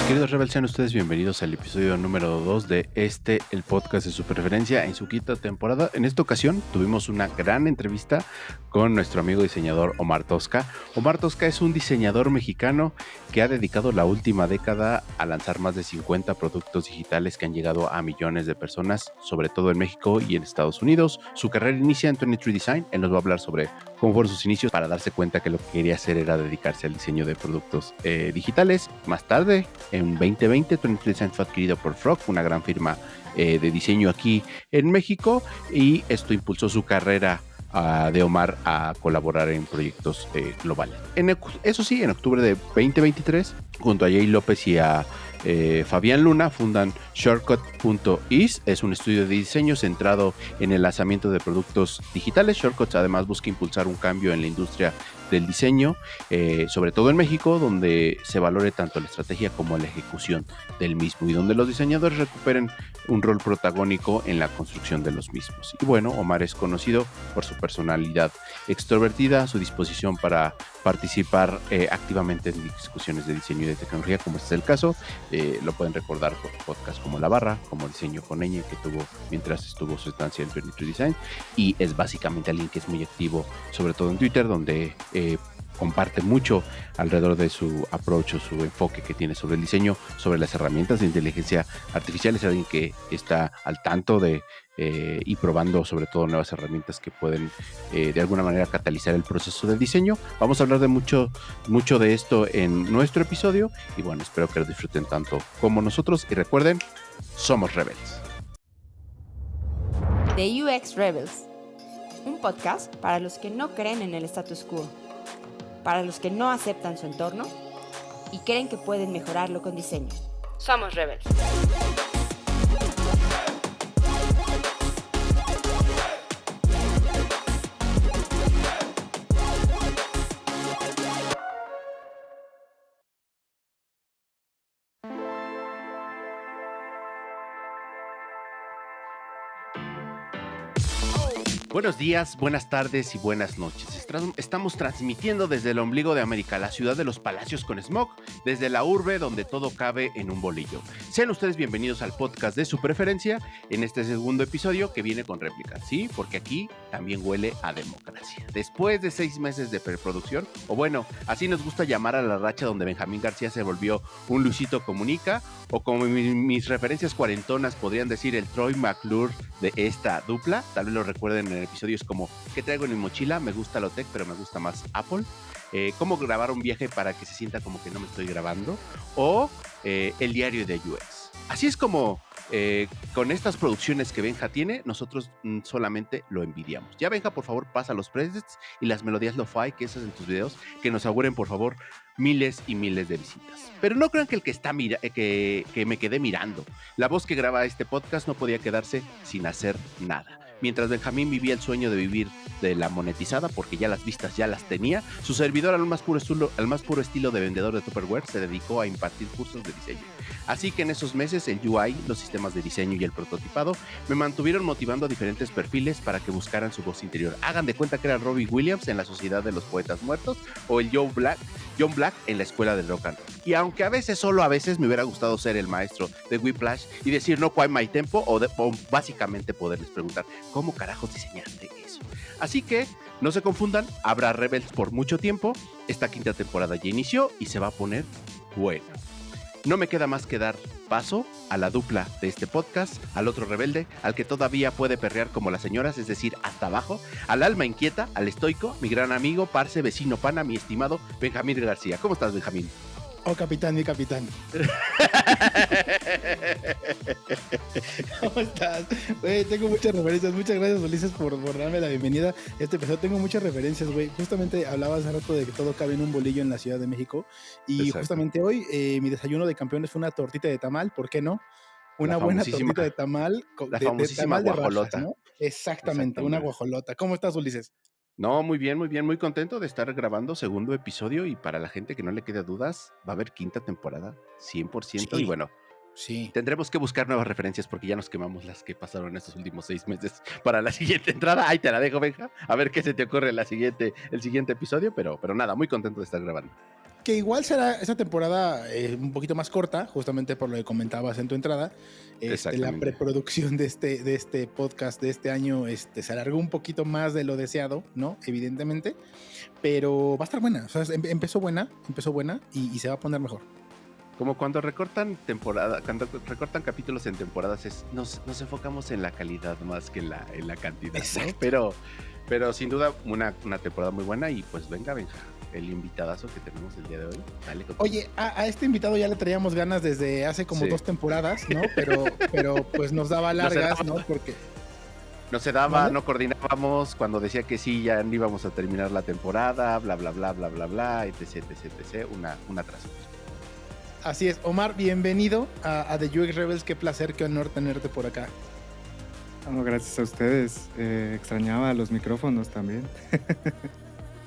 Queridos Rebels, sean ustedes bienvenidos al episodio número 2 de el podcast de su preferencia en su quinta temporada. En esta ocasión tuvimos una gran entrevista con nuestro amigo diseñador Omar Tosca. Omar Tosca es un diseñador mexicano que ha dedicado la última década a lanzar más de 50 productos digitales que han llegado a millones de personas, sobre todo en México y en Estados Unidos. Su carrera inicia en 23 Design. Él nos va a hablar sobre cómo fueron sus inicios para darse cuenta que lo que quería hacer era dedicarse al diseño de productos digitales. Más tarde, en 2020, 23 Design fue adquirido por Frog, una gran firma de diseño aquí en México, y esto impulsó su carrera de Omar a colaborar en proyectos globales. Eso sí, en octubre de 2023, junto a Jay López y a Fabián Luna, fundan Shortcut.is. Es un estudio de diseño centrado en el lanzamiento de productos digitales. Shortcuts además busca impulsar un cambio en la industria del diseño, sobre todo en México, donde se valore tanto la estrategia como la ejecución del mismo y donde los diseñadores recuperen un rol protagónico en la construcción de los mismos. Y bueno, Omar es conocido por su personalidad extrovertida, su disposición para participar activamente en discusiones de diseño y de tecnología, como este es el caso. Lo pueden recordar por podcasts como La Barra, como Diseño con Ñ, que tuvo mientras estuvo su estancia en 23 Design, y es básicamente alguien que es muy activo, sobre todo en Twitter, donde comparte mucho alrededor de su approach o su enfoque que tiene sobre el diseño, sobre las herramientas de inteligencia artificial. Es alguien que está al tanto de y probando sobre todo nuevas herramientas que pueden de alguna manera catalizar el proceso de diseño. Vamos a hablar de mucho de esto en nuestro episodio y bueno, espero que lo disfruten tanto como nosotros y recuerden, somos rebeldes. The UX Rebels, un podcast para los que no creen en el status quo, para los que no aceptan su entorno y creen que pueden mejorarlo con diseño. Somos Rebels. Buenos días, buenas tardes y buenas noches. Estamos transmitiendo desde el ombligo de América, la ciudad de los palacios con smog, desde la urbe donde todo cabe en un bolillo. Sean ustedes bienvenidos al podcast de su preferencia en este segundo episodio que viene con réplica, ¿sí? Porque aquí también huele a democracia. Después de 6 meses de preproducción, o bueno, así nos gusta llamar a la racha donde Benjamín García se volvió un Luisito Comunica, o como mis referencias cuarentonas podrían decir el Troy McClure de esta dupla. Tal vez lo recuerden en episodios como ¿qué traigo en mi mochila? Me gusta lo tech, pero me gusta más Apple. Cómo grabar un viaje para que se sienta como que no me estoy grabando. O el diario de UX. Así es como con estas producciones que Benja tiene, nosotros solamente lo envidiamos. Ya, Benja, por favor, pasa los presets y las melodías lo-fi que esas en tus videos, que nos auguren, por favor, miles y miles de visitas. Pero no crean que el que está que me quedé mirando. La voz que graba este podcast no podía quedarse sin hacer nada. Mientras Benjamín vivía el sueño de vivir de la monetizada, porque ya las vistas ya las tenía, su servidor al más puro estilo de vendedor de Tupperware se dedicó a impartir cursos de diseño. Así que en esos meses el UI, los sistemas de diseño y el prototipado me mantuvieron motivando a diferentes perfiles para que buscaran su voz interior. Hagan de cuenta que era Robbie Williams en la Sociedad de los Poetas Muertos o el John Black en la Escuela del Rock and Roll. Y aunque a veces, solo a veces, me hubiera gustado ser el maestro de Whiplash y decir no quite my tempo o básicamente poderles preguntar ¿cómo carajos diseñaste eso? Así que no se confundan, habrá Rebels por mucho tiempo. Esta quinta temporada ya inició y se va a poner bueno. No me queda más que dar paso a la dupla de este podcast, al otro rebelde, al que todavía puede perrear como las señoras, es decir, hasta abajo, al alma inquieta, al estoico, mi gran amigo, parce, vecino, pana, mi estimado Benjamín García. ¿Cómo estás, Benjamín? Oh, capitán, mi capitán. ¿Cómo estás? Güey, tengo muchas referencias. Muchas gracias, Ulises, por darme la bienvenida a este episodio. Tengo muchas referencias, güey. Justamente hablaba hace rato de que todo cabe en un bolillo en la Ciudad de México. Y exacto, justamente hoy mi desayuno de campeones fue una tortita de tamal. ¿Por qué no? Una buena tortita de tamal. La famosísima de guajolota. Rajas, ¿no? Exactamente, una guajolota. ¿Cómo estás, Ulises? No, muy bien, muy contento de estar grabando segundo episodio y para la gente que no le quede dudas, va a haber quinta temporada, 100%, sí. Y bueno, sí, tendremos que buscar nuevas referencias porque ya nos quemamos las que pasaron estos últimos 6 meses para la siguiente entrada. Ahí te la dejo, Benja, a ver qué se te ocurre el siguiente episodio, pero nada, muy contento de estar grabando. que igual será esta temporada un poquito más corta, justamente por lo que comentabas en tu entrada. La preproducción de este podcast de este año se alargó un poquito más de lo deseado, ¿no? Evidentemente, pero va a estar buena. O sea, empezó buena y se va a poner mejor. Como cuando recortan capítulos en temporadas, nos enfocamos en la calidad más que en la cantidad, ¿no? Pero sin duda una temporada muy buena y pues venga, el invitadazo que tenemos el día de hoy. Dale, oye, a este invitado ya le traíamos ganas desde hace como 2 temporadas, ¿no? Pero pues nos daba largas, ¿no? Porque no se daba, ¿vale? No coordinábamos, cuando decía que sí, ya no íbamos a terminar la temporada, bla, bla, bla, bla, bla, bla, etc, una tras otra. Así es. Omar, bienvenido a The UX Rebels. Qué placer, qué honor tenerte por acá. Oh, gracias a ustedes. Extrañaba los micrófonos también.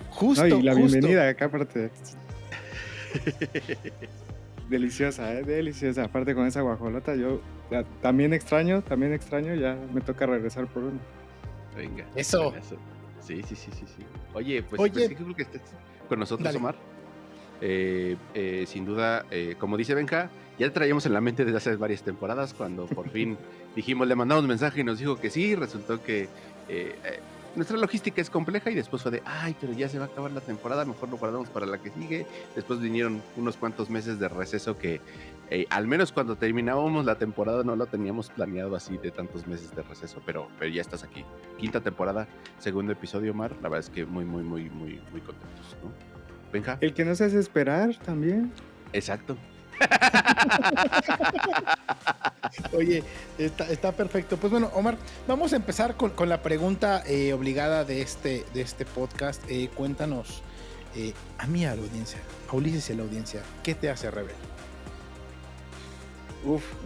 Justo, no, y la bienvenida acá aparte. Deliciosa, deliciosa. Aparte con esa guajolota, yo también extraño, ya me toca regresar por uno. Venga. Eso. Sí. Oye, pues sí, creo que estés con nosotros, dale. Omar. Sin duda, como dice Benja, ya traíamos en la mente desde hace varias temporadas, cuando por fin dijimos, le mandamos un mensaje y nos dijo que sí, resultó que nuestra logística es compleja y después fue de, pero ya se va a acabar la temporada, mejor lo guardamos para la que sigue. Después vinieron unos cuantos meses de receso que al menos cuando terminábamos la temporada no lo teníamos planeado así de tantos meses de receso, pero ya estás aquí. 5ª temporada, 2º episodio, Omar, la verdad es que muy contentos, ¿no? Benja. El que no se hace esperar también. Exacto. Oye, está perfecto. Pues bueno, Omar, vamos a empezar con la pregunta obligada de este podcast. Cuéntanos a mí, a la audiencia, a Ulises y a la audiencia, ¿qué te hace rebelde?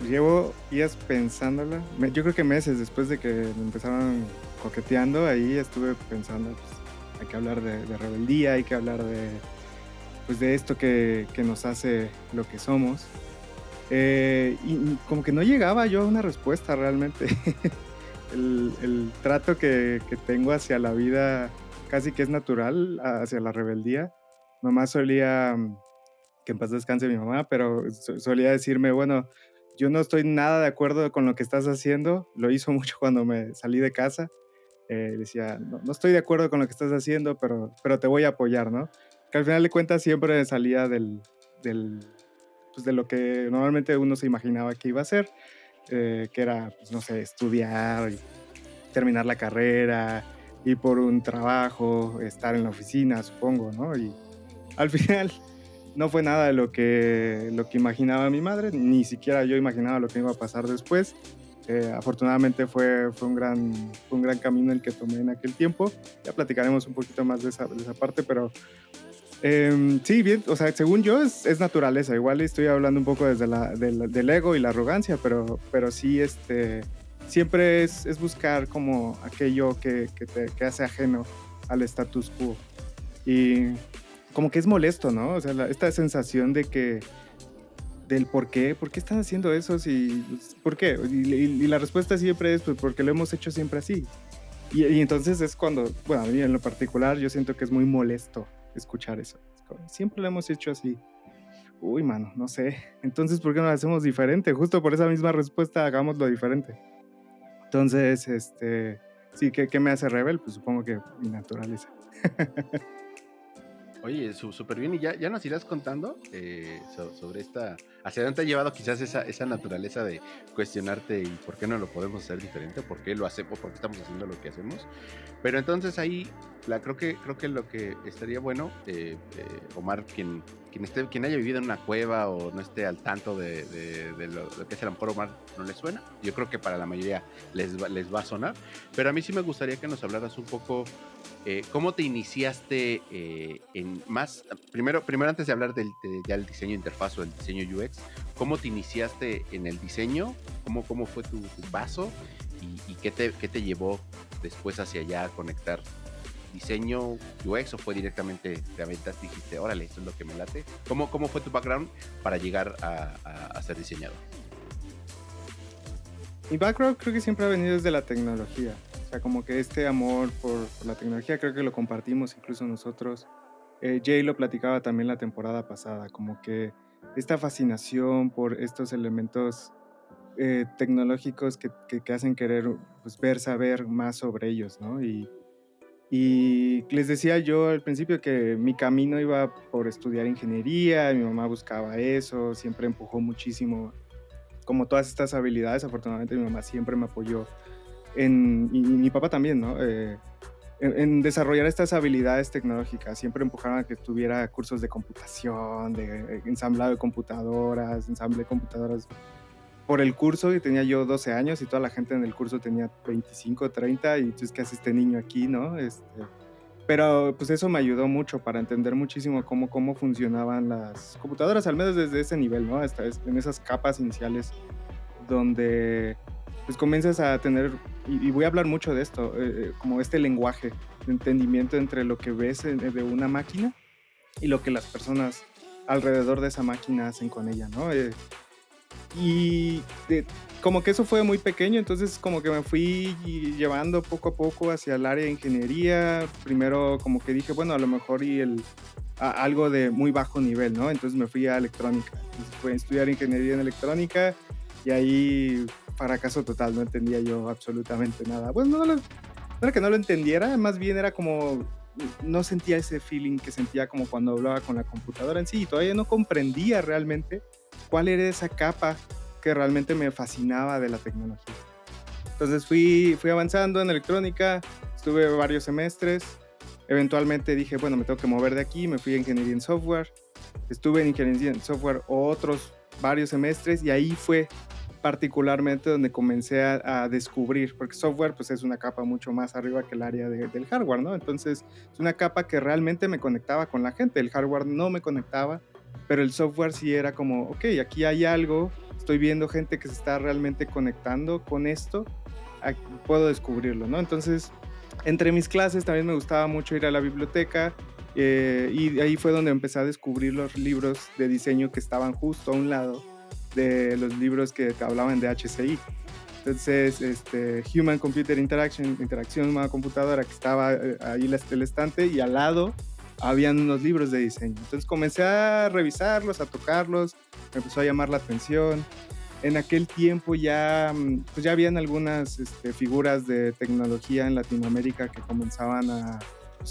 Llevo días pensándola. Yo creo que meses después de que me empezaron coqueteando, ahí estuve pensando, pues, hay que hablar de rebeldía, hay que hablar de esto que nos hace lo que somos. Y como que no llegaba yo a una respuesta realmente. el trato que tengo hacia la vida casi que es natural, hacia la rebeldía. Mamá solía, que en paz descanse mi mamá, pero solía decirme, bueno, yo no estoy nada de acuerdo con lo que estás haciendo. Lo hizo mucho cuando me salí de casa. Decía, no estoy de acuerdo con lo que estás haciendo, pero te voy a apoyar, ¿no? Que al final de cuentas siempre salía pues de lo que normalmente uno se imaginaba que iba a hacer, que era, pues, no sé, estudiar, y terminar la carrera, ir por un trabajo, estar en la oficina, supongo, ¿no? Y al final no fue nada de lo que imaginaba mi madre, ni siquiera yo imaginaba lo que iba a pasar después. Afortunadamente fue un gran camino el que tomé en aquel tiempo. Ya platicaremos un poquito más de esa parte, pero sí, bien, o sea, según yo es naturaleza. Igual estoy hablando un poco desde del ego y la arrogancia, pero sí, siempre es buscar como aquello que te hace ajeno al status quo. Y como que es molesto, ¿no? O sea, esta sensación del por qué están haciendo eso, ¿por qué? Y la respuesta siempre es, pues, porque lo hemos hecho siempre así. Y entonces es cuando, bueno, a mí en lo particular, yo siento que es muy molesto escuchar eso. Siempre lo hemos hecho así. Uy, mano, no sé. Entonces, ¿por qué no lo hacemos diferente? Justo por esa misma respuesta, hagámoslo diferente. Entonces, sí, ¿qué me hace rebel? Pues supongo que mi naturaleza. Oye, súper bien. Y ya nos irás contando sobre hacia dónde ha llevado quizás esa naturaleza de cuestionarte y por qué no lo podemos hacer diferente, por qué lo hacemos, por qué estamos haciendo lo que hacemos. Pero entonces ahí, creo que lo que estaría bueno, Omar, quien haya vivido en una cueva o no esté al tanto de lo que es el Amparo Omar, no le suena. Yo creo que para la mayoría les va a sonar. Pero a mí sí me gustaría que nos hablaras un poco cómo te iniciaste primero antes de hablar del diseño de interfaz o del diseño UX, ¿cómo te iniciaste en el diseño? ¿Cómo fue tu paso? ¿Y qué te llevó después hacia allá a conectar diseño UX, o fue directamente te aventaste y dijiste, órale, esto es lo que me late? ¿Cómo fue tu background para llegar a ser diseñador? Mi background creo que siempre ha venido desde la tecnología. O sea, como que este amor por la tecnología creo que lo compartimos incluso nosotros. Jay lo platicaba también la temporada pasada, como que esta fascinación por estos elementos tecnológicos que hacen querer pues, saber más sobre ellos, ¿no? Y les decía yo al principio que mi camino iba por estudiar ingeniería, mi mamá buscaba eso, siempre empujó muchísimo como todas estas habilidades. Afortunadamente mi mamá siempre me apoyó y mi papá también, ¿no? En desarrollar estas habilidades tecnológicas. Siempre empujaron a que tuviera cursos de computación, de ensamblado de computadoras, ensamble de computadoras por el curso, y tenía yo 12 años y toda la gente en el curso tenía 25, 30, y entonces, ¿qué hace este niño aquí, no? Pero pues eso me ayudó mucho para entender muchísimo cómo funcionaban las computadoras, al menos desde ese nivel, ¿no? En esas capas iniciales donde pues comienzas a tener, y voy a hablar mucho de esto, como este lenguaje de entendimiento entre lo que ves de una máquina y lo que las personas alrededor de esa máquina hacen con ella, ¿no? Y como que eso fue muy pequeño, entonces como que me fui llevando poco a poco hacia el área de ingeniería. Primero como que dije, bueno, a lo mejor algo de muy bajo nivel, ¿no? Entonces me fui a electrónica. Entonces fui a estudiar ingeniería en electrónica y ahí fracaso total, no entendía yo absolutamente nada. Bueno, no era que no lo entendiera, más bien era como no sentía ese feeling que sentía como cuando hablaba con la computadora en sí, y todavía no comprendía realmente cuál era esa capa que realmente me fascinaba de la tecnología. Entonces fui avanzando en electrónica, estuve varios semestres, eventualmente dije, bueno, me tengo que mover de aquí, me fui a ingeniería en software, estuve en ingeniería en software otros varios semestres, y ahí fue particularmente donde comencé a descubrir, porque software pues es una capa mucho más arriba que el área del hardware, ¿no? Entonces es una capa que realmente me conectaba con la gente, el hardware no me conectaba, pero el software sí era como, ok, aquí hay algo, estoy viendo gente que se está realmente conectando con esto, puedo descubrirlo, ¿no? Entonces, entre mis clases también me gustaba mucho ir a la biblioteca, y ahí fue donde empecé a descubrir los libros de diseño que estaban justo a un lado de los libros que te hablaban de HCI. Entonces, Human Computer Interaction, interacción humana-computadora, que estaba ahí el estante, y al lado habían unos libros de diseño. Entonces comencé a revisarlos, a tocarlos, me empezó a llamar la atención. En aquel tiempo ya habían algunas figuras de tecnología en Latinoamérica que comenzaban a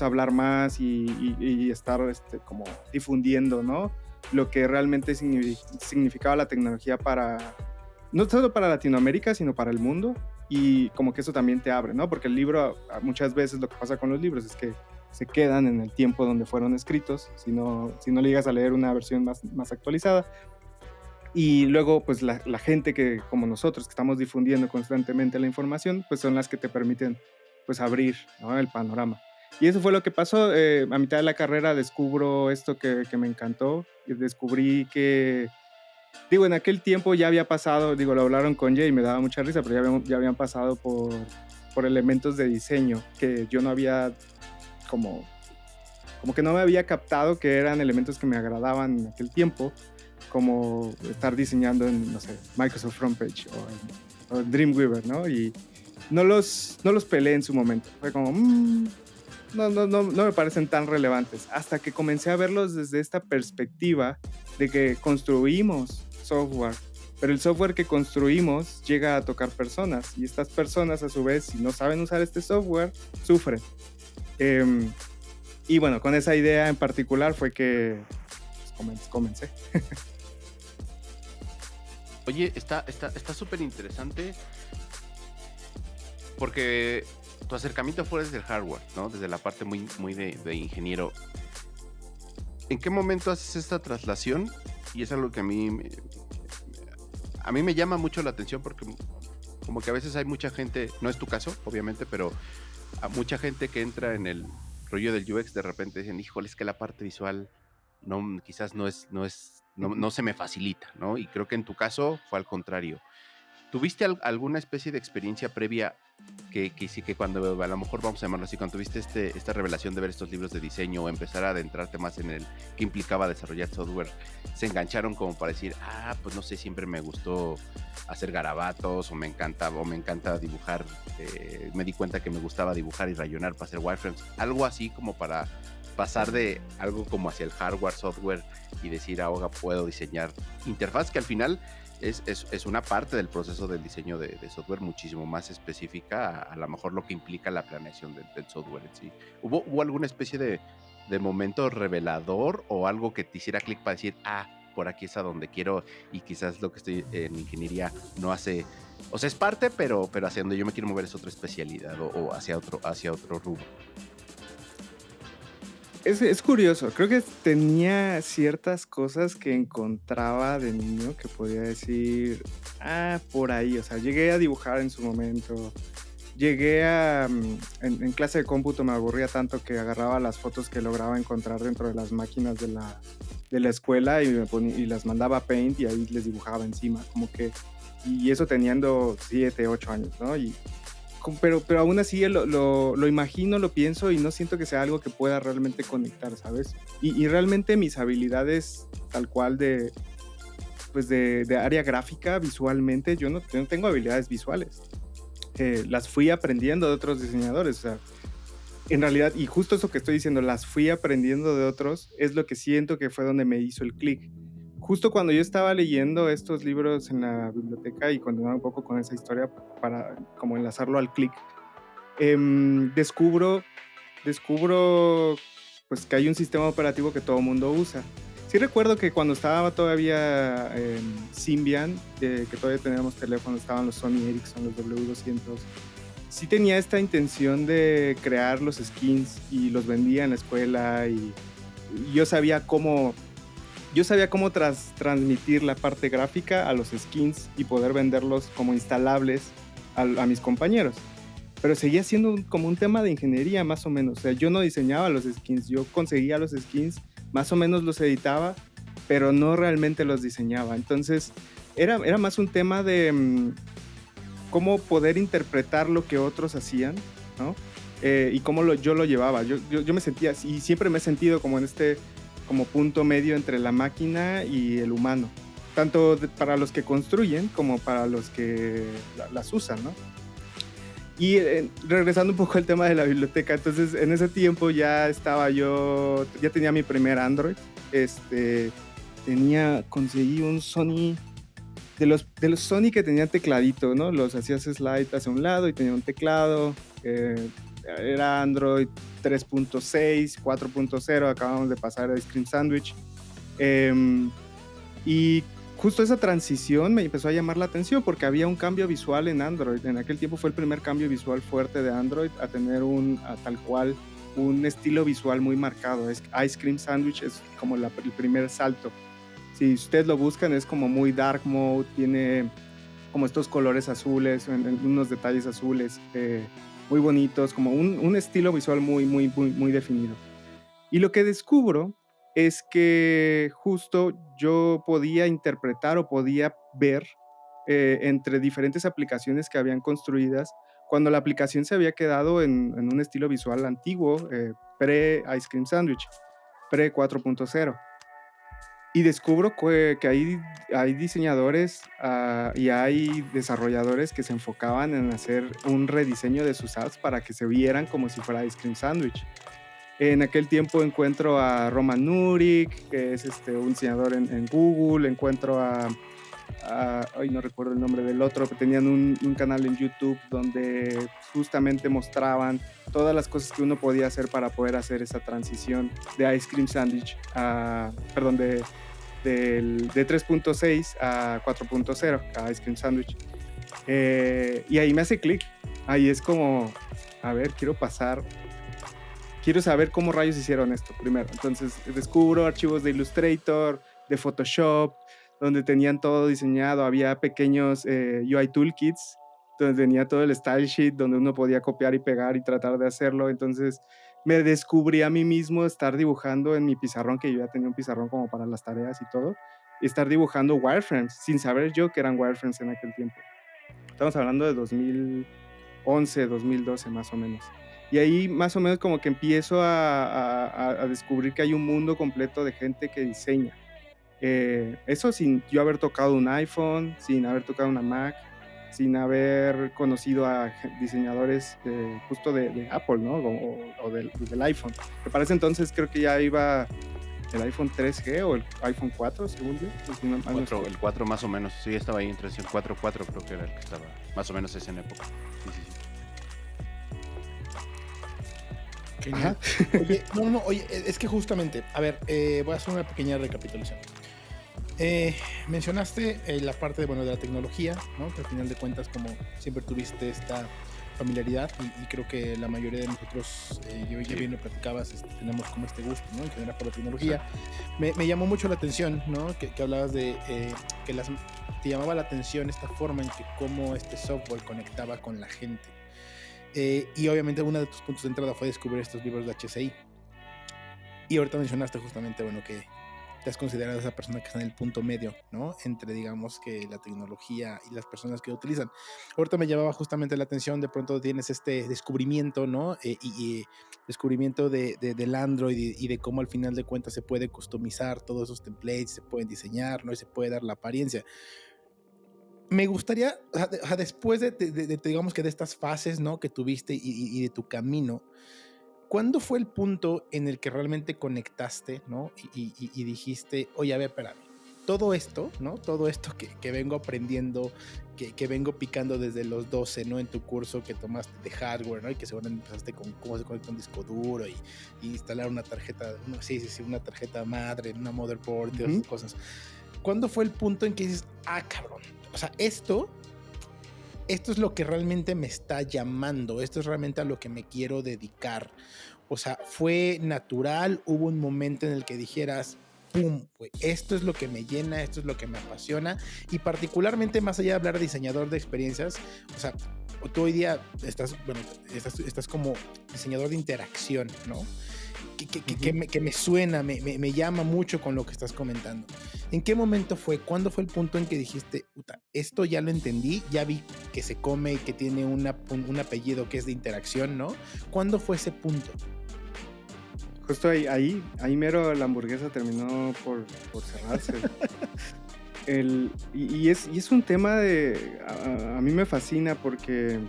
hablar más y estar como difundiendo, ¿no? Lo que realmente significaba la tecnología no solo para Latinoamérica, sino para el mundo. Y como que eso también te abre, ¿no? Porque el libro, muchas veces lo que pasa con los libros es que se quedan en el tiempo donde fueron escritos, si no le llegas a leer una versión más actualizada. Y luego, pues la gente que, como nosotros, que estamos difundiendo constantemente la información, pues son las que te permiten, pues, abrir, ¿no?, el panorama. Y eso fue lo que pasó. A mitad de la carrera descubro esto que me encantó. Y descubrí que, en aquel tiempo ya había pasado, lo hablaron con Jay y me daba mucha risa, pero ya habían pasado por elementos de diseño que yo no había como que no me había captado que eran elementos que me agradaban en aquel tiempo, como estar diseñando en, no sé, Microsoft Frontpage o en Dreamweaver, ¿no? Y no los peleé en su momento. Fue como, no me parecen tan relevantes, hasta que comencé a verlos desde esta perspectiva de que construimos software, pero el software que construimos llega a tocar personas, y estas personas, a su vez, si no saben usar este software, sufren. Y bueno, con esa idea en particular fue que comencé. Oye, está súper interesante, porque tu acercamiento fue desde el hardware, ¿no? Desde la parte muy, muy de ingeniero. ¿En qué momento haces esta traslación? Y es algo que a mí me llama mucho la atención, porque como que a veces hay mucha gente, no es tu caso, obviamente, pero a mucha gente que entra en el rollo del UX, de repente dicen, híjole, es que la parte visual quizás no se me facilita, ¿no? Y creo que en tu caso fue al contrario. ¿Tuviste alguna especie de experiencia previa que cuando, a lo mejor vamos a llamarlo así, cuando tuviste esta revelación de ver estos libros de diseño o empezar a adentrarte más en el que implicaba desarrollar software, se engancharon como para decir, pues no sé, siempre me gustó hacer garabatos, o me encanta dibujar, me di cuenta que me gustaba dibujar y rayonar para hacer wireframes, algo así como para pasar de algo como hacia el hardware, software y decir ahora puedo diseñar interfaz, que al final es una parte del proceso del diseño de software muchísimo más específica a lo mejor lo que implica la planeación del software en sí. ¿Hubo alguna especie de momento revelador o algo que te hiciera clic para decir, por aquí es a donde quiero y quizás lo que estoy en ingeniería no hace, o sea, es parte, pero hacia donde yo me quiero mover es otra especialidad o hacia otro rubro? Es curioso, creo que tenía ciertas cosas que encontraba de niño que podía decir, por ahí, o sea, llegué a dibujar en su momento, en clase de cómputo me aburría tanto que agarraba las fotos que lograba encontrar dentro de las máquinas de la escuela y las mandaba a Paint y ahí les dibujaba encima, como que, y eso teniendo 7, 8 años, ¿no? Pero aún así lo imagino, lo pienso y no siento que sea algo que pueda realmente conectar, ¿sabes? Y realmente mis habilidades tal cual de área gráfica visualmente, yo no tengo habilidades visuales. Las fui aprendiendo de otros diseñadores, o sea, en realidad, y justo eso que estoy diciendo, las fui aprendiendo de otros, es lo que siento que fue donde me hizo el clic. Justo cuando yo estaba leyendo estos libros en la biblioteca y continuando un poco con esa historia para como enlazarlo al click, descubro pues que hay un sistema operativo que todo mundo usa. Sí recuerdo que cuando estaba todavía en Symbian, que todavía teníamos teléfonos, estaban los Sony Ericsson, los W200, sí tenía esta intención de crear los skins y los vendía en la escuela y yo sabía cómo transmitir la parte gráfica a los skins y poder venderlos como instalables a mis compañeros. Pero seguía siendo como un tema de ingeniería más o menos. O sea, yo no diseñaba los skins, yo conseguía los skins, más o menos los editaba, pero no realmente los diseñaba. Entonces, era más un tema de cómo poder interpretar lo que otros hacían, ¿no? Y cómo yo lo llevaba. Yo me sentía así, y siempre me he sentido como en este como punto medio entre la máquina y el humano, tanto para los que construyen como para los que las usan, ¿no? Y regresando un poco al tema de la biblioteca, entonces en ese tiempo ya tenía mi primer Android, conseguí un Sony, de los Sony que tenían tecladito, ¿no? Los hacías slide hacia un lado y tenía un teclado, era Android 3.6, 4.0, acabamos de pasar a Ice Cream Sandwich. Y justo esa transición me empezó a llamar la atención porque había un cambio visual en Android. En aquel tiempo fue el primer cambio visual fuerte de Android a tener tal cual un estilo visual muy marcado. Ice Cream Sandwich es como el primer salto. Si ustedes lo buscan es como muy dark mode, tiene como estos colores azules, unos detalles azules, muy bonitos, como un estilo visual muy, muy, muy, muy definido. Y lo que descubro es que justo yo podía interpretar o podía ver entre diferentes aplicaciones que habían construidas cuando la aplicación se había quedado en un estilo visual antiguo, pre-Ice Cream Sandwich, pre-4.0. Y descubro que hay diseñadores y hay desarrolladores que se enfocaban en hacer un rediseño de sus apps para que se vieran como si fuera Ice Cream Sandwich. En aquel tiempo encuentro a Roman Nurik, que es un diseñador en Google. Encuentro no recuerdo el nombre del otro, que tenían un canal en YouTube donde justamente mostraban todas las cosas que uno podía hacer para poder hacer esa transición de Ice Cream Sandwich de 3.6 a 4.0 a Ice Cream Sandwich. Y ahí me hace clic. Ahí es como, a ver, quiero saber cómo rayos hicieron esto primero. Entonces descubro archivos de Illustrator, de Photoshop, donde tenían todo diseñado. Había pequeños UI toolkits, donde tenía todo el style sheet, donde uno podía copiar y pegar y tratar de hacerlo. Entonces me descubrí a mí mismo estar dibujando en mi pizarrón, que yo ya tenía un pizarrón como para las tareas y todo, y estar dibujando wireframes, sin saber yo que eran wireframes en aquel tiempo. Estamos hablando de 2011, 2012 más o menos. Y ahí más o menos como que empiezo a descubrir que hay un mundo completo de gente que diseña. Eso sin yo haber tocado un iPhone, sin haber tocado una Mac, sin haber conocido a diseñadores justo de Apple, ¿no? O del iPhone. Que para ese entonces creo que ya iba el iPhone 3G o el iPhone 4, según yo. El 4 más o menos, sí, estaba ahí entre el 4 creo que era el que estaba, más o menos es en época. Sí. Genial. Oye, oye, es que justamente, a ver, voy a hacer una pequeña recapitulación. Mencionaste la parte de la tecnología, ¿no? Que al final de cuentas, como siempre tuviste esta familiaridad y creo que la mayoría de nosotros, yo ya bien lo platicabas, tenemos como este gusto, ¿no? En general por la tecnología. Me llamó mucho la atención, ¿no? Que hablabas de que te llamaba la atención esta forma en que cómo este software conectaba con la gente. Y obviamente uno de tus puntos de entrada fue descubrir estos libros de HCI. Y ahorita mencionaste justamente, que te has considerado esa persona que está en el punto medio, ¿no? Entre, digamos, que la tecnología y las personas que lo utilizan. Ahorita me llamaba justamente la atención, de pronto tienes este descubrimiento, ¿no? Y descubrimiento del Android y de cómo al final de cuentas se puede customizar todos esos templates, se pueden diseñar, ¿no? Y se puede dar la apariencia. Me gustaría, después de digamos que de estas fases, ¿no? Que tuviste y de tu camino, ¿cuándo fue el punto en el que realmente conectaste, ¿no? Y dijiste, oye, a ver, espérame, todo esto, ¿no? Todo esto que vengo aprendiendo, que vengo picando desde los 12, ¿no? En tu curso que tomaste de hardware, ¿no? Y que seguramente empezaste con cómo se conecta un disco duro y instalar una tarjeta, una tarjeta madre, una motherboard y todas esas cosas. ¿Cuándo fue el punto en que dices, cabrón, o sea, esto es lo que realmente me está llamando, esto es realmente a lo que me quiero dedicar? O sea, ¿fue natural? ¿Hubo un momento en el que dijeras, pum, pues esto es lo que me llena, esto es lo que me apasiona? Y particularmente, más allá de hablar de diseñador de experiencias, o sea, tú hoy día estás como diseñador de interacción, ¿no? Que me suena, me llama mucho con lo que estás comentando. ¿En qué momento fue? ¿Cuándo fue el punto en que dijiste, puta, esto ya lo entendí, ya vi que se come y que tiene un apellido que es de interacción, ¿no? ¿Cuándo fue ese punto? Justo ahí mero la hamburguesa terminó por cerrarse. Y es un tema a mí me fascina porque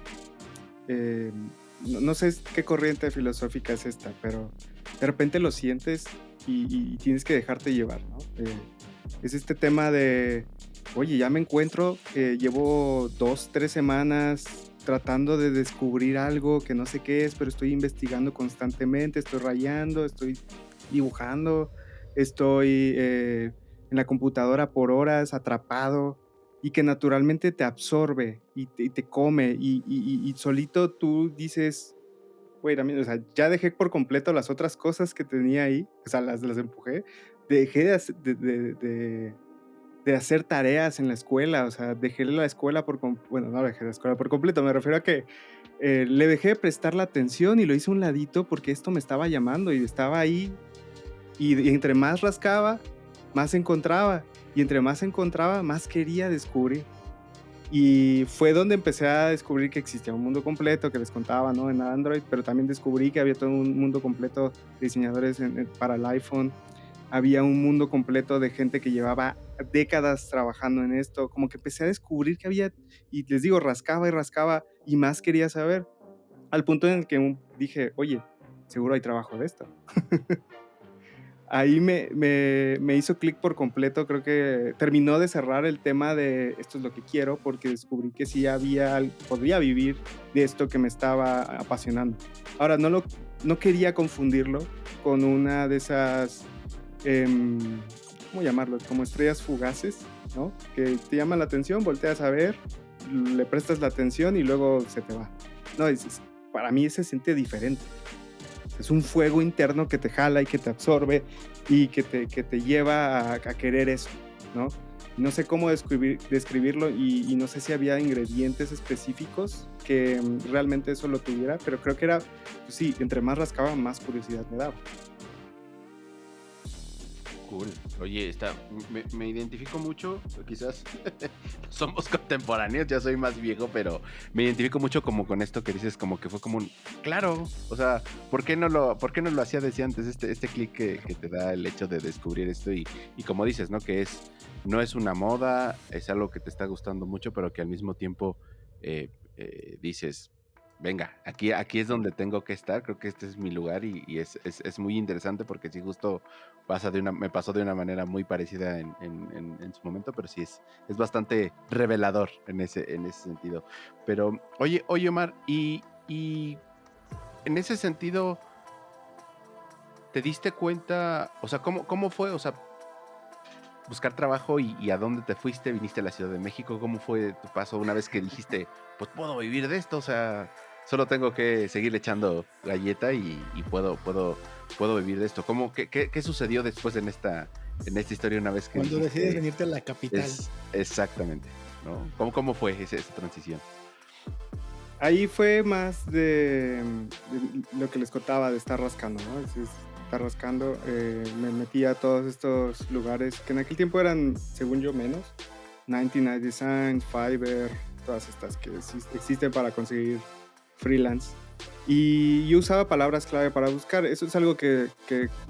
no sé qué corriente filosófica es esta, pero de repente lo sientes y tienes que dejarte llevar, ¿no? Es este tema de, oye, ya me encuentro, llevo 2-3 semanas tratando de descubrir algo que no sé qué es, pero estoy investigando constantemente, estoy rayando, estoy dibujando, estoy en la computadora por horas atrapado, y que naturalmente te absorbe y te come y solito tú dices, güey, o sea, ya dejé por completo las otras cosas que tenía ahí, o sea, las empujé, dejé de hacer tareas en la escuela, o sea, dejé la escuela no dejé la escuela por completo, me refiero a que le dejé de prestar la atención y lo hice a un ladito porque esto me estaba llamando y estaba ahí y entre más rascaba, más encontraba, y entre más encontraba, más quería descubrir. Y fue donde empecé a descubrir que existía un mundo completo que les contaba, ¿no? En Android, pero también descubrí que había todo un mundo completo de diseñadores para el iPhone. Había un mundo completo de gente que llevaba décadas trabajando en esto. Como que empecé a descubrir que había, y les digo, rascaba y rascaba y más quería saber. Al punto en el que dije, oye, seguro hay trabajo de esto. Ahí me hizo clic por completo. Creo que terminó de cerrar el tema de esto es lo que quiero, porque descubrí que sí podría vivir de esto que me estaba apasionando. Ahora, no quería confundirlo con una de esas, ¿cómo llamarlo? Como estrellas fugaces, ¿no? Que te llaman la atención, volteas a ver, le prestas la atención y luego se te va. No, para mí se siente diferente. Es un fuego interno que te jala y que te absorbe y que te lleva a querer eso, ¿no? No sé cómo describirlo y no sé si había ingredientes específicos que realmente eso lo tuviera, pero creo que era, pues sí, entre más rascaba, más curiosidad me daba. Cool. Oye, me identifico mucho, quizás somos contemporáneos, ya soy más viejo, pero me identifico mucho como con esto que dices, como que fue como un, claro, o sea, por qué no lo hacía desde antes? Este clic que te da el hecho de descubrir esto y como dices, ¿no? Que no es una moda, es algo que te está gustando mucho, pero que al mismo tiempo dices, venga, aquí es donde tengo que estar, creo que este es mi lugar y es muy interesante porque sí justo me pasó de una manera muy parecida en su momento, pero sí es bastante revelador en ese sentido. Pero, oye Omar, y en ese sentido, ¿te diste cuenta, o sea, cómo fue, o sea, buscar trabajo y a dónde te fuiste? ¿Viniste a la Ciudad de México? ¿Cómo fue tu paso una vez que dijiste, pues puedo vivir de esto? O sea, solo tengo que seguir echando galleta y puedo vivir de esto. ¿Qué sucedió después en esta historia una vez que Cuando decides dijiste, venirte a la capital. exactamente, ¿no? ¿Cómo fue esa transición? Ahí fue más de lo que les contaba, de estar rascando, ¿no? Estar rascando, me metí a todos estos lugares que en aquel tiempo eran, según yo, menos. 99 Designs, Fiverr, todas estas que existen para conseguir freelance. Y yo usaba palabras clave para buscar. Eso es algo que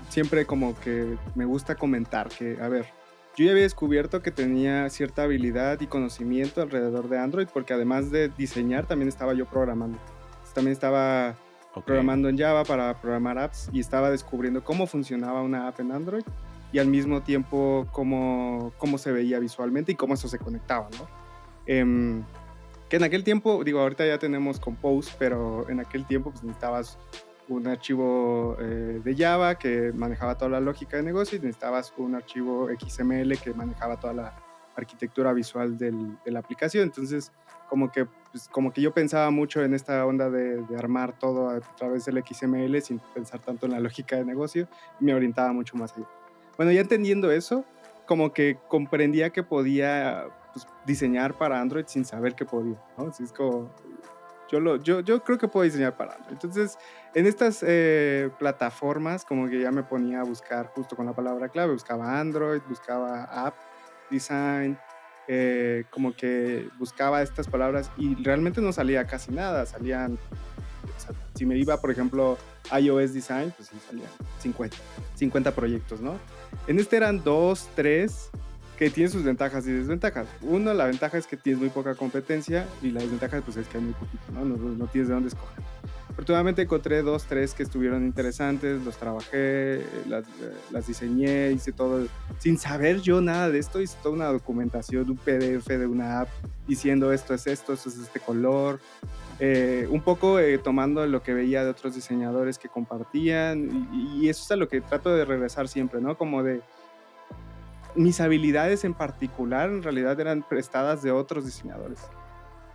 siempre como que me gusta comentar, que, a ver, yo ya había descubierto que tenía cierta habilidad y conocimiento alrededor de Android, porque además de diseñar, también estaba yo programando. También estaba programando en Java para programar apps y estaba descubriendo cómo funcionaba una app en Android y al mismo tiempo cómo se veía visualmente y cómo eso se conectaba, ¿no? Que en aquel tiempo, digo, ahorita ya tenemos Compose, pero en aquel tiempo pues necesitabas un archivo de Java que manejaba toda la lógica de negocio y necesitabas un archivo XML que manejaba toda la arquitectura visual de la aplicación. Entonces, como que yo pensaba mucho en esta onda de armar todo a través del XML sin pensar tanto en la lógica de negocio y me orientaba mucho más allá. Bueno, ya entendiendo eso, como que comprendía que podía diseñar para Android sin saber que podía, ¿no? Así es como, yo creo que puedo diseñar para Android. Entonces, en estas plataformas, como que ya me ponía a buscar justo con la palabra clave, buscaba Android, buscaba App Design, como que buscaba estas palabras y realmente no salía casi nada, salían, o sea, si me iba, por ejemplo, iOS Design, pues sí salían 50 proyectos, ¿no? En este eran 2, 3, que tienen sus ventajas y desventajas. Uno, la ventaja es que tienes muy poca competencia y la desventaja pues es que hay muy poquito, ¿no? No tienes de dónde escoger. Afortunadamente encontré 2, 3 que estuvieron interesantes, los trabajé, las diseñé, hice todo, sin saber yo nada de esto, hice toda una documentación, un PDF de una app diciendo esto es este color, un poco tomando lo que veía de otros diseñadores que compartían y eso es a lo que trato de regresar siempre, ¿no? Como de mis habilidades en particular en realidad eran prestadas de otros diseñadores.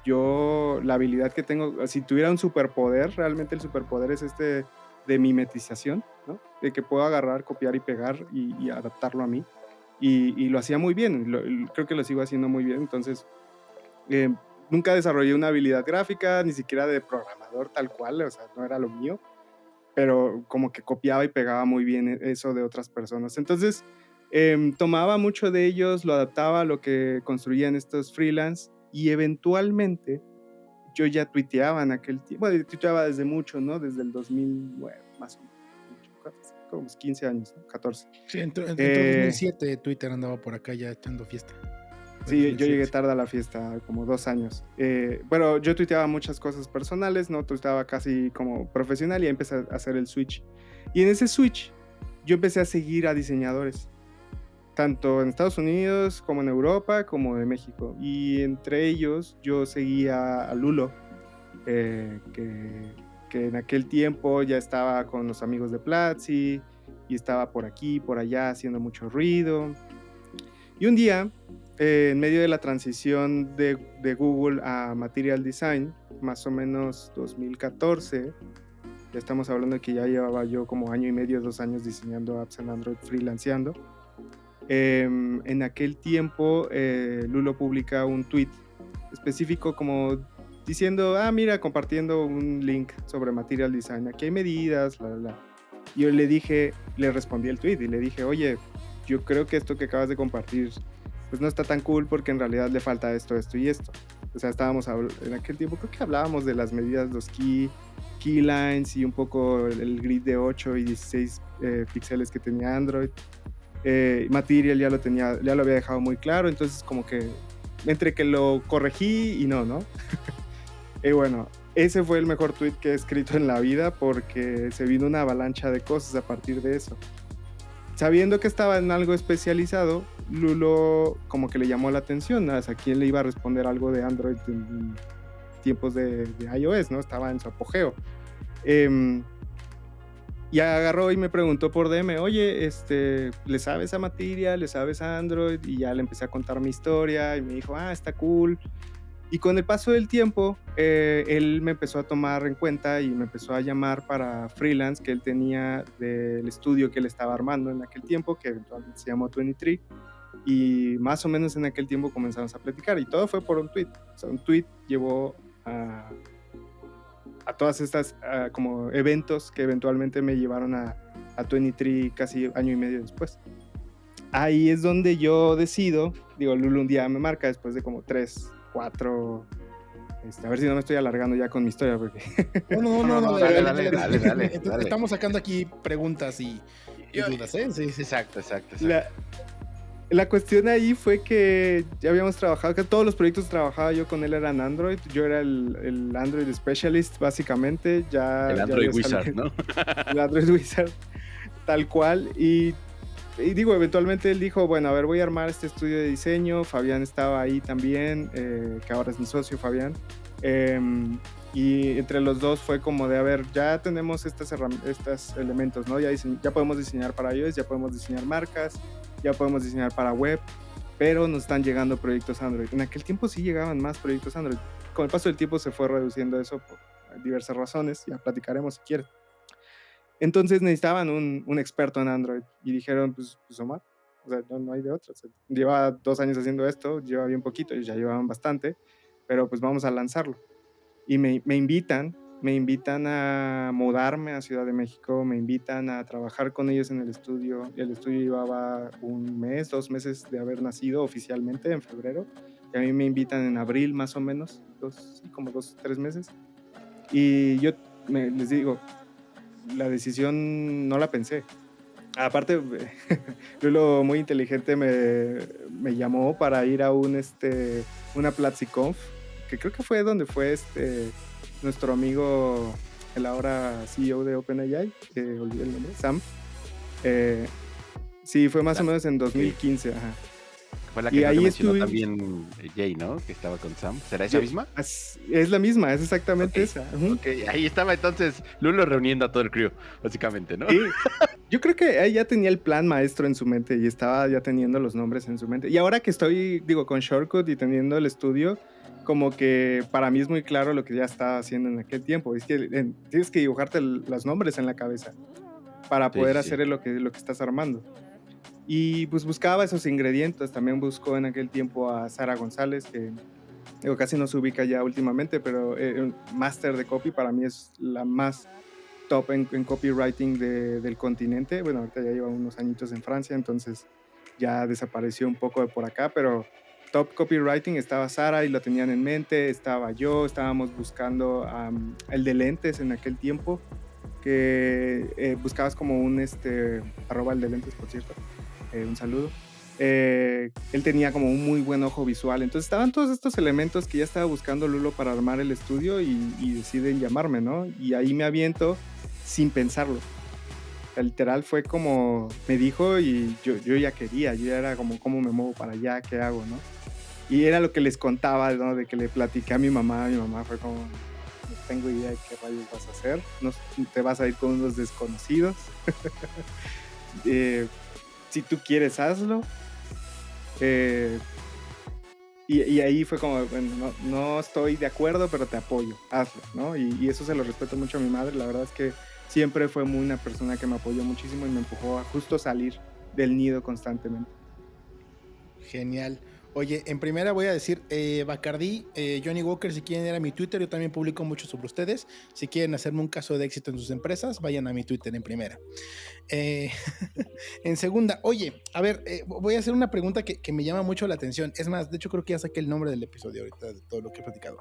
Yo, la habilidad que tengo, si tuviera un superpoder, realmente el superpoder es de mimetización, ¿no? De que puedo agarrar, copiar y pegar y adaptarlo a mí. Y lo hacía muy bien, creo que lo sigo haciendo muy bien. Entonces, nunca desarrollé una habilidad gráfica, ni siquiera de programador tal cual, o sea, no era lo mío, pero como que copiaba y pegaba muy bien eso de otras personas. Entonces, tomaba mucho de ellos, lo adaptaba a lo que construían estos freelance y eventualmente yo ya tuiteaba en aquel tiempo, bueno, tuiteaba desde mucho, ¿no? Desde el 2009, más o menos, como 15 años, ¿no? 14. Sí, entró 2007, Twitter andaba por acá ya echando fiesta. Sí, yo llegué tarde a la fiesta, como 2 años. Bueno, yo tuiteaba muchas cosas personales, no tuiteaba casi como profesional y empecé a hacer el switch. Y en ese switch yo empecé a seguir a diseñadores, tanto en Estados Unidos como en Europa, como de México. Y entre ellos yo seguía a Lulo, que en aquel tiempo ya estaba con los amigos de Platzi y estaba por aquí, por allá, haciendo mucho ruido. Y un día, en medio de la transición de Google a Material Design, más o menos 2014, ya estamos hablando de que ya llevaba yo como año y medio, 2 años diseñando apps en Android, freelanceando. En aquel tiempo, Lulo publica un tweet específico como diciendo, mira, compartiendo un link sobre Material Design, aquí hay medidas, Y yo le respondí el tweet y le dije, oye, yo creo que esto que acabas de compartir, pues no está tan cool porque en realidad le falta esto, esto y esto. O sea, en aquel tiempo, creo que hablábamos de las medidas, los keylines y un poco el grid de 8 y 16 píxeles que tenía Android. Material ya lo había dejado muy claro, entonces como que entre que lo corregí y no. Y bueno, ese fue el mejor tweet que he escrito en la vida porque se vino una avalancha de cosas a partir de eso. Sabiendo que estaba en algo especializado, Lulo como que le llamó la atención, ¿no? O sea, ¿quién le iba a responder algo de Android en tiempos de iOS, ¿no? Estaba en su apogeo. Y agarró y me preguntó por DM, oye, ¿le sabes a Material? ¿Le sabes a Android? Y ya le empecé a contar mi historia y me dijo, está cool. Y con el paso del tiempo, él me empezó a tomar en cuenta y me empezó a llamar para freelance que él tenía del estudio que él estaba armando en aquel tiempo, que eventualmente se llamó 23. Y más o menos en aquel tiempo comenzamos a platicar y todo fue por un tweet. O sea, un tweet llevó a todas estas como eventos que eventualmente me llevaron a 23 casi año y medio después. Ahí es donde yo decido, Lulo un día me marca después de como 3, 4, a ver si no me estoy alargando ya con mi historia porque... No, dale. Estamos sacando aquí preguntas y dudas, ¿eh? Sí. Exacto. La cuestión ahí fue que ya habíamos trabajado, que todos los proyectos que trabajaba yo con él eran Android, yo era el Android Specialist básicamente, el Android Wizard, ¿no? El Android Wizard, tal cual, y eventualmente él dijo, bueno, a ver, voy a armar este estudio de diseño, Fabián estaba ahí también, que ahora es mi socio, Fabián, y entre los dos fue como de, a ver, ya tenemos estos elementos, ¿no? Ya podemos diseñar para iOS, ya podemos diseñar marcas, ya podemos diseñar para web, pero nos están llegando proyectos Android. En aquel tiempo sí llegaban más proyectos Android. Con el paso del tiempo se fue reduciendo eso por diversas razones, ya platicaremos si quieres. Entonces necesitaban un experto en Android y dijeron, pues Omar, o sea, no hay de otra. O sea, lleva 2 años haciendo esto, lleva bien poquito, ellos ya llevaban bastante, pero pues vamos a lanzarlo. Y me invitan a mudarme a Ciudad de México, me invitan a trabajar con ellos en el estudio. El estudio llevaba 1 mes, 2 meses de haber nacido oficialmente en febrero, y a mí me invitan en abril más o menos, como 2, 3 meses. Y yo les digo, la decisión no la pensé. Aparte, Lulo muy inteligente me llamó para ir a una PlatziConf, que creo que fue donde fue nuestro amigo, el ahora CEO de OpenAI, olvidé el nombre, Sam. Sí, fue más o menos en 2015, ajá. Fue la que ahí mencionó también Jay, ¿no? Que estaba con Sam. ¿Será esa misma? Es la misma, es exactamente esa. Ok, ahí estaba entonces Lulo reuniendo a todo el crew, básicamente, ¿no? Sí. Yo creo que él ya tenía el plan maestro en su mente y estaba ya teniendo los nombres en su mente. Y ahora que estoy, con Shortcut y teniendo el estudio, como que para mí es muy claro lo que ya estaba haciendo en aquel tiempo. Es que tienes que dibujarte los nombres en la cabeza para poder hacer lo que estás armando. Y pues buscaba esos ingredientes. También buscó en aquel tiempo a Sara González, que casi no se ubica ya últimamente, pero máster de copy para mí es la más top en copywriting del continente. Bueno, ahorita ya lleva unos añitos en Francia, entonces ya desapareció un poco de por acá, pero top copywriting estaba Sara y lo tenían en mente, estaba yo, estábamos buscando el de lentes en aquel tiempo, que buscabas como un arroba el de lentes, por cierto, un saludo. Él tenía como un muy buen ojo visual, entonces estaban todos estos elementos que ya estaba buscando Lulo para armar el estudio y deciden llamarme, ¿no? Y ahí me aviento sin pensarlo. Literal fue como me dijo y yo ya quería, yo ya era como, ¿cómo me muevo para allá? ¿Qué hago, no? Y era lo que les contaba, ¿no? De que le platiqué a mi mamá fue como, no tengo idea de qué rayos vas a hacer, no, te vas a ir con unos desconocidos. Si tú quieres, hazlo. Y ahí fue como, bueno, no estoy de acuerdo, pero te apoyo, hazlo, ¿no? Y eso se lo respeto mucho a mi madre, la verdad es que siempre fue una persona que me apoyó muchísimo y me empujó a justo salir del nido constantemente. Genial. Oye, en primera voy a decir, Bacardí, Johnny Walker, si quieren ir a mi Twitter, yo también publico mucho sobre ustedes. Si quieren hacerme un caso de éxito en sus empresas, vayan a mi Twitter en primera. Eh, en segunda, oye, a ver, voy a hacer una pregunta que me llama mucho la atención. Es más, de hecho creo que ya saqué el nombre del episodio ahorita de todo lo que he platicado.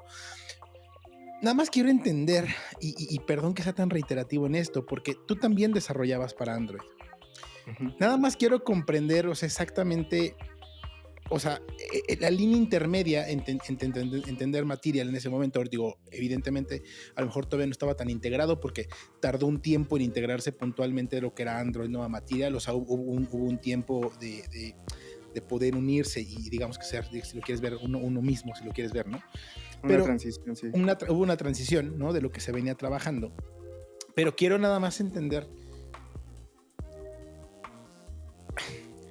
Nada más quiero entender, y perdón que sea tan reiterativo en esto, porque tú también desarrollabas para Android. Ujú. Nada más quiero comprender, o sea, exactamente, o sea, la línea intermedia, entender Material en ese momento, digo, evidentemente, a lo mejor todavía no estaba tan integrado porque tardó un tiempo en integrarse puntualmente de lo que era Android, ¿no? A Material, o sea, hubo un tiempo de poder unirse y digamos que ser, si lo quieres ver, uno mismo, si lo quieres ver, ¿no? Una Pero transición, sí. hubo una transición, ¿no? De lo que se venía trabajando. Pero quiero nada más entender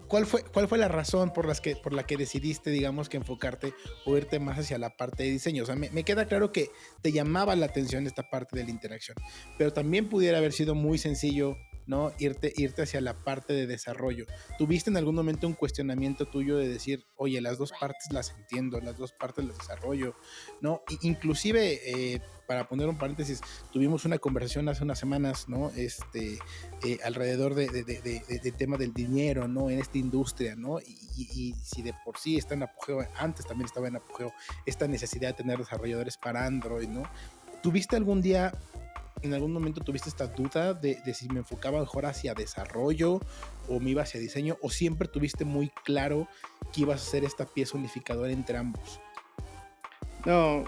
¿cuál fue la razón por la que decidiste, digamos, que enfocarte o irte más hacia la parte de diseño. O sea, me queda claro que te llamaba la atención esta parte de la interacción, pero también pudiera haber sido muy sencillo, ¿no? Irte hacia la parte de desarrollo. ¿Tuviste en algún momento un cuestionamiento tuyo de decir, oye, las dos partes las entiendo, las dos partes las desarrollo, ¿no? Inclusive, para poner un paréntesis, tuvimos una conversación hace unas semanas, ¿no? Alrededor del tema del dinero, ¿no? En esta industria, ¿no? Y si de por sí está en apogeo, antes también estaba en apogeo esta necesidad de tener desarrolladores para Android, ¿no? ¿Tuviste algún día, en algún momento tuviste esta duda de si me enfocaba mejor hacia desarrollo o me iba hacia diseño, o siempre tuviste muy claro que ibas a ser esta pieza unificadora entre ambos? No,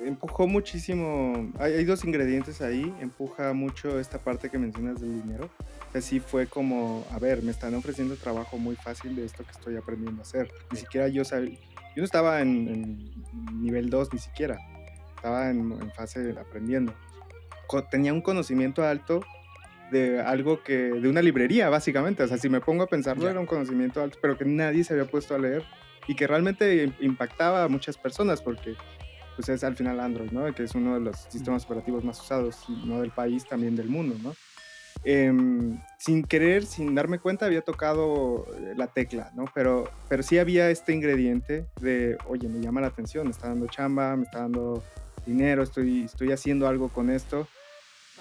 empujó muchísimo. Hay dos ingredientes ahí. Empuja mucho esta parte que mencionas del dinero. Así fue como, a ver, me están ofreciendo trabajo muy fácil de esto que estoy aprendiendo a hacer. Ni siquiera yo sabía, yo no estaba en nivel 2 ni siquiera. Estaba en fase de aprendiendo. Tenía un conocimiento alto de algo de una librería, básicamente. O sea, si me pongo a pensarlo, era un conocimiento alto, pero que nadie se había puesto a leer y que realmente impactaba a muchas personas porque pues es al final Android, ¿no? Que es uno de los sistemas operativos más usados, no del país, también del mundo, ¿no? Sin querer, sin darme cuenta, había tocado la tecla, ¿no? Pero sí había este ingrediente de, oye, me llama la atención, me está dando chamba, me está dando dinero, estoy haciendo algo con esto.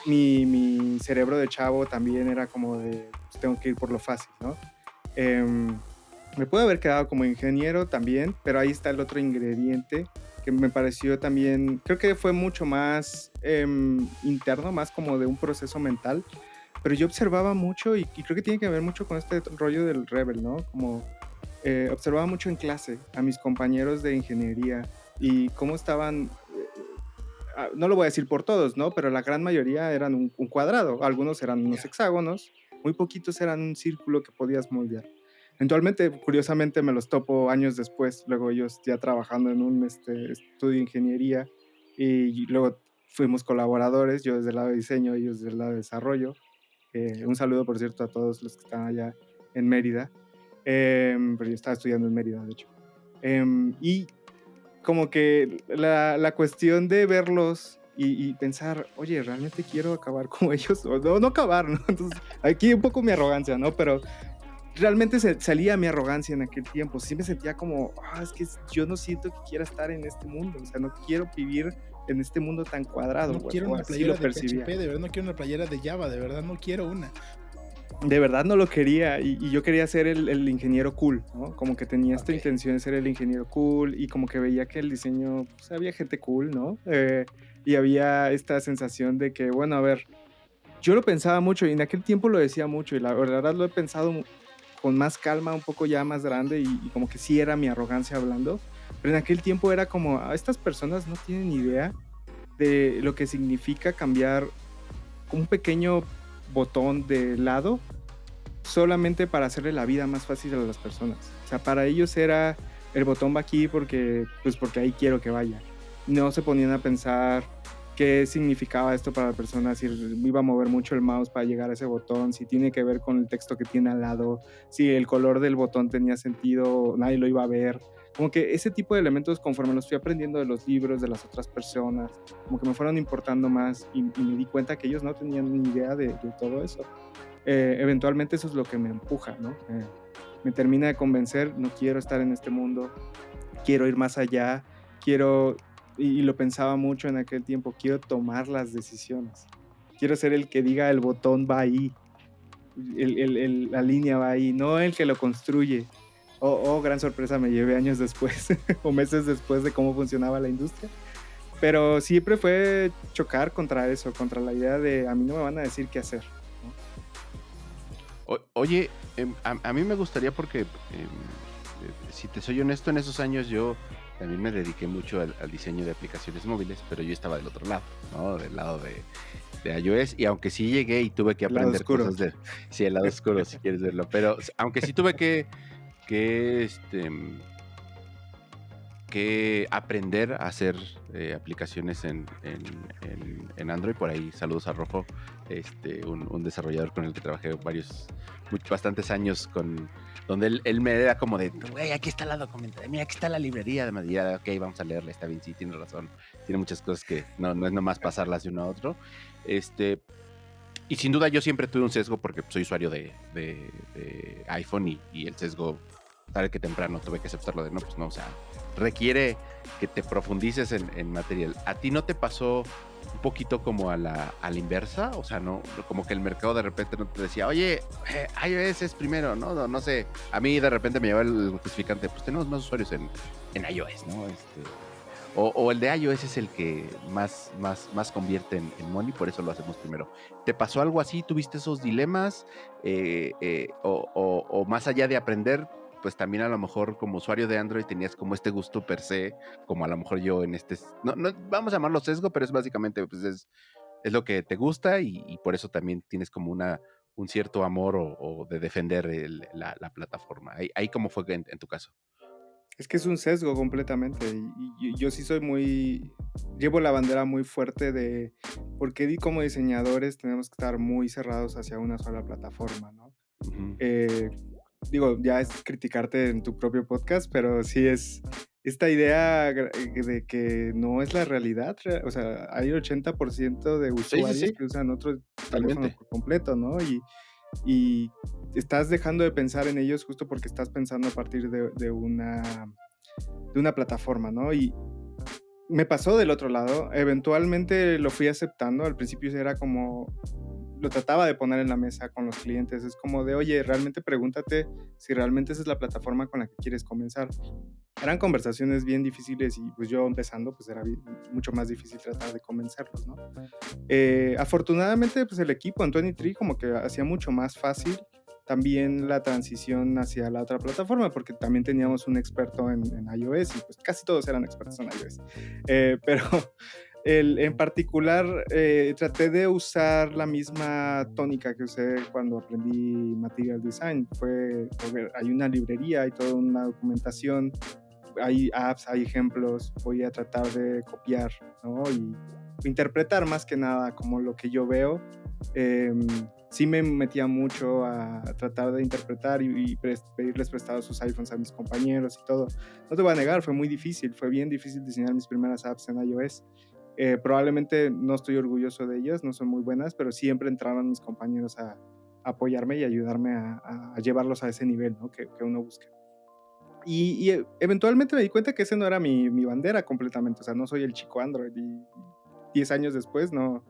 Mi cerebro de chavo también era como de, pues, tengo que ir por lo fácil, ¿no? Me pude haber quedado como ingeniero también, pero ahí está el otro ingrediente que me pareció también, creo que fue mucho más interno, más como de un proceso mental, pero yo observaba mucho y creo que tiene que ver mucho con este rollo del Rebel, ¿no? Como observaba mucho en clase a mis compañeros de ingeniería y cómo estaban, no lo voy a decir por todos, ¿no? Pero la gran mayoría eran un cuadrado, algunos eran unos hexágonos, muy poquitos eran un círculo que podías moldear. Eventualmente, curiosamente, me los topo años después, luego ellos ya trabajando en un estudio de ingeniería y luego fuimos colaboradores, yo desde el lado de diseño, ellos desde el lado de desarrollo. Un saludo, por cierto, a todos los que están allá en Mérida, pero yo estaba estudiando en Mérida, de hecho. Y como que la cuestión de verlos y pensar, oye, ¿realmente quiero acabar como ellos? O no acabar, ¿no? Entonces, aquí un poco mi arrogancia, ¿no? Pero realmente salía mi arrogancia en aquel tiempo. Sí me sentía como, es que yo no siento que quiera estar en este mundo. O sea, no quiero vivir en este mundo tan cuadrado. No quiero una playera de PHP, de verdad no quiero una playera de Java, de verdad no quiero una. De verdad no lo quería y yo quería ser el ingeniero cool, ¿no? Como que tenía esta intención de ser el ingeniero cool y como que veía que el diseño, pues había gente cool, ¿no? Y había esta sensación de que, bueno, a ver, yo lo pensaba mucho y en aquel tiempo lo decía mucho y la verdad lo he pensado con más calma, un poco ya más grande y como que sí era mi arrogancia hablando, pero en aquel tiempo era como, estas personas no tienen idea de lo que significa cambiar un pequeño botón de lado solamente para hacerle la vida más fácil a las personas. O sea, para ellos era el botón va aquí porque ahí quiero que vaya. No se ponían a pensar qué significaba esto para la persona, si iba a mover mucho el mouse para llegar a ese botón, si tiene que ver con el texto que tiene al lado, si el color del botón tenía sentido, nadie lo iba a ver. Como que ese tipo de elementos, conforme los fui aprendiendo de los libros, de las otras personas, como que me fueron importando más y me di cuenta que ellos no tenían ni idea de todo eso. Eventualmente eso es lo que me empuja, ¿no? me termina de convencer, no quiero estar en este mundo, quiero ir más allá, quiero, y lo pensaba mucho en aquel tiempo, quiero tomar las decisiones, quiero ser el que diga el botón va ahí, la línea va ahí, no el que lo construye. Gran sorpresa, me llevé años después o meses después de cómo funcionaba la industria. Pero siempre fue chocar contra eso, contra la idea de a mí no me van a decir qué hacer, ¿no? Oye, a mí me gustaría porque, si te soy honesto, en esos años yo también me dediqué mucho al diseño de aplicaciones móviles, pero yo estaba del otro lado, ¿no? Del lado de iOS, y aunque sí llegué y tuve que El lado aprender oscuro. cosas sí, el lado oscuro, si quieres verlo, pero aunque sí tuve que aprender a hacer aplicaciones en Android. Por ahí, saludos a Rojo, un desarrollador con el que trabajé bastantes años, donde él me da como de, güey, aquí está la documentación, mira, aquí está la librería de Madrid, ok, vamos a leerla, está bien, sí, tiene razón, tiene muchas cosas que no es nomás pasarlas de uno a otro. Y sin duda yo siempre tuve un sesgo porque soy usuario de iPhone, y el sesgo, tarde que temprano, tuve que aceptarlo de no, pues no, o sea, requiere que te profundices en material. ¿A ti no te pasó un poquito como a la inversa? O sea, no, como que el mercado de repente no te decía, oye, iOS es primero, ¿no? No sé, a mí de repente me lleva el justificante, pues tenemos más usuarios en iOS, ¿no? O el de iOS es el que más convierte en money, por eso lo hacemos primero. ¿Te pasó algo así? ¿Tuviste esos dilemas? O más allá de aprender, pues también a lo mejor como usuario de Android tenías como este gusto per se, como a lo mejor yo en no vamos a llamarlo sesgo, pero es básicamente, pues es lo que te gusta, y por eso también tienes como un cierto amor o de defender la plataforma. Ahí cómo fue en tu caso. Es que es un sesgo completamente y yo sí soy llevo la bandera muy fuerte de por qué como diseñadores tenemos que estar muy cerrados hacia una sola plataforma, ¿no? Ujú. Eh, Digo, ya es criticarte en tu propio podcast, pero sí es esta idea de que no es la realidad, o sea, hay 80% de Sí, sí, usuarios sí, que usan otro teléfono totalmente. por completo, ¿no? Y estás dejando de pensar en ellos justo porque estás pensando a partir de una plataforma, ¿no? Y me pasó del otro lado, eventualmente lo fui aceptando, al principio era como, lo trataba de poner en la mesa con los clientes, es como de, oye, realmente pregúntate si realmente esa es la plataforma con la que quieres comenzar. Eran conversaciones bien difíciles y pues yo empezando pues era mucho más difícil tratar de convencerlos, ¿no? Afortunadamente pues el equipo en 23 como que hacía mucho más fácil también la transición hacia la otra plataforma porque también teníamos un experto en iOS y pues casi todos eran expertos en iOS. Pero en particular traté de usar la misma tónica que usé cuando aprendí Material Design. Hay una librería, hay toda una documentación, hay apps, hay ejemplos, voy a tratar de copiar, ¿no? Y interpretar más que nada como lo que yo veo. Sí me metía mucho a tratar de interpretar y pedirles prestados sus iPhones a mis compañeros y todo. No te voy a negar, fue muy difícil, fue bien difícil diseñar mis primeras apps en iOS. Probablemente no estoy orgulloso de ellas, no son muy buenas, pero siempre entraron mis compañeros a apoyarme y ayudarme a llevarlos a ese nivel, ¿no? que uno busca. Y eventualmente me di cuenta que ese no era mi bandera completamente, o sea, no soy el chico Android y 10 años después no,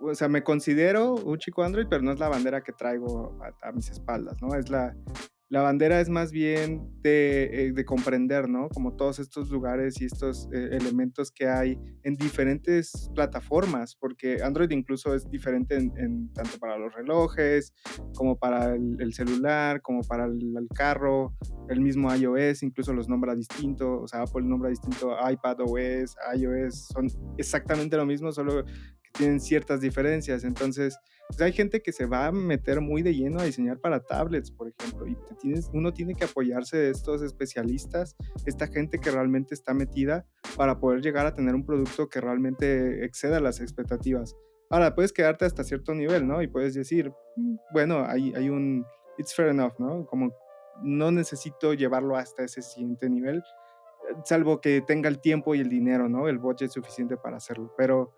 o sea, me considero un chico Android, pero no es la bandera que traigo a mis espaldas, ¿no? La bandera es más bien de comprender, ¿no? Como todos estos lugares y estos elementos que hay en diferentes plataformas, porque Android incluso es diferente tanto para los relojes, como para el celular, como para el carro, el mismo iOS, incluso los nombra distinto, o sea, Apple nombra distinto iPadOS, iOS, son exactamente lo mismo, solo que tienen ciertas diferencias, entonces pues hay gente que se va a meter muy de lleno a diseñar para tablets, por ejemplo, y uno tiene que apoyarse de estos especialistas, esta gente que realmente está metida para poder llegar a tener un producto que realmente exceda las expectativas. Ahora, puedes quedarte hasta cierto nivel, ¿no? Y puedes decir, bueno, hay un it's fair enough, ¿no? Como no necesito llevarlo hasta ese siguiente nivel, salvo que tenga el tiempo y el dinero, ¿no? El budget suficiente para hacerlo. Pero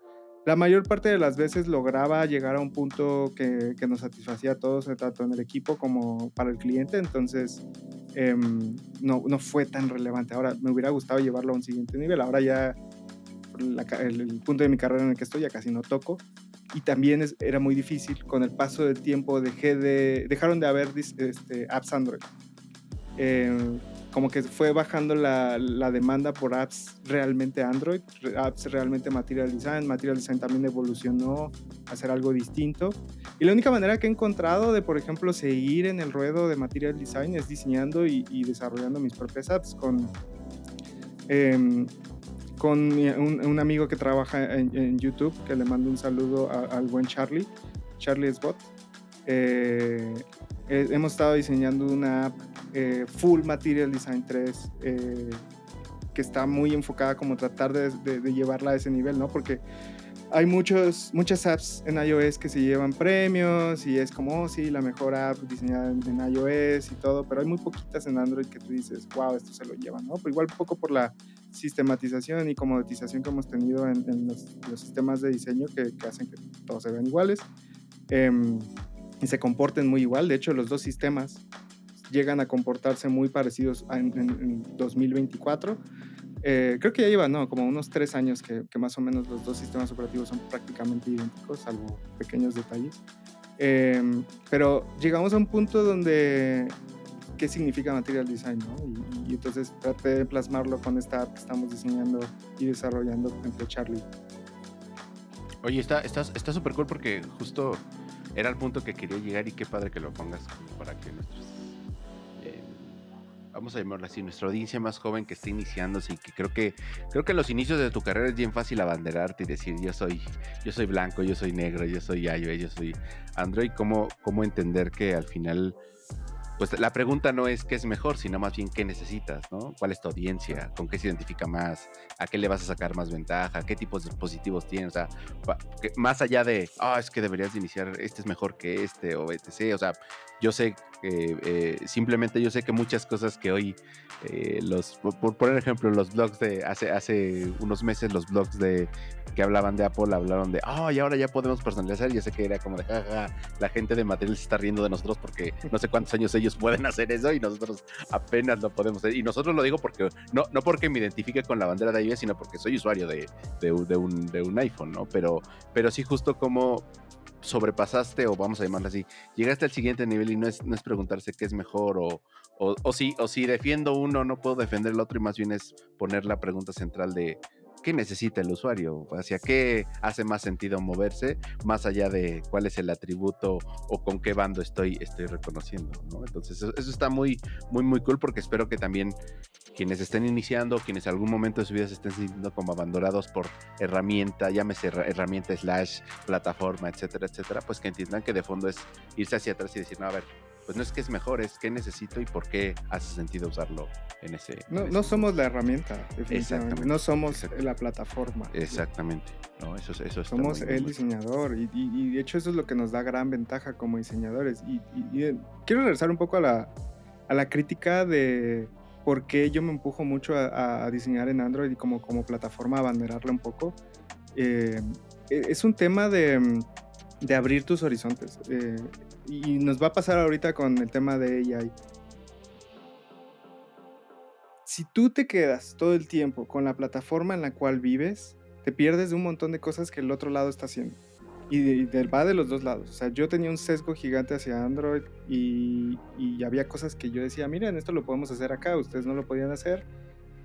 la mayor parte de las veces lograba llegar a un punto que nos satisfacía a todos, tanto en el equipo como para el cliente, entonces no fue tan relevante. Ahora me hubiera gustado llevarlo a un siguiente nivel, ahora ya el punto de mi carrera en el que estoy ya casi no toco, y también era muy difícil. Con el paso del tiempo dejaron de haber apps Android. Como que fue bajando la demanda por apps realmente Android, apps realmente Material Design. Material Design también evolucionó a hacer algo distinto. Y la única manera que he encontrado de, por ejemplo, seguir en el ruedo de Material Design es diseñando y desarrollando mis propias apps con un amigo que trabaja en YouTube, que le mando un saludo al buen Charlie Sbot. Hemos estado diseñando una app full Material Design 3 que está muy enfocada como tratar de llevarla a ese nivel, ¿no? Porque hay muchas apps en iOS que se llevan premios y es como, oh, sí, la mejor app diseñada en iOS y todo, pero hay muy poquitas en Android que tú dices, wow, esto se lo llevan, ¿no? Pero igual un poco por la sistematización y comoditización que hemos tenido en los sistemas de diseño que hacen que todos se vean iguales y se comporten muy igual. De hecho, los dos sistemas llegan a comportarse muy parecidos en 2024. Creo que ya lleva, como unos 3 años que más o menos los dos sistemas operativos son prácticamente idénticos, salvo pequeños detalles. Pero llegamos a un punto donde, ¿qué significa Material Design, no? Y entonces traté de plasmarlo con esta app que estamos diseñando y desarrollando entre Charlie. Oye, está súper cool porque justo era el punto que quería llegar y qué padre que lo pongas como para que nuestros... vamos a llamarlo así, nuestra audiencia más joven que está iniciándose y que creo que en los inicios de tu carrera es bien fácil abanderarte y decir yo soy blanco, yo soy negro, yo soy iOS, yo soy Android. ¿Cómo entender que al final, pues la pregunta no es qué es mejor, sino más bien qué necesitas, ¿no? ¿Cuál es tu audiencia? ¿Con qué se identifica más? ¿A qué le vas a sacar más ventaja? ¿Qué tipos de dispositivos tienes? O sea, más allá de, es que deberías de iniciar, este es mejor que este o etc. O sea, yo sé que simplemente yo sé que muchas cosas que hoy por poner ejemplo, los blogs de hace unos meses, los blogs que hablaban de Apple hablaron de y ahora ya podemos personalizar. Yo sé que era como de jaja, la gente de Material se está riendo de nosotros porque no sé cuántos años ellos pueden hacer eso y nosotros apenas lo podemos hacer. Y nosotros lo digo porque no porque me identifique con la bandera de iOS, sino porque soy usuario de un iPhone, ¿no? Pero sí, justo como sobrepasaste, o vamos a llamarlo así, llegaste al siguiente nivel y no es preguntarse qué es mejor o si defiendo uno no puedo defender el otro, y más bien es poner la pregunta central de ¿qué necesita el usuario? ¿Hacia qué hace más sentido moverse? Más allá de cuál es el atributo o con qué bando estoy reconociendo, ¿no? Entonces eso está muy, muy, muy cool, porque espero que también quienes estén iniciando, quienes en algún momento de su vida se estén sintiendo como abandonados por herramienta, llámese herramienta / plataforma, etcétera, etcétera, pues que entiendan que de fondo es irse hacia atrás y decir, no, a ver, pues no es que es mejor, es qué necesito y por qué hace sentido usarlo en ese... No somos la herramienta, definitivamente. No somos la plataforma. Exactamente. No, eso somos el diseñador y de hecho eso es lo que nos da gran ventaja como diseñadores. Y quiero regresar un poco a la crítica de por qué yo me empujo mucho a diseñar en Android y como plataforma abanderarla un poco. Es un tema de abrir tus horizontes. Y nos va a pasar ahorita con el tema de AI. Si tú te quedas todo el tiempo con la plataforma en la cual vives, te pierdes de un montón de cosas que el otro lado está haciendo. Y va de los dos lados. O sea, yo tenía un sesgo gigante hacia Android y había cosas que yo decía, miren, esto lo podemos hacer acá, ustedes no lo podían hacer.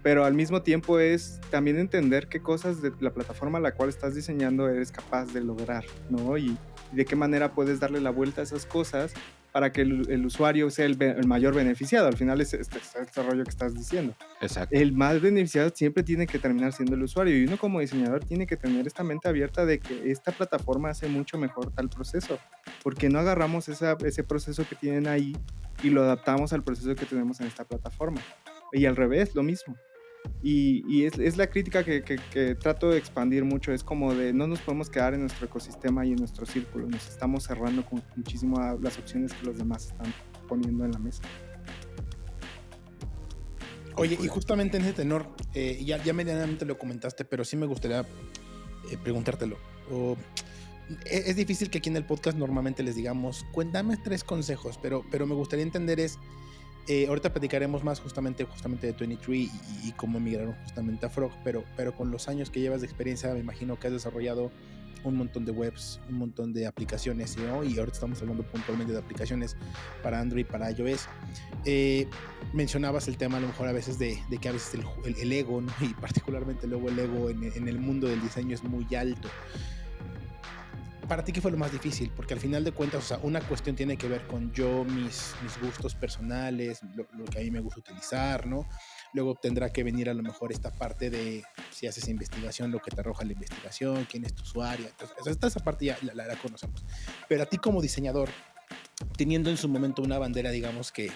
Pero al mismo tiempo es también entender qué cosas de la plataforma a la cual estás diseñando eres capaz de lograr, ¿no? Y de qué manera puedes darle la vuelta a esas cosas para que el usuario sea el mayor beneficiado. Al final es este rollo que estás diciendo. Exacto. El más beneficiado siempre tiene que terminar siendo el usuario, y uno como diseñador tiene que tener esta mente abierta de que esta plataforma hace mucho mejor tal proceso. ¿Por qué no agarramos ese proceso que tienen ahí y lo adaptamos al proceso que tenemos en esta plataforma? Y al revés, lo mismo. Y es la crítica que trato de expandir mucho. Es como de no nos podemos quedar en nuestro ecosistema y en nuestro círculo. Nos estamos cerrando con muchísimo a las opciones que los demás están poniendo en la mesa. Oye, y justamente en ese tenor, ya medianamente lo comentaste, pero sí me gustaría preguntártelo. o es difícil que aquí en el podcast normalmente les digamos, cuéntame 3 consejos, pero me gustaría entender ahorita platicaremos más justamente de 23 y cómo emigraron justamente a Frog, pero con los años que llevas de experiencia, me imagino que has desarrollado un montón de webs, un montón de aplicaciones, ¿no? Y ahorita estamos hablando puntualmente de aplicaciones para Android, para iOS. Mencionabas el tema a lo mejor a veces de que a veces el ego, ¿no? Y particularmente luego el ego en el mundo del diseño es muy alto. ¿Para ti qué fue lo más difícil? Porque al final de cuentas, o sea, una cuestión tiene que ver con mis gustos personales, lo que a mí me gusta utilizar, ¿no? Luego tendrá que venir a lo mejor esta parte de si haces investigación, lo que te arroja la investigación, quién es tu usuario. Entonces, esa parte ya la conocemos. Pero a ti como diseñador, teniendo en su momento una bandera, digamos que,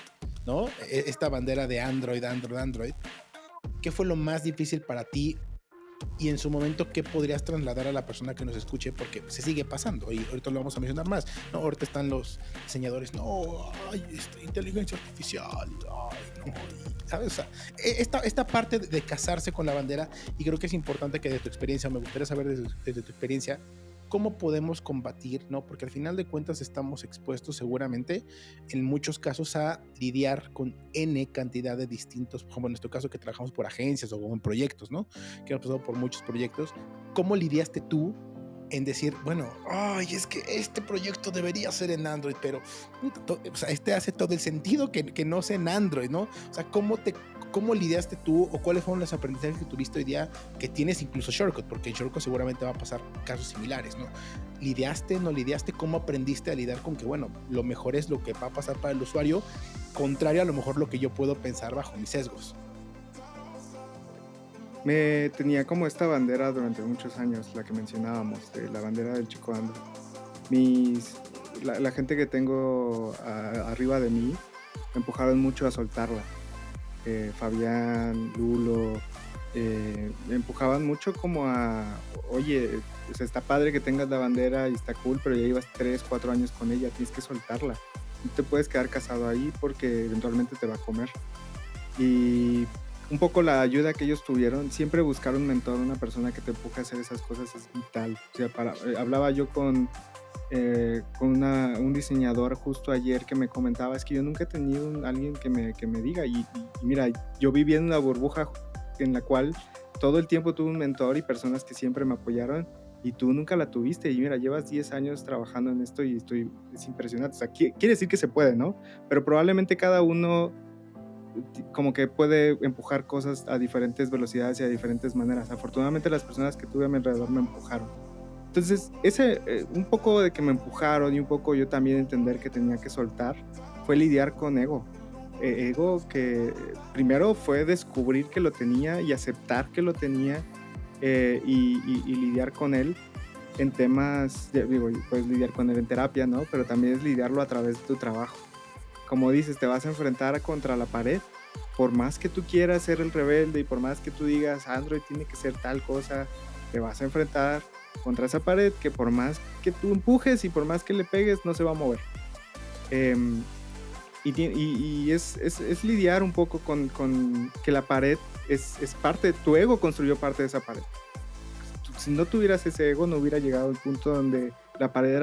¿no? Esta bandera de Android, ¿qué fue lo más difícil para ti? Y en su momento, ¿qué podrías trasladar a la persona que nos escuche? Porque se sigue pasando y ahorita lo vamos a mencionar más, ¿no? Ahorita están los diseñadores, no, inteligencia artificial, no, ¿sabes? O sea, esta parte de casarse con la bandera, y creo que es importante que de tu experiencia, me gustaría saber desde tu experiencia, ¿cómo podemos combatir, no? Porque al final de cuentas estamos expuestos seguramente en muchos casos a lidiar con N cantidad de distintos, como en nuestro caso que trabajamos por agencias o en proyectos, ¿no? Que hemos pasado por muchos proyectos. ¿Cómo lidiaste tú en decir, bueno, ay, es que este proyecto debería ser en Android, pero o sea, hace todo el sentido que no sea en Android, ¿no? O sea, ¿cómo lidiaste tú o cuáles fueron los aprendizajes que tuviste hoy día que tienes incluso Shortcut? Porque en Shortcut seguramente va a pasar casos similares, ¿no? ¿Lidiaste, no lidiaste? ¿Cómo aprendiste a lidiar con que, bueno, lo mejor es lo que va a pasar para el usuario, contrario a lo mejor lo que yo puedo pensar bajo mis sesgos? Me tenía como esta bandera durante muchos años, la que mencionábamos, de la bandera del chico Android. La gente que tengo arriba de mí me empujaron mucho a soltarla. Fabián, Lulo, me empujaban mucho como a, oye, pues está padre que tengas la bandera y está cool, pero ya llevas 3, 4 años con ella, tienes que soltarla. No te puedes quedar casado ahí porque eventualmente te va a comer. Y un poco la ayuda que ellos tuvieron, siempre buscar un mentor, una persona que te empuje a hacer esas cosas es vital. O sea, hablaba yo con un diseñador justo ayer que me comentaba, es que yo nunca he tenido alguien que me diga y mira, yo viví en una burbuja en la cual todo el tiempo tuve un mentor y personas que siempre me apoyaron y tú nunca la tuviste y mira, llevas 10 años trabajando en esto y es impresionante. O sea, quiere decir que se puede, ¿no? Pero probablemente cada uno como que puede empujar cosas a diferentes velocidades y a diferentes maneras. Afortunadamente las personas que tuve a mi alrededor me empujaron. Entonces, un poco de que me empujaron y un poco yo también entender que tenía que soltar, fue lidiar con ego. Ego que primero fue descubrir que lo tenía y aceptar que lo tenía y lidiar con él en temas, digo, puedes lidiar con él en terapia, ¿no? Pero también es lidiarlo a través de tu trabajo. Como dices, te vas a enfrentar contra la pared. Por más que tú quieras ser el rebelde y por más que tú digas Android tiene que ser tal cosa, te vas a enfrentar contra esa pared que por más que tú empujes y por más que le pegues no se va a mover. Y es lidiar un poco con que la pared es parte, tu ego construyó parte de esa pared. Si no tuvieras ese ego no hubiera llegado al punto donde la pared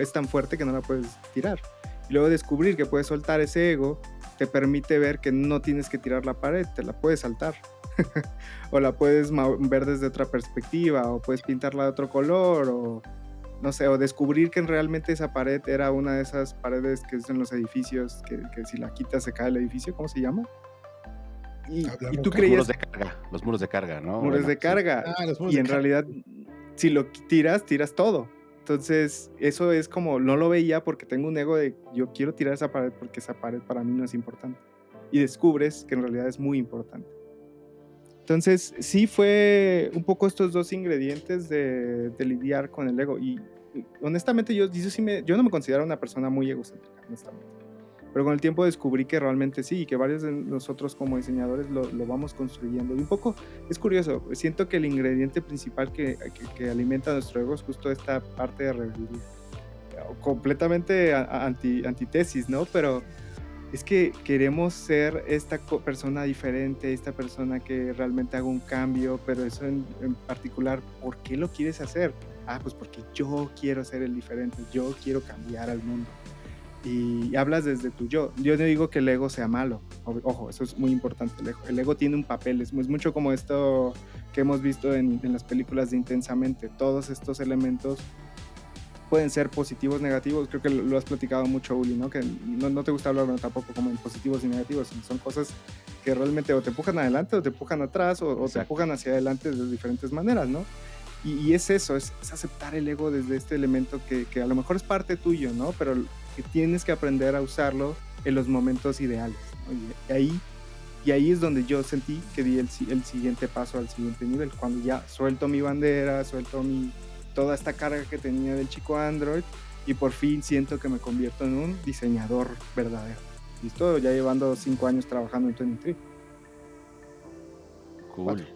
es tan fuerte que no la puedes tirar. Y luego descubrir que puedes soltar ese ego te permite ver que no tienes que tirar la pared, te la puedes saltar. O la puedes ver desde otra perspectiva, o puedes pintarla de otro color, o no sé, o descubrir que realmente esa pared era una de esas paredes que es en los edificios, que si la quitas se cae el edificio, ¿cómo se llama? Y tú creías... Los muros de carga, ¿no? Muros de carga. Y en realidad, si lo tiras todo. Entonces, eso es como, no lo veía porque tengo un ego de yo quiero tirar esa pared porque esa pared para mí no es importante. Y descubres que en realidad es muy importante. Entonces, sí fue un poco estos dos ingredientes de lidiar con el ego. Y honestamente, yo no me considero una persona muy egocéntrica, honestamente. Pero con el tiempo descubrí que realmente sí, y que varios de nosotros como diseñadores lo vamos construyendo. Y un poco es curioso, siento que el ingrediente principal que alimenta nuestro ego es justo esta parte de rebeldía. Completamente antitesis, ¿no? Pero es que queremos ser esta persona diferente, esta persona que realmente haga un cambio, pero eso en particular, ¿por qué lo quieres hacer? Pues porque yo quiero ser el diferente, yo quiero cambiar al mundo. Y hablas desde tu yo. Yo no digo que el ego sea malo. Ojo, eso es muy importante. El ego tiene un papel. Es mucho como esto que hemos visto en las películas de Intensamente. Todos estos elementos pueden ser positivos, negativos. Creo que lo has platicado mucho, Uli, ¿no? Que no te gusta hablar tampoco como en positivos y negativos. Son cosas que realmente o te empujan adelante o te empujan atrás o te empujan hacia adelante de diferentes maneras, ¿no? Y es eso, es aceptar el ego desde este elemento que a lo mejor es parte tuyo, ¿no? Pero que tienes que aprender a usarlo en los momentos ideales, ¿no? Y ahí es donde yo sentí que di el siguiente paso al siguiente nivel, cuando ya suelto mi bandera, suelto toda esta carga que tenía del chico Android y por fin siento que me convierto en un diseñador verdadero. ¿Listo? Ya llevando 5 años trabajando en 23. Cool.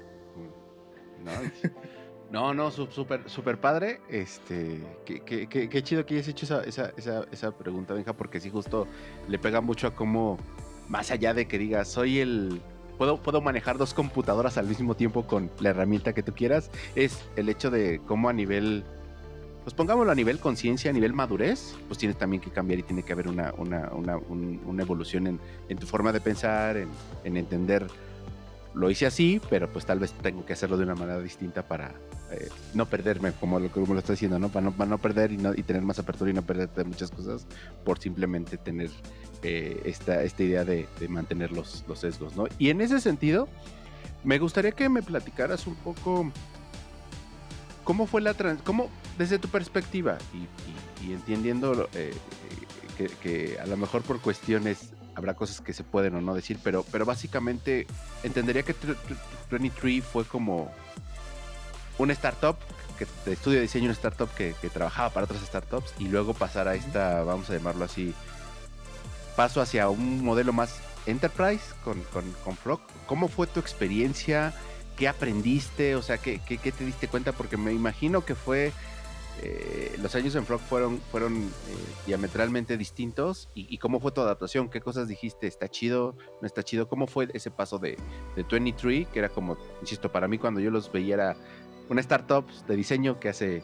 No, súper padre. Qué chido que hayas hecho esa pregunta, Benja, porque sí, justo le pega mucho a cómo, más allá de que digas, puedo manejar 2 computadoras al mismo tiempo con la herramienta que tú quieras, es el hecho de cómo a nivel, pues pongámoslo a nivel conciencia, a nivel madurez, pues tienes también que cambiar y tiene que haber una evolución en tu forma de pensar, en entender. Lo hice así, pero pues tal vez tengo que hacerlo de una manera distinta para no perderme, como lo estoy diciendo, ¿no? Para no perder y tener más apertura y no perderte de muchas cosas por simplemente tener esta idea de mantener los sesgos, ¿no? Y en ese sentido, me gustaría que me platicaras un poco cómo fue cómo desde tu perspectiva y entendiendo que a lo mejor por cuestiones habrá cosas que se pueden o no decir, pero básicamente entendería que 23 fue como una startup, que de estudio de diseño, una startup que trabajaba para otras startups y luego pasar a esta, vamos a llamarlo así, paso hacia un modelo más enterprise con Frog. ¿Cómo fue tu experiencia? ¿Qué aprendiste? O sea, ¿qué te diste cuenta? Porque me imagino que fue... los años en Frog fueron diametralmente distintos y cómo fue tu adaptación, qué cosas dijiste, está chido, no está chido, cómo fue ese paso de 23, que era como, insisto, para mí cuando yo los veía era una startup de diseño que hace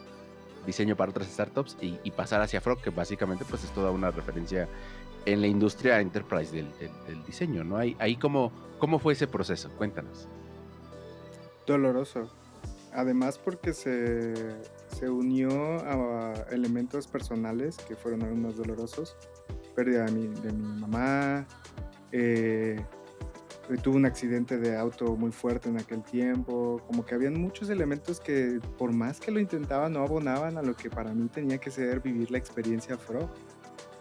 diseño para otras startups y pasar hacia Frog, que básicamente pues es toda una referencia en la industria enterprise del diseño, ¿no? Ahí cómo fue ese proceso, cuéntanos. Doloroso. Además porque se unió a elementos personales que fueron algunos dolorosos. Pérdida de mi mamá, tuve un accidente de auto muy fuerte en aquel tiempo, como que habían muchos elementos que por más que lo intentaba no abonaban a lo que para mí tenía que ser vivir la experiencia Frog.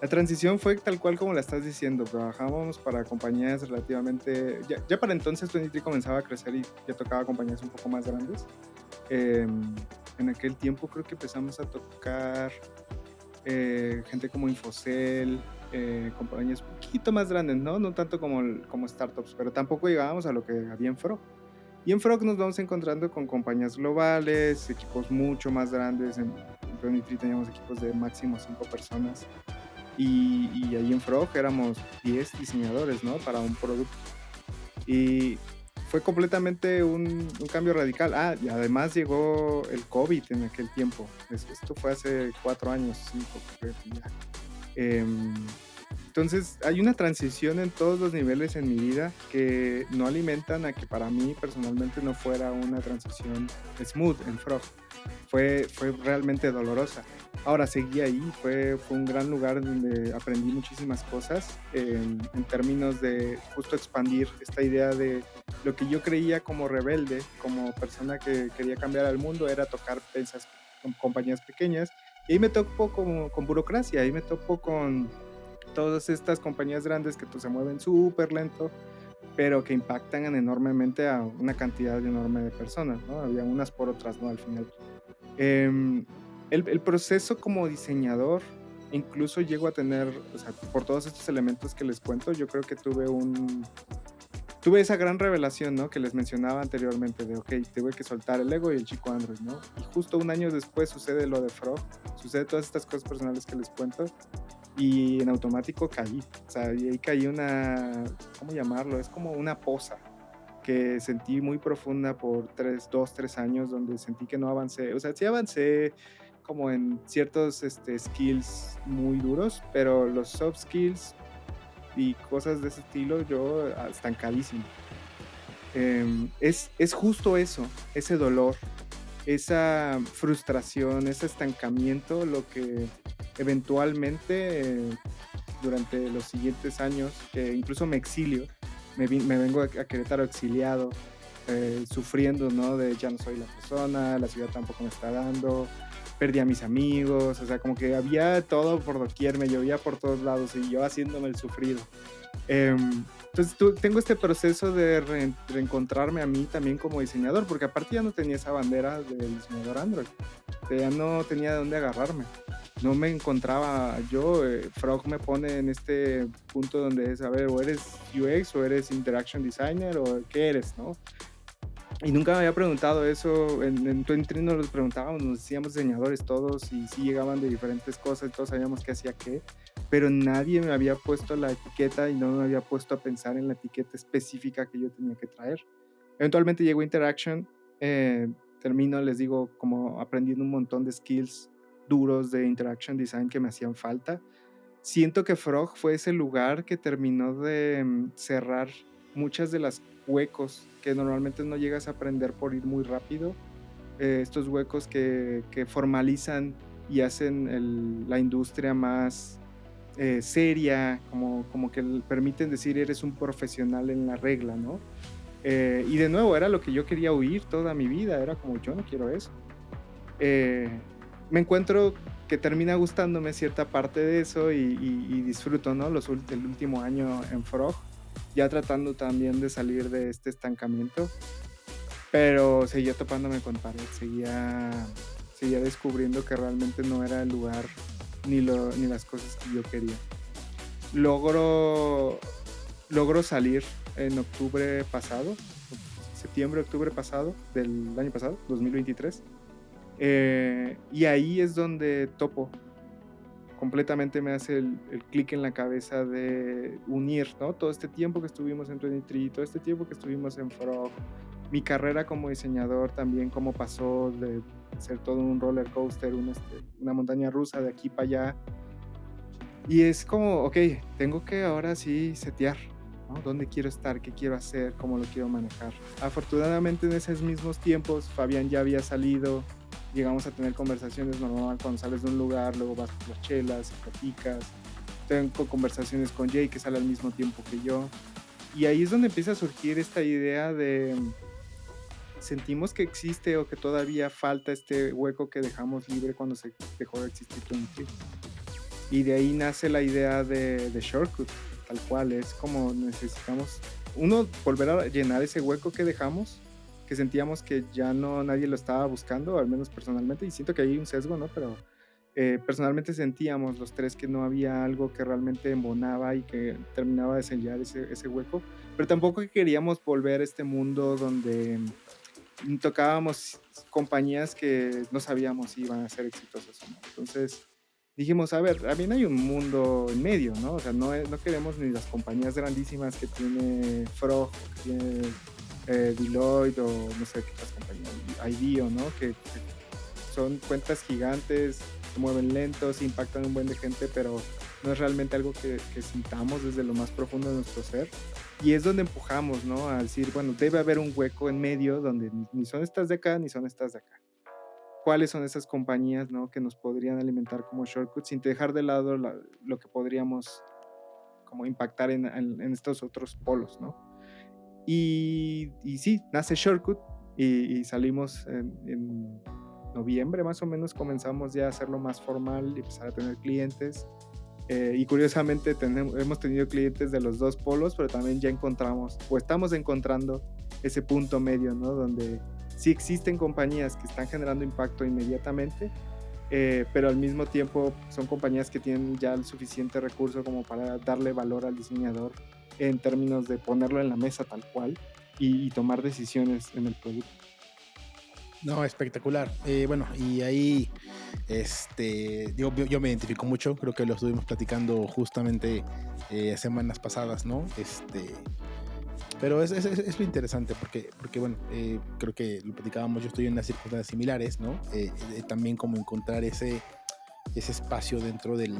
La transición fue tal cual como la estás diciendo. Trabajábamos para compañías relativamente... Ya para entonces 23 comenzaba a crecer y ya tocaba compañías un poco más grandes. En aquel tiempo creo que empezamos a tocar gente como Infocel, compañías un poquito más grandes, ¿no? No tanto como startups, pero tampoco llegábamos a lo que había en Frog. Y en Frog nos vamos encontrando con compañías globales, equipos mucho más grandes. En 23 teníamos equipos de máximo 5 personas. Y ahí en Frog éramos 10 diseñadores, ¿no? Para un producto. Y fue completamente un cambio radical. Y además llegó el COVID en aquel tiempo. Esto fue hace 4 años, 5, creo que ya. Entonces hay una transición en todos los niveles en mi vida que no alimentan a que para mí personalmente no fuera una transición smooth en Frog. Fue realmente dolorosa. Ahora seguí ahí, fue un gran lugar donde aprendí muchísimas cosas en términos de justo expandir esta idea de lo que yo creía como rebelde, como persona que quería cambiar al mundo, era tocar piezas con compañías pequeñas. Y ahí me topó con burocracia, ahí me topó con todas estas compañías grandes que se mueven súper lento, pero que impactan enormemente a una cantidad enorme de personas, ¿no? Había unas por otras, ¿no? Al final. El proceso como diseñador, incluso llego a tener, o sea, por todos estos elementos que les cuento, yo creo que tuve esa gran revelación, ¿no? Que les mencionaba anteriormente, de ok, tuve que soltar el ego y el chico Android, ¿no? Y justo un año después sucede lo de Frog, sucede todas estas cosas personales que les cuento, y en automático caí, o sea, y ahí caí ¿cómo llamarlo? Es como una poza. que sentí muy profunda por 3 años, donde sentí que no avancé. O sea, sí avancé como en ciertos skills muy duros, pero los soft skills y cosas de ese estilo, yo estancadísimo. Es justo eso, ese dolor, esa frustración, ese estancamiento, lo que eventualmente durante los siguientes años, que incluso me exilio, me vengo a Querétaro exiliado, sufriendo, ¿no? De ya no soy la persona, la ciudad tampoco me está dando, perdí a mis amigos, o sea, como que había todo por doquier, me llovía por todos lados y yo haciéndome el sufrido. Entonces tengo este proceso de reencontrarme a mí también como diseñador, porque aparte ya no tenía esa bandera del diseñador Android, ya no tenía de dónde agarrarme, no me encontraba yo. Frog me pone en este punto donde es, a ver, o eres UX o eres Interaction Designer o qué eres, ¿no? Y nunca me había preguntado eso. En Trino nos preguntábamos, nos decíamos diseñadores todos y sí llegaban de diferentes cosas, todos sabíamos qué hacía qué, pero nadie me había puesto la etiqueta y no me había puesto a pensar en la etiqueta específica que yo tenía que traer. Eventualmente llegó Interaction, termino, les digo, como aprendiendo un montón de skills duros de Interaction Design que me hacían falta. Siento que Frog fue ese lugar que terminó de cerrar muchas de las huecos que normalmente no llegas a aprender por ir muy rápido, estos huecos que formalizan y hacen la industria más seria, como que permiten decir eres un profesional en la regla, ¿no? Y de nuevo, era lo que yo quería huir toda mi vida, era como yo no quiero eso. Me encuentro que termina gustándome cierta parte de eso y disfruto, ¿no? El último año en Frog, ya tratando también de salir de este estancamiento, pero seguía topándome con pared, seguía descubriendo que realmente no era el lugar ni las cosas que yo quería. Logro salir en octubre pasado, septiembre-octubre pasado, del año pasado, 2023, y ahí es donde topo. Completamente me hace el clic en la cabeza de unir, ¿no? Todo este tiempo que estuvimos en 23, todo este tiempo que estuvimos en Frog, mi carrera como diseñador también, cómo pasó de ser todo un roller coaster, una montaña rusa de aquí para allá. Y es como, ok, tengo que ahora sí setear, ¿no? ¿Dónde quiero estar? ¿Qué quiero hacer? ¿Cómo lo quiero manejar? Afortunadamente en esos mismos tiempos Fabián ya había salido. Llegamos a tener conversaciones normal cuando sales de un lugar, luego vas por las chelas, platicas. Tengo conversaciones con Jay, que sale al mismo tiempo que yo. Y ahí es donde empieza a surgir esta idea de sentimos que existe o que todavía falta este hueco que dejamos libre cuando se dejó de existir 23. Y de ahí nace la idea de Shortcut, tal cual. Es como necesitamos volver a llenar ese hueco que dejamos, que sentíamos que ya nadie lo estaba buscando, al menos personalmente, y siento que hay un sesgo, ¿no? Pero personalmente sentíamos los tres que no había algo que realmente embonaba y que terminaba de sellar ese hueco, pero tampoco queríamos volver a este mundo donde tocábamos compañías que no sabíamos si iban a ser exitosas o no. Entonces dijimos, a ver, también hay un mundo en medio, ¿no? O sea, no queremos ni las compañías grandísimas que tiene Frog, que tiene Deloitte o no sé qué otras compañías, IDEO, ¿no? Que son cuentas gigantes, se mueven lentos, impactan un buen de gente, pero no es realmente algo que sintamos desde lo más profundo de nuestro ser. Y es donde empujamos, ¿no? A decir, bueno, debe haber un hueco en medio donde ni son estas de acá ni son estas de acá. ¿Cuáles son esas compañías, ¿no? Que nos podrían alimentar como Shortcut sin dejar de lado lo que podríamos como impactar en estos otros polos, ¿no? Y sí, nace Shortcut y salimos en noviembre más o menos, comenzamos ya a hacerlo más formal y empezar a tener clientes. Y curiosamente hemos tenido clientes de los dos polos, pero también ya encontramos o estamos encontrando ese punto medio, ¿no? Donde sí existen compañías que están generando impacto inmediatamente, pero al mismo tiempo son compañías que tienen ya el suficiente recurso como para darle valor al diseñador en términos de ponerlo en la mesa tal cual y tomar decisiones en el producto. No, espectacular. Bueno, y ahí yo me identifico mucho, creo que lo estuvimos platicando justamente semanas pasadas, ¿no? Pero es lo interesante porque bueno, creo que lo platicábamos, yo estoy en unas circunstancias similares, ¿no? También como encontrar ese espacio dentro de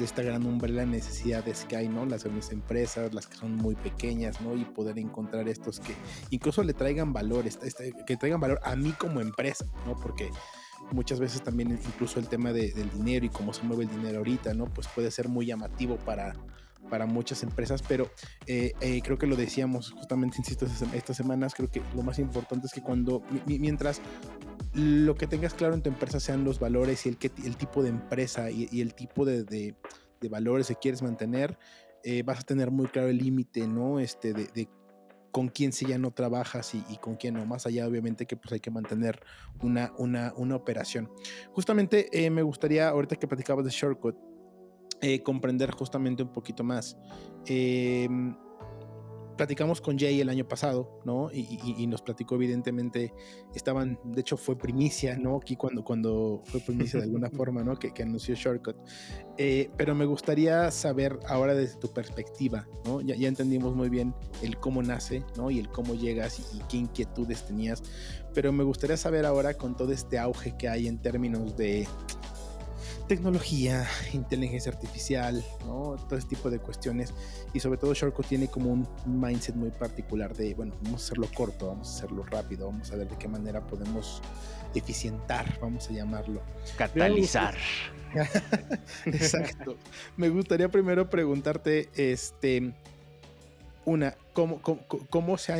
esta gran umbrella de necesidades que hay, ¿no? Las grandes empresas, las que son muy pequeñas, ¿no? Y poder encontrar estos que incluso le traigan valor, que traigan valor a mí como empresa, ¿no? Porque muchas veces también incluso el tema del dinero y cómo se mueve el dinero ahorita, ¿no? Pues puede ser muy llamativo para muchas empresas, pero creo que lo decíamos justamente, insisto, estas semanas, creo que lo más importante es que mientras lo que tengas claro en tu empresa sean los valores y el tipo de empresa y el tipo de valores que quieres mantener, vas a tener muy claro el límite, ¿no? De con quién sí ya no trabajas y con quién no, más allá obviamente que pues hay que mantener una operación. Justamente me gustaría, ahorita que platicabas de Shortcut, comprender justamente un poquito más. Platicamos con Jay el año pasado, ¿no? Y nos platicó, evidentemente, de hecho fue primicia, ¿no? Aquí cuando fue primicia de alguna forma, ¿no? Que anunció Shortcut. Pero me gustaría saber ahora desde tu perspectiva, ¿no? Ya entendimos muy bien el cómo nace, ¿no? Y el cómo llegas y qué inquietudes tenías. Pero me gustaría saber ahora con todo este auge que hay en términos de tecnología, inteligencia artificial, ¿no? Todo ese tipo de cuestiones, y sobre todo Shortcut tiene como un mindset muy particular de, bueno, vamos a hacerlo corto, vamos a hacerlo rápido, vamos a ver de qué manera podemos eficientar, vamos a llamarlo. Catalizar. Exacto. Me gustaría primero preguntarte, ¿cómo se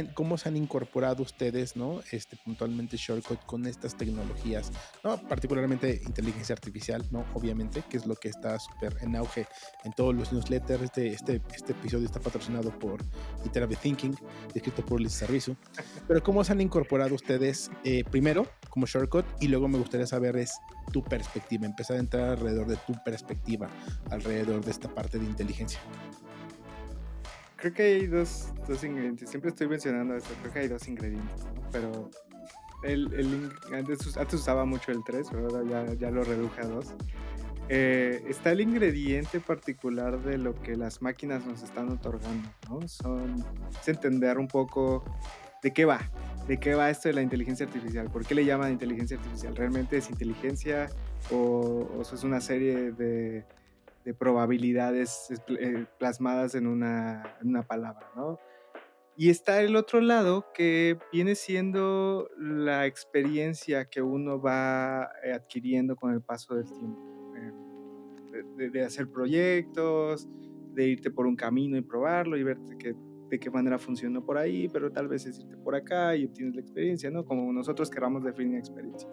han incorporado ustedes, ¿no? Puntualmente Shortcut con estas tecnologías, ¿no? Particularmente inteligencia artificial, ¿no? Obviamente, que es lo que está súper en auge en todos los newsletters. Este episodio está patrocinado por Iterative Thinking, escrito por Ulises Arbizu. Pero ¿cómo se han incorporado ustedes primero como Shortcut? Y luego me gustaría saber tu perspectiva, empezar a entrar alrededor de tu perspectiva, alrededor de esta parte de inteligencia. Creo que hay dos ingredientes. Siempre estoy mencionando esto. Creo que hay dos ingredientes, ¿no? Pero antes usaba mucho el 3, pero ahora ya lo reduje a 2. Está el ingrediente particular de lo que las máquinas nos están otorgando, ¿no? Es entender un poco de qué va esto de la inteligencia artificial. ¿Por qué le llaman inteligencia artificial? ¿Realmente es inteligencia o es una serie de probabilidades plasmadas en una palabra, ¿no? Y está el otro lado, que viene siendo la experiencia que uno va adquiriendo con el paso del tiempo, de hacer proyectos, de irte por un camino y probarlo y ver de qué manera funcionó por ahí, pero tal vez es irte por acá y obtienes la experiencia, ¿no? Como nosotros queramos definir experiencia.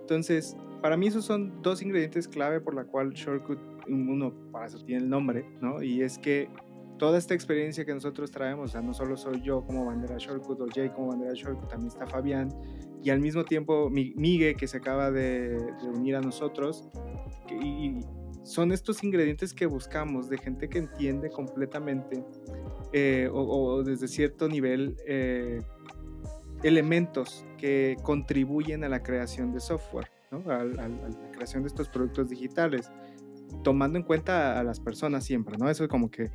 Entonces, para mí esos son dos ingredientes clave por la cual Shortcut, uno, para eso tiene el nombre, ¿no? Y es que toda esta experiencia que nosotros traemos, o sea, no solo soy yo como bandera Shortcut o Jay como bandera Shortcut, también está Fabián, y al mismo tiempo Migue, que se acaba de unir a nosotros, y son estos ingredientes que buscamos de gente que entiende completamente o desde cierto nivel elementos que contribuyen a la creación de software, ¿no? A la creación de estos productos digitales, tomando en cuenta a las personas siempre, ¿no? Eso como que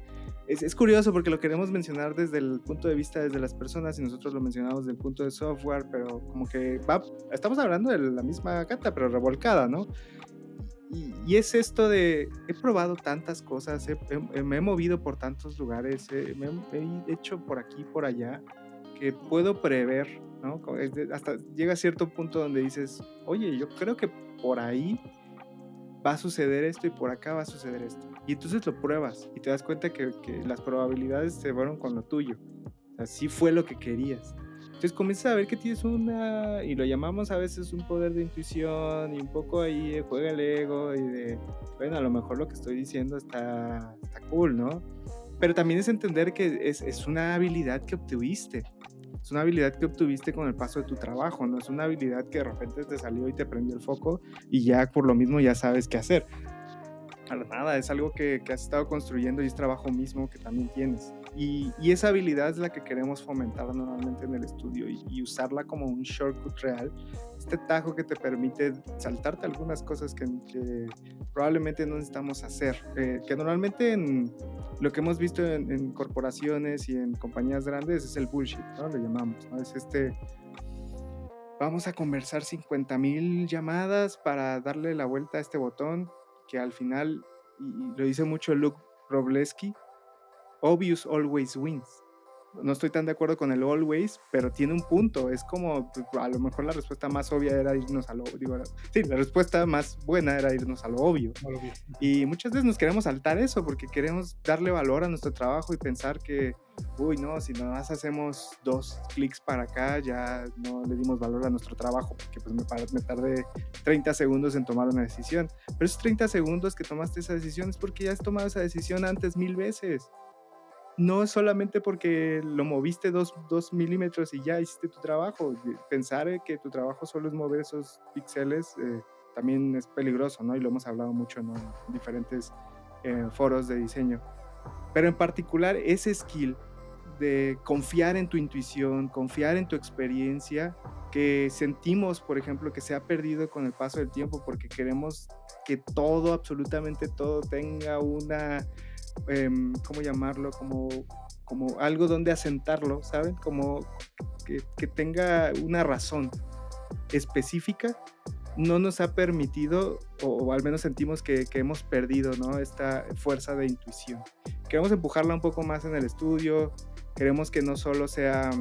es curioso porque lo queremos mencionar desde el punto de vista desde las personas y nosotros lo mencionamos desde el punto de software, pero como que estamos hablando de la misma gata, pero revolcada, ¿no? Y es esto de, he probado tantas cosas, me he movido por tantos lugares, me he hecho por aquí, por allá, que puedo prever, ¿no? Hasta llega a cierto punto donde dices, oye, yo creo que por ahí va a suceder esto y por acá va a suceder esto. Y entonces lo pruebas y te das cuenta que las probabilidades se fueron con lo tuyo. O sea, sí fue lo que querías. Entonces comienzas a ver que tienes y lo llamamos a veces un poder de intuición y un poco ahí juega el ego y bueno, a lo mejor lo que estoy diciendo está cool, ¿no? Pero también es entender que es una habilidad que obtuviste. Es una habilidad que obtuviste con el paso de tu trabajo, no es una habilidad que de repente te salió y te prendió el foco y ya por lo mismo ya sabes qué hacer. Para nada, es algo que has estado construyendo y es trabajo mismo que también tienes. Y esa habilidad es la que queremos fomentar normalmente en el estudio y usarla como un shortcut real. Este tajo que te permite saltarte algunas cosas que probablemente no necesitamos hacer. Que normalmente en lo que hemos visto en corporaciones y en compañías grandes es el bullshit, ¿no? Le llamamos, ¿no? Es vamos a conversar 50,000 llamadas para darle la vuelta a este botón, que al final, y lo dice mucho Luke Wroblewski, obvious always wins. No estoy tan de acuerdo con el always, pero tiene un punto. Es como, a lo mejor la respuesta más obvia era irnos a lo obvio. Sí, la respuesta más buena era irnos a lo obvio. Y muchas veces nos queremos saltar eso porque queremos darle valor a nuestro trabajo y pensar que, uy, no, si nada más hacemos 2 clics para acá, ya no le dimos valor a nuestro trabajo porque pues me tardé 30 segundos en tomar una decisión. Pero esos 30 segundos que tomaste esa decisión es porque ya has tomado esa decisión antes 1000 veces. No es solamente porque lo moviste 2 milímetros y ya hiciste tu trabajo. Pensar que tu trabajo solo es mover esos píxeles también es peligroso, ¿no? Y lo hemos hablado mucho, ¿no? En diferentes foros de diseño. Pero en particular ese skill de confiar en tu intuición, confiar en tu experiencia, que sentimos, por ejemplo, que se ha perdido con el paso del tiempo porque queremos que todo, absolutamente todo, tenga una... ¿cómo llamarlo? Como algo donde asentarlo, ¿saben? Como que tenga una razón específica, no nos ha permitido, o al menos sentimos que hemos perdido, ¿no? Esta fuerza de intuición. Queremos empujarla un poco más en el estudio, queremos que no solo sea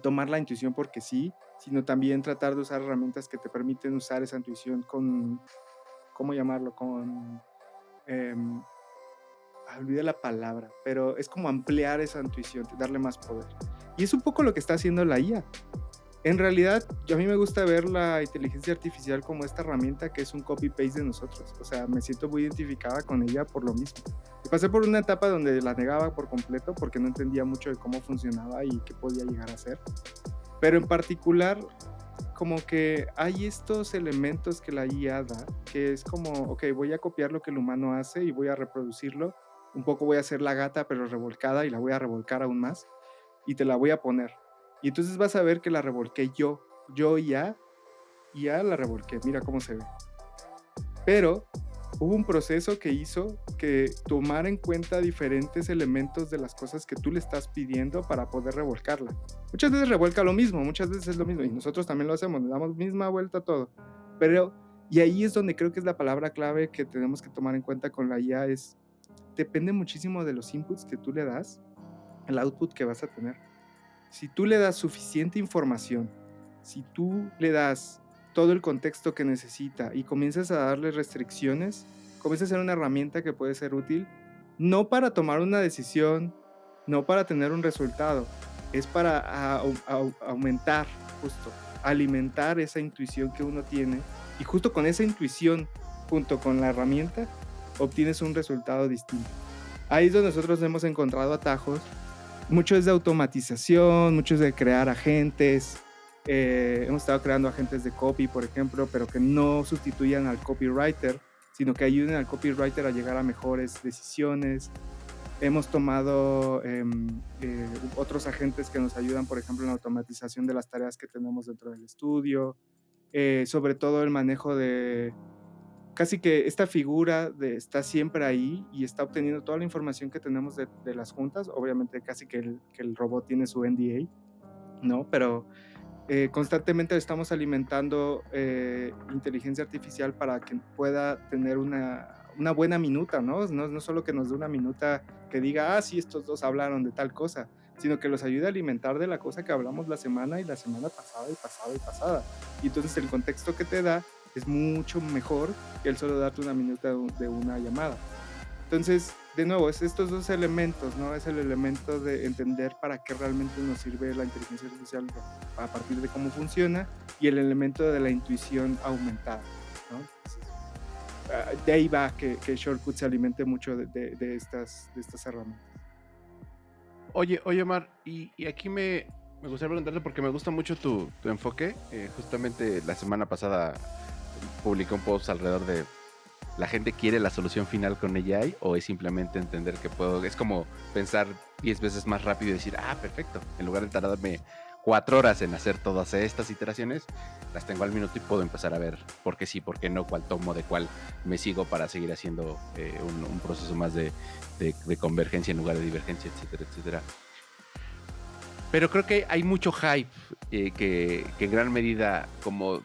tomar la intuición porque sí, sino también tratar de usar herramientas que te permiten usar esa intuición con, ¿cómo llamarlo? Con... olvidé la palabra, pero es como ampliar esa intuición, darle más poder. Y es un poco lo que está haciendo la IA. En realidad, a mí me gusta ver la inteligencia artificial como esta herramienta que es un copy-paste de nosotros. O sea, me siento muy identificada con ella por lo mismo. Y pasé por una etapa donde la negaba por completo porque no entendía mucho de cómo funcionaba y qué podía llegar a ser. Pero en particular, como que hay estos elementos que la IA da, que es como, ok, voy a copiar lo que el humano hace y voy a reproducirlo. Un poco voy a hacer la gata pero revolcada y la voy a revolcar aún más y te la voy a poner. Y entonces vas a ver que la revolqué yo ya la revolqué, mira cómo se ve. Pero hubo un proceso que hizo que tomara en cuenta diferentes elementos de las cosas que tú le estás pidiendo para poder revolcarla. Muchas veces revuelca lo mismo, muchas veces es lo mismo y nosotros también lo hacemos, le damos misma vuelta a todo. Pero, y ahí es donde creo que es la palabra clave que tenemos que tomar en cuenta con la IA, es depende muchísimo de los inputs que tú le das, el output que vas a tener. Si tú le das suficiente información, si tú le das todo el contexto que necesita y comienzas a darle restricciones, comienza a ser una herramienta que puede ser útil, no para tomar una decisión, no para tener un resultado, es para aumentar, justo, alimentar esa intuición que uno tiene y justo con esa intuición, junto con la herramienta, obtienes un resultado distinto. Ahí es donde nosotros hemos encontrado atajos. Mucho es de automatización, mucho es de crear agentes. Hemos estado creando agentes de copy, por ejemplo, pero que no sustituyan al copywriter, sino que ayuden al copywriter a llegar a mejores decisiones. Hemos tomado otros agentes que nos ayudan, por ejemplo, en la automatización de las tareas que tenemos dentro del estudio, sobre todo el manejo de... Casi que esta figura está siempre ahí y está obteniendo toda la información que tenemos de las juntas. Obviamente casi que el robot tiene su NDA, ¿no? Pero constantemente estamos alimentando inteligencia artificial para que pueda tener una buena minuta, ¿no? No solo que nos dé una minuta que diga, sí, estos dos hablaron de tal cosa, sino que los ayude a alimentar de la cosa que hablamos la semana y la semana pasada y pasada y pasada. Y entonces el contexto que te da es mucho mejor que el solo darte una minuta de una llamada. Entonces, de nuevo, es estos dos elementos, ¿no? Es el elemento de entender para qué realmente nos sirve la inteligencia artificial a partir de cómo funciona y el elemento de la intuición aumentada, ¿no? Entonces, de ahí va que Shortcut se alimente mucho de estas herramientas. Oye, Omar, y aquí me gustaría preguntarte porque me gusta mucho tu enfoque. Justamente la semana pasada publiqué un post alrededor ¿La gente quiere la solución final con AI o es simplemente entender que es como pensar 10 veces más rápido y decir, perfecto, en lugar de tardarme 4 horas en hacer todas estas iteraciones, las tengo al minuto y puedo empezar a ver por qué sí, por qué no, cuál tomo, de cuál me sigo para seguir haciendo un proceso más de convergencia en lugar de divergencia, etcétera, etcétera. Pero creo que hay mucho hype que en gran medida, como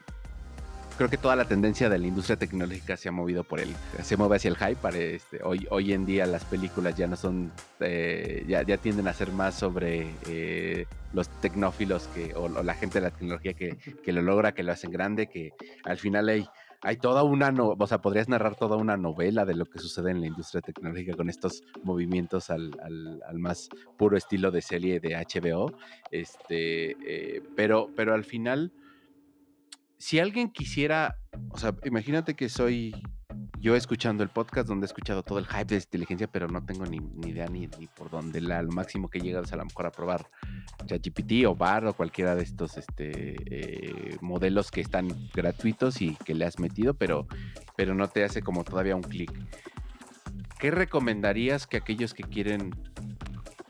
creo que toda la tendencia de la industria tecnológica se mueve hacia el hype. Hoy en día las películas ya no son, ya tienden a ser más sobre los tecnófilos o la gente de la tecnología que lo logra, que lo hacen grande, que al final hay toda o sea, podrías narrar toda una novela de lo que sucede en la industria tecnológica con estos movimientos al más puro estilo de serie de HBO. Pero al final, si alguien quisiera, o sea, imagínate que soy yo escuchando el podcast donde he escuchado todo el hype de inteligencia, pero no tengo ni idea ni por dónde. Lo máximo que llegas es a lo mejor a probar ChatGPT o Bard o cualquiera de estos modelos que están gratuitos y que le has metido, pero no te hace como todavía un clic. ¿Qué recomendarías que aquellos que quieren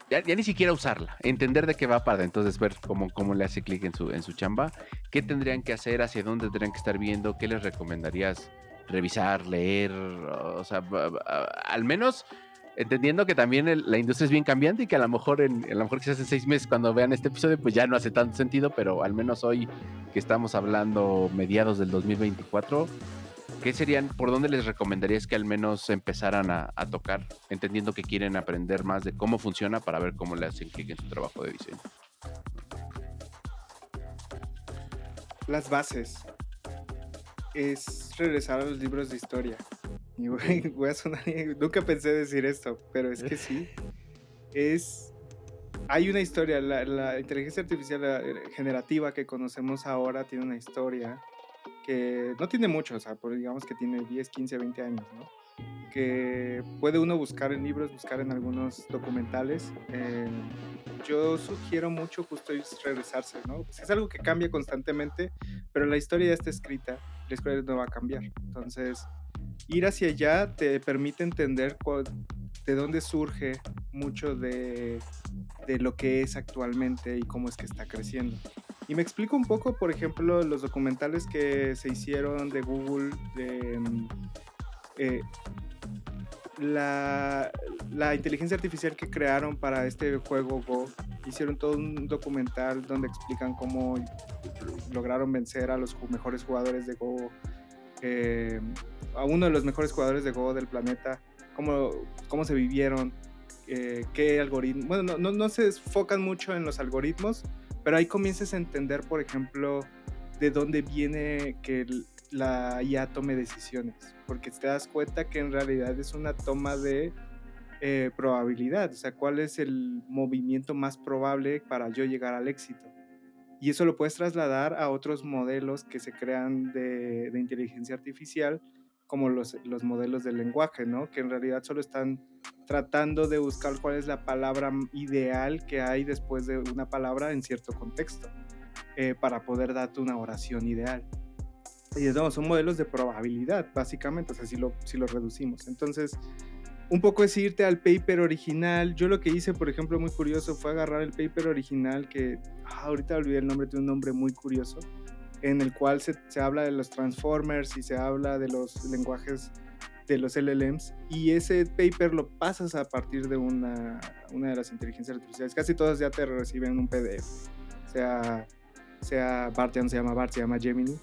ya ni siquiera usarla, entender de qué va para entonces ver cómo le hace clic en su chamba? ¿Qué tendrían que hacer? ¿Hacia dónde tendrían que estar viendo? ¿Qué les recomendarías revisar, leer? O sea, al menos entendiendo que también la industria es bien cambiante y que a lo mejor quizás en 6 meses cuando vean este episodio pues ya no hace tanto sentido, pero al menos hoy que estamos hablando mediados del 2024, ¿qué serían, por dónde les recomendarías que al menos empezaran a tocar, entendiendo que quieren aprender más de cómo funciona para ver cómo le hacen clic en su trabajo de diseño? Las bases es regresar a los libros de historia. Y voy a sonar, nunca pensé decir esto, pero es que sí. Hay una historia, la inteligencia artificial generativa que conocemos ahora tiene una historia que no tiene mucho, o sea, digamos que tiene 10, 15, 20 años, ¿no? Que puede uno buscar en libros, buscar en algunos documentales. Yo sugiero mucho justo regresarse, ¿no? Pues es algo que cambia constantemente, pero la historia ya está escrita, la historia no va a cambiar. Entonces, ir hacia allá te permite entender de dónde surge mucho de lo que es actualmente y cómo es que está creciendo. Y me explico un poco, por ejemplo, los documentales que se hicieron de Google, la inteligencia artificial que crearon para este juego Go. Hicieron todo un documental donde explican cómo lograron vencer a los mejores jugadores de Go, a uno de los mejores jugadores de Go del planeta, cómo se vivieron, qué algoritmos. Bueno, no se enfocan mucho en los algoritmos, pero ahí comienzas a entender, por ejemplo, de dónde viene que la IA tome decisiones, porque te das cuenta que en realidad es una toma de probabilidad, o sea, cuál es el movimiento más probable para yo llegar al éxito. Y eso lo puedes trasladar a otros modelos que se crean de inteligencia artificial, como los modelos del lenguaje, ¿no? Que en realidad solo están tratando de buscar cuál es la palabra ideal que hay después de una palabra en cierto contexto, para poder darte una oración ideal. Y no, son modelos de probabilidad, básicamente, o sea, si lo reducimos. Entonces, un poco es irte al paper original. Yo lo que hice, por ejemplo, muy curioso, fue agarrar el paper original que, ahorita olvidé el nombre, tiene un nombre muy curioso, en el cual se habla de los transformers y se habla de los lenguajes de los LLMs, y ese paper lo pasas a partir de una de las inteligencias artificiales. Casi todas ya te reciben un PDF, sea Bart, ya no se llama Bart, se llama Gemini.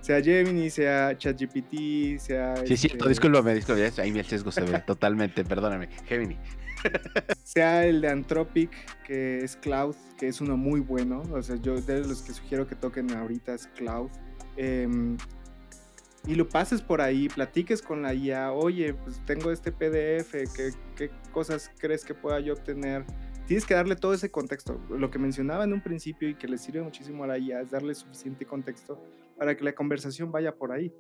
Sea Gemini, sea ChatGPT, sea... Sí, cierto, discúlpame, ahí el sesgo se ve totalmente, perdóname, Gemini. Sea el de Anthropic, que es Cloud, que es uno muy bueno, o sea, yo de los que sugiero que toquen ahorita es Cloud. Y lo pases por ahí, platiques con la IA, oye, pues tengo este PDF, ¿qué cosas crees que pueda yo obtener? Tienes que darle todo ese contexto. Lo que mencionaba en un principio y que le sirve muchísimo a la IA es darle suficiente contexto para que la conversación vaya por ahí.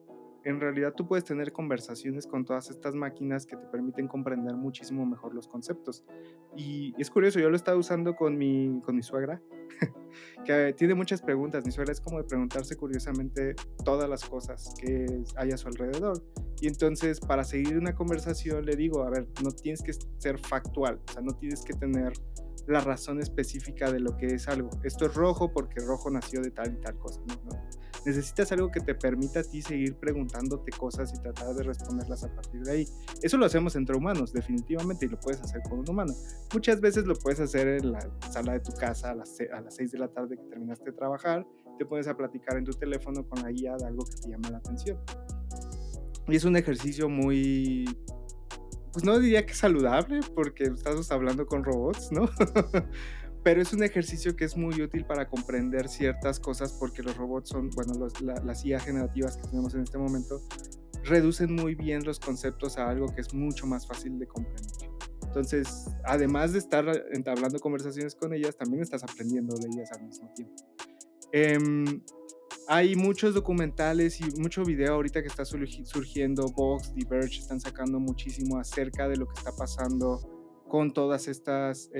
en realidad tú puedes tener conversaciones con todas estas máquinas que te permiten comprender muchísimo mejor los conceptos. Y es curioso, yo lo estaba usando con mi suegra, que tiene muchas preguntas. Mi suegra es como de preguntarse curiosamente todas las cosas que hay a su alrededor. Y entonces, para seguir una conversación, le digo, a ver, no tienes que ser factual, o sea, no tienes que tener la razón específica de lo que es algo. Esto es rojo porque rojo nació de tal y tal cosa. No. Necesitas algo que te permita a ti seguir preguntándote cosas y tratar de responderlas a partir de ahí. Eso lo hacemos entre humanos, definitivamente, y lo puedes hacer con un humano. Muchas veces lo puedes hacer en la sala de tu casa a las 6 de la tarde que terminaste de trabajar, te pones a platicar en tu teléfono con la guía de algo que te llama la atención. Y es un ejercicio muy... pues no diría que saludable, porque estás hablando con robots, ¿no? Pero es un ejercicio que es muy útil para comprender ciertas cosas, porque los robots son, bueno, las IA generativas que tenemos en este momento, reducen muy bien los conceptos a algo que es mucho más fácil de comprender. Entonces, además de estar entablando conversaciones con ellas, también estás aprendiendo de ellas al mismo tiempo. Hay muchos documentales y mucho video ahorita que está surgiendo. Vox, Diverge están sacando muchísimo acerca de lo que está pasando con todas estas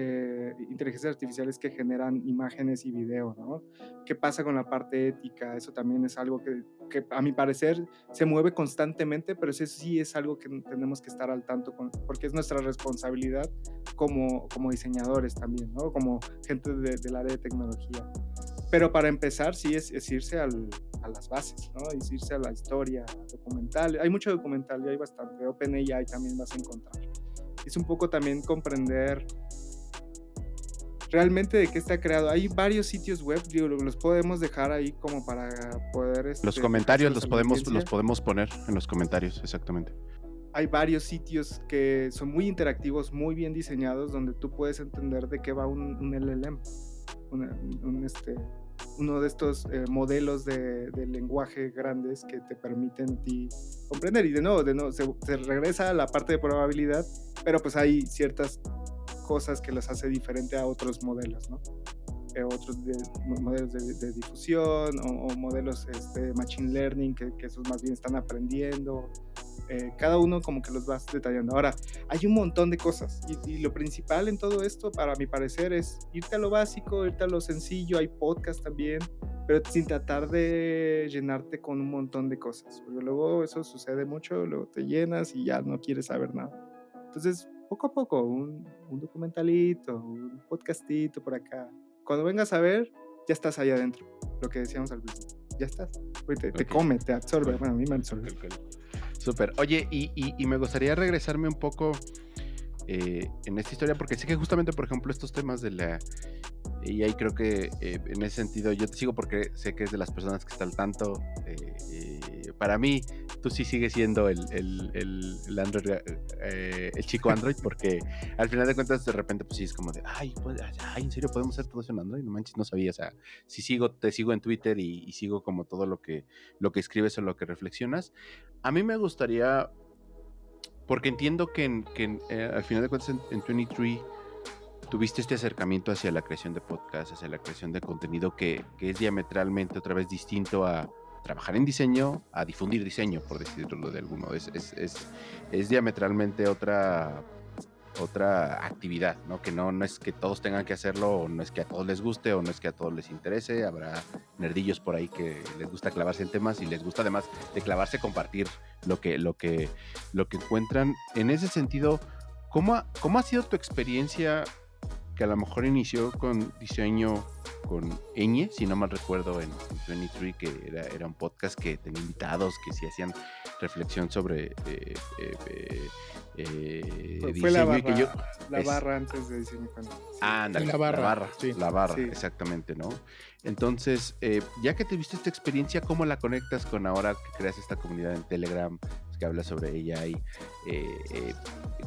inteligencias artificiales que generan imágenes y video, ¿no? ¿Qué pasa con la parte ética? Eso también es algo que a mi parecer se mueve constantemente, pero eso sí es algo que tenemos que estar al tanto con, porque es nuestra responsabilidad como diseñadores también, ¿no? Como gente del área de tecnología. Pero para empezar, sí es irse a las bases, ¿no? Es irse a la historia, documental. Hay mucho documental y hay bastante. OpenAI también vas a encontrar. Es un poco también comprender realmente de qué está creado. Hay varios sitios web, digo, los podemos dejar ahí como para poder... los comentarios los podemos poner en los comentarios, exactamente. Hay varios sitios que son muy interactivos, muy bien diseñados, donde tú puedes entender de qué va un LLM, uno de estos modelos de lenguaje grandes que te permiten a ti comprender. Y de nuevo se regresa a la parte de probabilidad, pero pues hay ciertas cosas que los hace diferente a otros modelos, ¿no? Otros modelos de difusión o modelos de machine learning que esos más bien están aprendiendo. Cada uno como que los vas detallando. Ahora, hay un montón de cosas y lo principal en todo esto, para mi parecer, es irte a lo básico, irte a lo sencillo. Hay podcast también, pero sin tratar de llenarte con un montón de cosas, porque luego eso sucede mucho, luego te llenas y ya no quieres saber nada. Entonces, poco a poco, un documentalito, un podcastito por acá. Cuando vengas a ver, ya estás allá adentro, lo que decíamos al principio. Ya estás, te come, te absorbe. Bueno, a mí me absorbe. Súper. Oye, y me gustaría regresarme un poco en esta historia, porque sé que justamente, por ejemplo, estos temas de la... Y ahí creo que en ese sentido yo te sigo porque sé que es de las personas que está al tanto. Para mí, tú sí sigues siendo el Android, el chico Android, porque al final de cuentas de repente pues sí es como de, ay, ¿en serio podemos hacer todo eso en Android? No manches, no sabía. O sea, sí te sigo en Twitter y sigo como todo lo que escribes o lo que reflexionas. A mí me gustaría, porque entiendo que al final de cuentas en 23 tuviste este acercamiento hacia la creación de podcasts, hacia la creación de contenido que es diametralmente otra vez distinto a trabajar en diseño, a difundir diseño, por decirlo de algún modo. Es diametralmente otra actividad, ¿no? Que no es que todos tengan que hacerlo, o no es que a todos les guste, o no es que a todos les interese. Habrá nerdillos por ahí que les gusta clavarse en temas y les gusta, además de clavarse, compartir lo que encuentran. En ese sentido, ¿cómo ha sido tu experiencia, que a lo mejor inició con diseño con Eñe, si no mal recuerdo, en 23, que era un podcast que tenía invitados que sí hacían reflexión sobre fue diseño? La barra antes de diseño. Ándale, la barra, sí. Exactamente, ¿no? Entonces, ya que tuviste esta experiencia, ¿cómo la conectas con ahora que creas esta comunidad en Telegram, que habla sobre ella? Y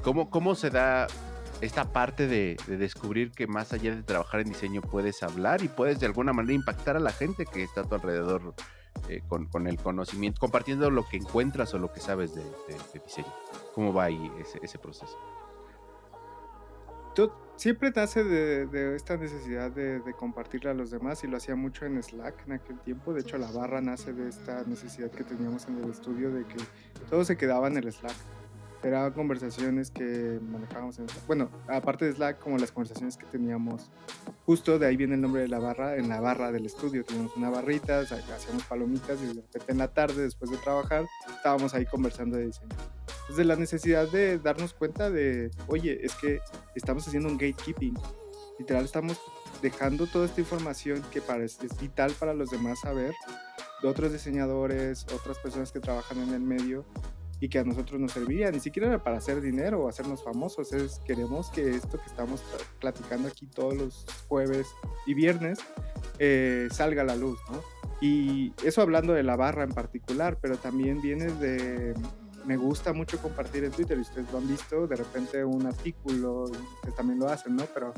¿cómo se da esta parte de descubrir que más allá de trabajar en diseño puedes hablar y puedes de alguna manera impactar a la gente que está a tu alrededor con el conocimiento, compartiendo lo que encuentras o lo que sabes de diseño? ¿Cómo va ahí ese proceso? siempre nace de esta necesidad de compartirle a los demás, y lo hacía mucho en Slack en aquel tiempo. De hecho, la barra nace de esta necesidad que teníamos en el estudio de que todo se quedaba en el Slack. Eran conversaciones que manejábamos en Slack. Bueno, aparte de Slack, como las conversaciones que teníamos, justo de ahí viene el nombre de la barra, en la barra del estudio. Teníamos una barrita, o sea, hacíamos palomitas, y de repente en la tarde, después de trabajar, estábamos ahí conversando de diseño. Entonces, la necesidad de darnos cuenta de, oye, es que estamos haciendo un gatekeeping. Literal, estamos dejando toda esta información que es vital para los demás saber, de otros diseñadores, otras personas que trabajan en el medio, y que a nosotros nos serviría, ni siquiera era para hacer dinero o hacernos famosos. Queremos que esto que estamos platicando aquí todos los jueves y viernes salga a la luz, ¿no? Y eso hablando de la barra en particular, pero también viene de... Me gusta mucho compartir en Twitter, y ustedes lo han visto, de repente un artículo, ustedes también lo hacen, ¿no? Pero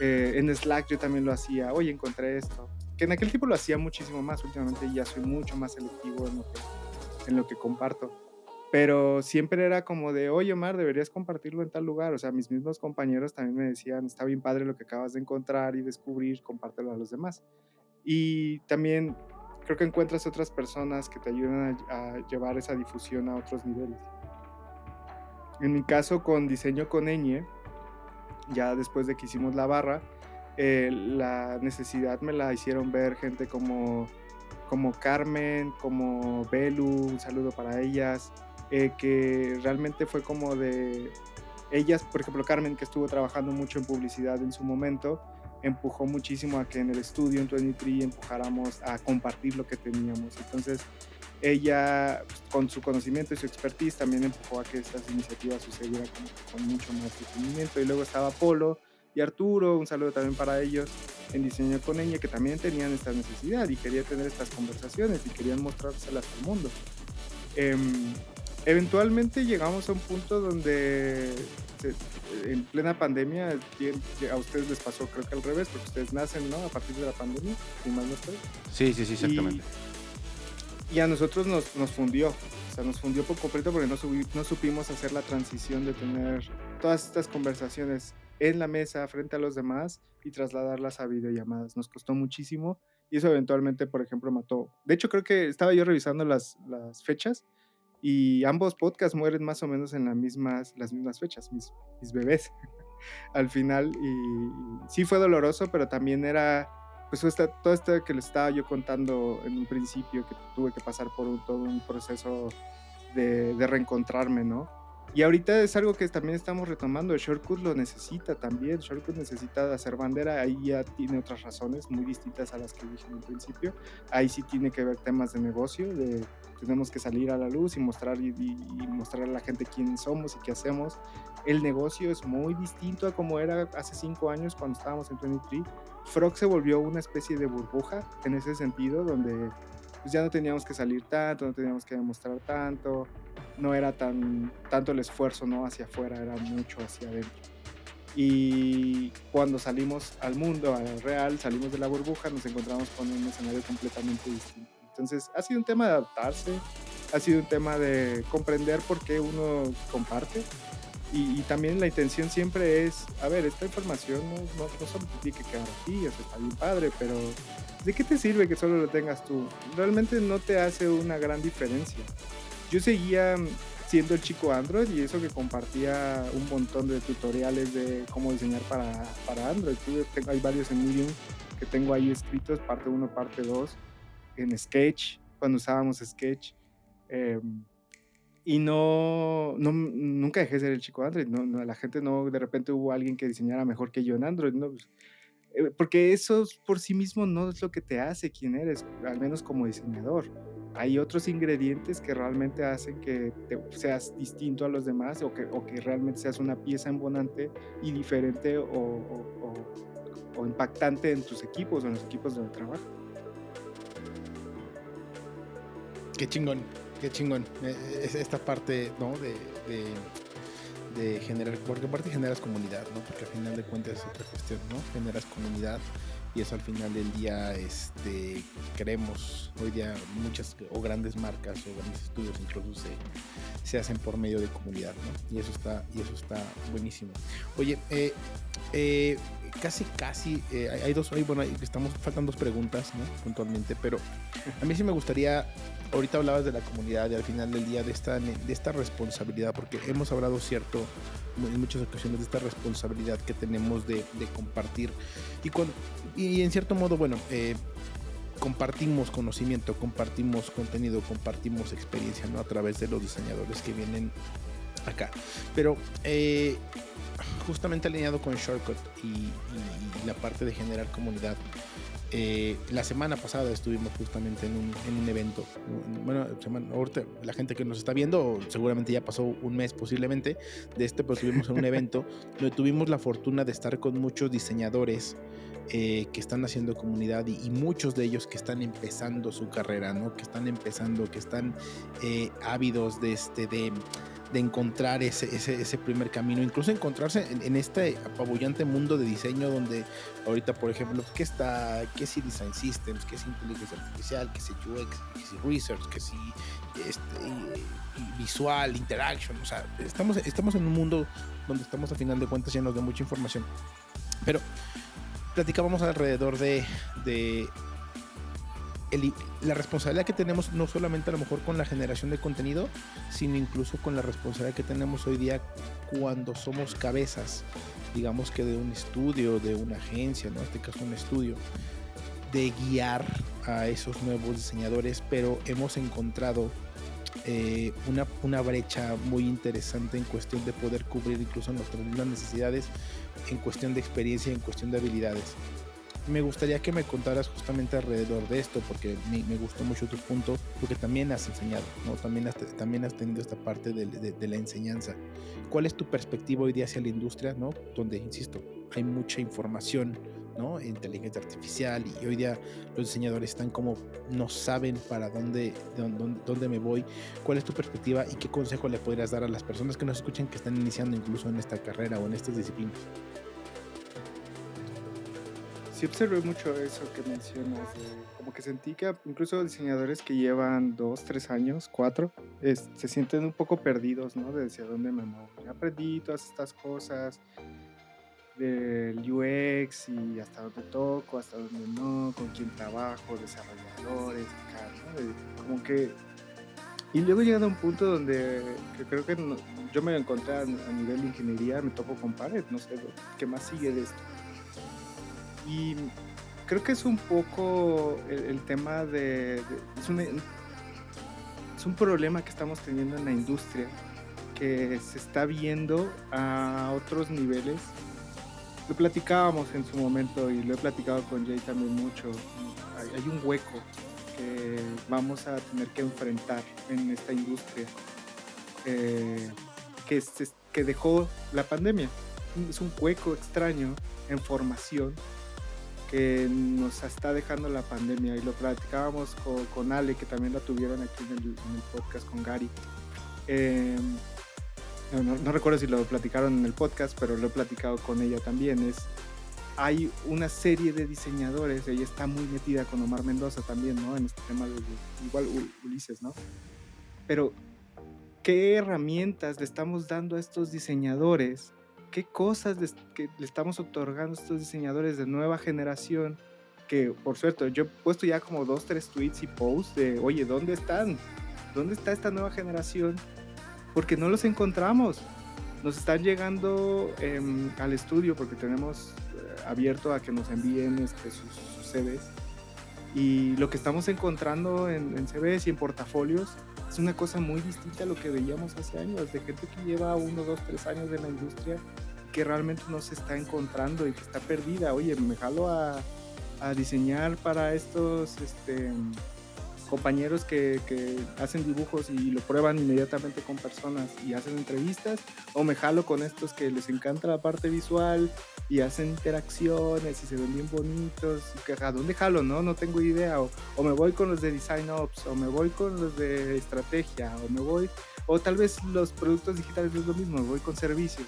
en Slack yo también lo hacía, oye, encontré esto, que en aquel tiempo lo hacía muchísimo más. Últimamente ya soy mucho más selectivo en lo que comparto. Pero siempre era como de, oye, Omar, deberías compartirlo en tal lugar. O sea, mis mismos compañeros también me decían, está bien padre lo que acabas de encontrar y descubrir, compártelo a los demás. Y también creo que encuentras otras personas que te ayudan a llevar esa difusión a otros niveles. En mi caso, con Diseño con Ñ, ya después de que hicimos la barra, la necesidad me la hicieron ver gente como Carmen, como Belu, un saludo para ellas, que realmente fue como de ellas, por ejemplo Carmen, que estuvo trabajando mucho en publicidad en su momento, empujó muchísimo a que en el estudio en 23 empujáramos a compartir lo que teníamos. Entonces ella, pues, con su conocimiento y su expertise, también empujó a que estas iniciativas sucedieran con mucho más detenimiento. Y luego estaba Polo y Arturo, un saludo también para ellos, en Diseño con Ñ, que también tenían esta necesidad y querían tener estas conversaciones y querían mostrárselas al mundo. Eventualmente llegamos a un punto donde en plena pandemia, a ustedes les pasó creo que al revés, porque ustedes nacen, ¿no?, a partir de la pandemia, si mal no estoy. Sí, exactamente. Y a nosotros nos fundió, o sea, nos fundió por completo, porque no supimos hacer la transición de tener todas estas conversaciones en la mesa frente a los demás y trasladarlas a videollamadas. Nos costó muchísimo, y eso eventualmente, por ejemplo, mató. De hecho, creo que estaba yo revisando las fechas, y ambos podcasts mueren más o menos en las mismas fechas, mis bebés al final. Y sí fue doloroso, pero también era pues todo esto que les estaba yo contando en un principio, que tuve que pasar por todo un proceso de reencontrarme, ¿no? Y ahorita es algo que también estamos retomando. Shortcut lo necesita también. Shortcut necesita hacer bandera. Ahí ya tiene otras razones muy distintas a las que dije en un principio. Ahí sí tiene que ver temas de negocio, tenemos que salir a la luz y mostrar y mostrar a la gente quiénes somos y qué hacemos. El negocio es muy distinto a como era hace 5 años cuando estábamos en 23. Frog se volvió una especie de burbuja en ese sentido, donde pues ya no teníamos que salir tanto, no teníamos que demostrar tanto, no era tanto el esfuerzo, ¿no?, hacia afuera, era mucho hacia adentro. Y cuando salimos al mundo, al real, salimos de la burbuja, nos encontramos con un escenario completamente distinto. Entonces ha sido un tema de adaptarse, ha sido un tema de comprender por qué uno comparte, y también la intención siempre es, a ver, esta información no solo te tiene que quedar a ti, eso está bien padre, pero ¿de qué te sirve que solo lo tengas tú? Realmente no te hace una gran diferencia. Yo seguía siendo el chico Android, y eso que compartía un montón de tutoriales de cómo diseñar para Android. Hay varios en Medium que tengo ahí escritos, parte 1, parte 2, en Sketch, cuando usábamos Sketch. Y nunca dejé de ser el chico Android. La gente de repente hubo alguien que diseñara mejor que yo en Android, ¿no? Porque eso por sí mismo no es lo que te hace quien eres, al menos como diseñador. Hay otros ingredientes que realmente hacen que seas distinto a los demás, o que realmente seas una pieza embonante y diferente o impactante en tus equipos o en los equipos donde trabajas. Qué chingón. Esta parte, ¿no?, de generar, porque aparte generas comunidad, ¿no? Porque al final de cuentas es otra cuestión, ¿no? Generas comunidad y eso al final del día creemos hoy día muchas o grandes marcas o grandes estudios incluso se hacen por medio de comunidad, ¿no? Y eso está buenísimo. Oye, casi faltan dos preguntas, ¿no? Puntualmente, pero a mí sí me gustaría, ahorita hablabas de la comunidad y al final del día de esta responsabilidad, porque hemos hablado en muchas ocasiones de esta responsabilidad que tenemos de compartir y en cierto modo, bueno, compartimos conocimiento, compartimos contenido, compartimos experiencia, ¿no? A través de los diseñadores que vienen acá, pero justamente alineado con Shortcut y la parte de generar comunidad. La semana pasada estuvimos justamente en un evento. Bueno, ahorita la gente que nos está viendo seguramente ya pasó un mes posiblemente pero estuvimos en un evento donde tuvimos la fortuna de estar con muchos diseñadores que están haciendo comunidad y muchos de ellos que están empezando su carrera, ¿no? Que están ávidos de encontrar ese primer camino, incluso encontrarse en este apabullante mundo de diseño donde ahorita, por ejemplo, ¿qué si Design Systems? ¿Qué si Inteligencia Artificial? ¿Qué si UX? ¿Qué si Research? ¿Qué si Visual, Interaction? O sea, estamos en un mundo donde estamos a final de cuentas llenos de mucha información. Pero platicábamos alrededor de la responsabilidad que tenemos no solamente a lo mejor con la generación de contenido, sino incluso con la responsabilidad que tenemos hoy día cuando somos cabezas, digamos que de un estudio, de una agencia, ¿no? En este caso un estudio, de guiar a esos nuevos diseñadores, pero hemos encontrado una brecha muy interesante en cuestión de poder cubrir incluso nuestras mismas necesidades en cuestión de experiencia y en cuestión de habilidades. Me gustaría que me contaras justamente alrededor de esto, porque me gustó mucho tu punto, porque también has enseñado, ¿no? También has tenido esta parte de la enseñanza. ¿Cuál es tu perspectiva hoy día hacia la industria, ¿no? Donde, insisto, hay mucha información, ¿no? Inteligencia artificial, y hoy día los diseñadores están como no saben para dónde me voy. ¿Cuál es tu perspectiva y qué consejo le podrías dar a las personas que nos escuchan que están iniciando incluso en esta carrera o en estas disciplinas? Sí observé mucho eso que mencionas, como que sentí que incluso diseñadores que llevan 2, 3 años, 4, se sienten un poco perdidos, ¿no? De hacia dónde me muevo. Ya aprendí todas estas cosas del UX y hasta dónde toco, hasta dónde no, con quién trabajo, desarrolladores, acá, ¿no? Como que... Y luego he llegado a un punto donde que creo que yo me encontré a nivel de ingeniería, me topo con pared, no sé qué más sigue de esto. Y creo que es un poco el tema es un problema que estamos teniendo en la industria, que se está viendo a otros niveles. Lo platicábamos en su momento y lo he platicado con Jay también mucho. Hay un hueco que vamos a tener que enfrentar en esta industria que dejó la pandemia. Es un hueco extraño en formación que nos está dejando la pandemia, y lo platicábamos con Ale, que también la tuvieron aquí en el podcast con Gary. No recuerdo si lo platicaron en el podcast, pero lo he platicado con ella también. Hay una serie de diseñadores, ella está muy metida con Omar Mendoza también, ¿no? En este tema de igual Ulises, ¿no? Pero ¿qué herramientas le estamos dando a estos diseñadores? ¿Qué cosas que le estamos otorgando a estos diseñadores de nueva generación? Que, por cierto, yo he puesto ya como 2, 3 tweets y posts de, oye, ¿dónde están? ¿Dónde está esta nueva generación? Porque no los encontramos. Nos están llegando al estudio porque tenemos abierto a que nos envíen sus CVs. Y lo que estamos encontrando en CVs y en portafolios es una cosa muy distinta a lo que veíamos hace años, de gente que lleva 1, 2, 3 años de la industria, que realmente no se está encontrando y que está perdida. Oye, me jalo a diseñar para estos compañeros que hacen dibujos y lo prueban inmediatamente con personas y hacen entrevistas, o me jalo con estos que les encanta la parte visual y hacen interacciones y se ven bien bonitos. ¿A dónde jalo? No tengo idea. O me voy con los de Design Ops, o me voy con los de estrategia, o tal vez los productos digitales no es lo mismo, me voy con servicios.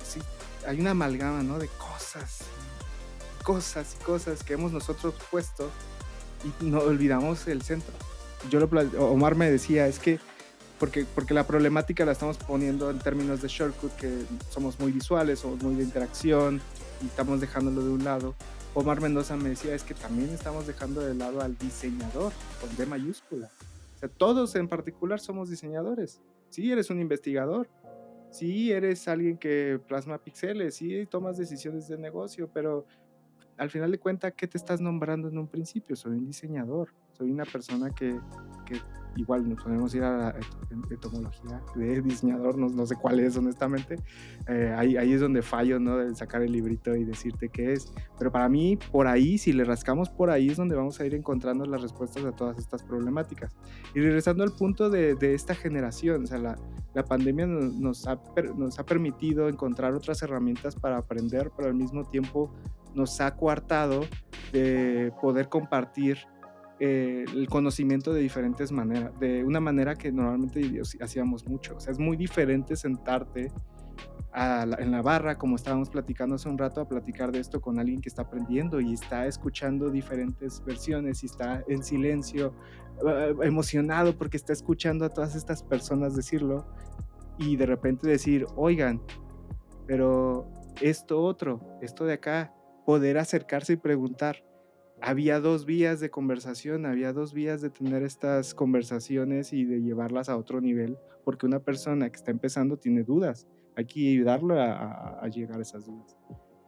Sí, hay una amalgama, ¿no? De cosas y cosas que hemos nosotros puesto y no olvidamos el centro. Omar me decía, es que porque la problemática la estamos poniendo en términos de shortcut, que somos muy visuales, somos muy de interacción y estamos dejándolo de un lado. Omar Mendoza me decía, es que también estamos dejando de lado al diseñador, con D mayúscula. O sea, todos en particular somos diseñadores. Sí, eres un investigador. Sí, eres alguien que plasma píxeles. Sí, tomas decisiones de negocio, pero al final de cuentas, ¿qué te estás nombrando en un principio? Soy un diseñador. Soy una persona que igual nos podemos ir a la etimología de diseñador, no sé cuál es honestamente, ahí es donde fallo, ¿no? De sacar el librito y decirte qué es, pero para mí por ahí, si le rascamos por ahí es donde vamos a ir encontrando las respuestas a todas estas problemáticas. Y regresando al punto de esta generación, o sea, la pandemia nos ha permitido encontrar otras herramientas para aprender, pero al mismo tiempo nos ha coartado de poder compartir el conocimiento de diferentes maneras, de una manera que normalmente hacíamos mucho. O sea, es muy diferente sentarte en la barra, como estábamos platicando hace un rato, a platicar de esto con alguien que está aprendiendo y está escuchando diferentes versiones y está en silencio, emocionado porque está escuchando a todas estas personas decirlo y de repente decir, oigan, pero esto de acá, poder acercarse y preguntar. Había 2 vías de conversación, había 2 vías de tener estas conversaciones y de llevarlas a otro nivel, porque una persona que está empezando tiene dudas, hay que ayudarlo a llegar a esas dudas.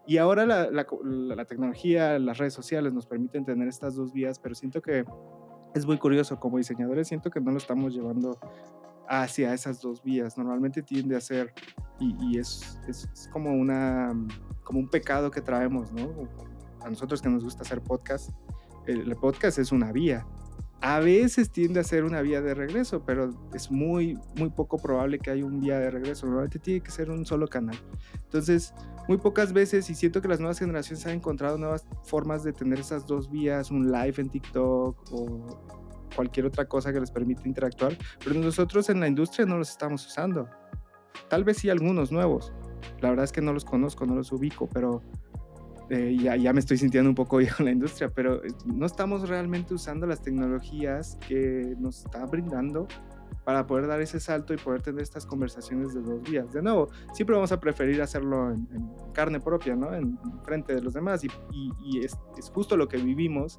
Y ahora la tecnología, las redes sociales nos permiten tener estas 2 vías, pero siento que es muy curioso, como diseñadores siento que no lo estamos llevando hacia esas 2 vías, normalmente tiende a ser, y es como un pecado que traemos, ¿no? A nosotros que nos gusta hacer podcast, el podcast es una vía. A veces tiende a ser una vía de regreso, pero es muy, muy poco probable que haya un vía de regreso. Normalmente tiene que ser un solo canal. Entonces, muy pocas veces, y siento que las nuevas generaciones han encontrado nuevas formas de tener esas 2 vías, un live en TikTok o cualquier otra cosa que les permita interactuar, pero nosotros en la industria no los estamos usando. Tal vez sí algunos nuevos. La verdad es que no los conozco, no los ubico, pero ya me estoy sintiendo un poco viejo en la industria, pero no estamos realmente usando las tecnologías que nos está brindando para poder dar ese salto y poder tener estas conversaciones de 2 vías. De nuevo, siempre vamos a preferir hacerlo en carne propia, ¿no? En frente de los demás, y es justo lo que vivimos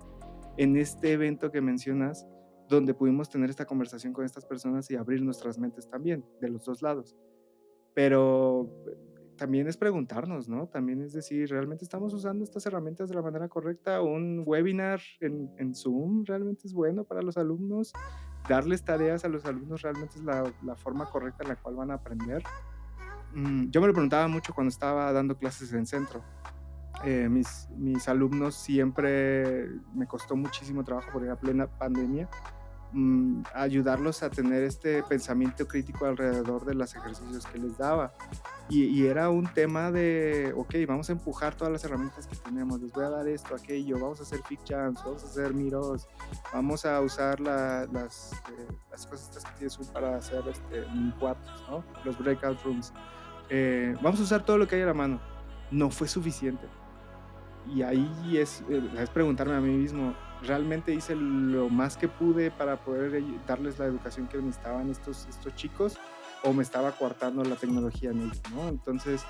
en este evento que mencionas, donde pudimos tener esta conversación con estas personas y abrir nuestras mentes también, de los 2 lados. Pero también es preguntarnos, ¿no? También es decir, ¿realmente estamos usando estas herramientas de la manera correcta? ¿Un webinar en Zoom realmente es bueno para los alumnos? ¿Darles tareas a los alumnos realmente es la forma correcta en la cual van a aprender? Yo me lo preguntaba mucho cuando estaba dando clases en centro. Mis alumnos siempre me costó muchísimo trabajo porque era plena pandemia. Ayudarlos a tener este pensamiento crítico alrededor de los ejercicios que les daba y era un tema de ok, vamos a empujar todas las herramientas que tenemos, les voy a dar esto, aquello, vamos a hacer Fit Jams, vamos a hacer Miros, vamos a usar las cosas que tienes para hacer cuartos, ¿no? Los breakout rooms, vamos a usar todo lo que hay a la mano. No fue suficiente y ahí es preguntarme a mí mismo, ¿realmente hice lo más que pude para poder darles la educación que necesitaban estos chicos o me estaba coartando la tecnología en ellos, ¿no? Entonces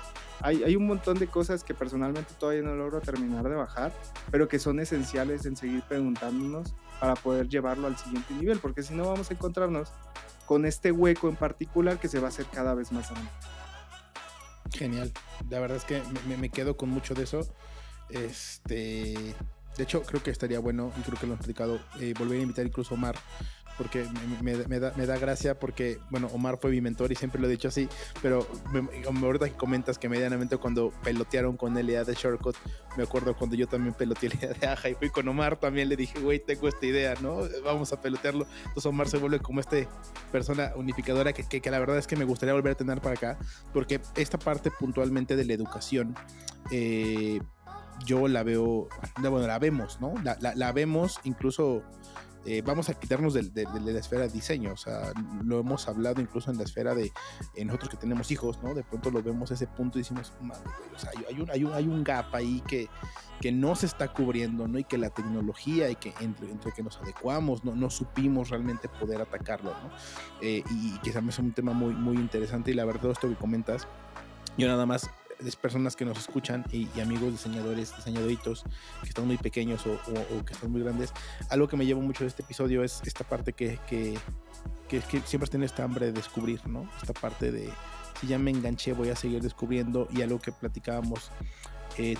hay un montón de cosas que personalmente todavía no logro terminar de bajar, pero que son esenciales en seguir preguntándonos para poder llevarlo al siguiente nivel, porque si no vamos a encontrarnos con este hueco en particular que se va a hacer cada vez más grande. Genial, la verdad es que me quedo con mucho de eso. De hecho, creo que estaría bueno, y creo que lo han platicado, volver a invitar incluso a Omar, porque me da gracia, porque, bueno, Omar fue mi mentor y siempre lo he dicho así, pero ahorita que comentas que medianamente cuando pelotearon con él la idea de Shortcut, me acuerdo cuando yo también peloteé la idea de Aja y fui con Omar, también le dije, güey, tengo esta idea, ¿no? Vamos a pelotearlo. Entonces Omar se vuelve como persona unificadora que la verdad es que me gustaría volver a tener para acá, porque esta parte puntualmente de la educación, yo la veo, bueno, la vemos, ¿no? La vemos incluso vamos a quitarnos de la esfera de diseño, o sea, lo hemos hablado incluso en la esfera de nosotros que tenemos hijos, ¿no? De pronto lo vemos a ese punto y decimos, madre, güey, o sea, hay un gap ahí que no se está cubriendo, ¿no? Y que la tecnología y que entre que nos adecuamos, no supimos realmente poder atacarlo, ¿no? Y que se me hace un tema muy, muy interesante, y la verdad esto que comentas, yo nada más, es personas que nos escuchan y amigos diseñadoritos que están muy pequeños o que están muy grandes, algo que me lleva mucho de este episodio es esta parte que siempre tiene esta hambre de descubrir, ¿no? Esta parte de, si ya me enganché, voy a seguir descubriendo, y algo que platicábamos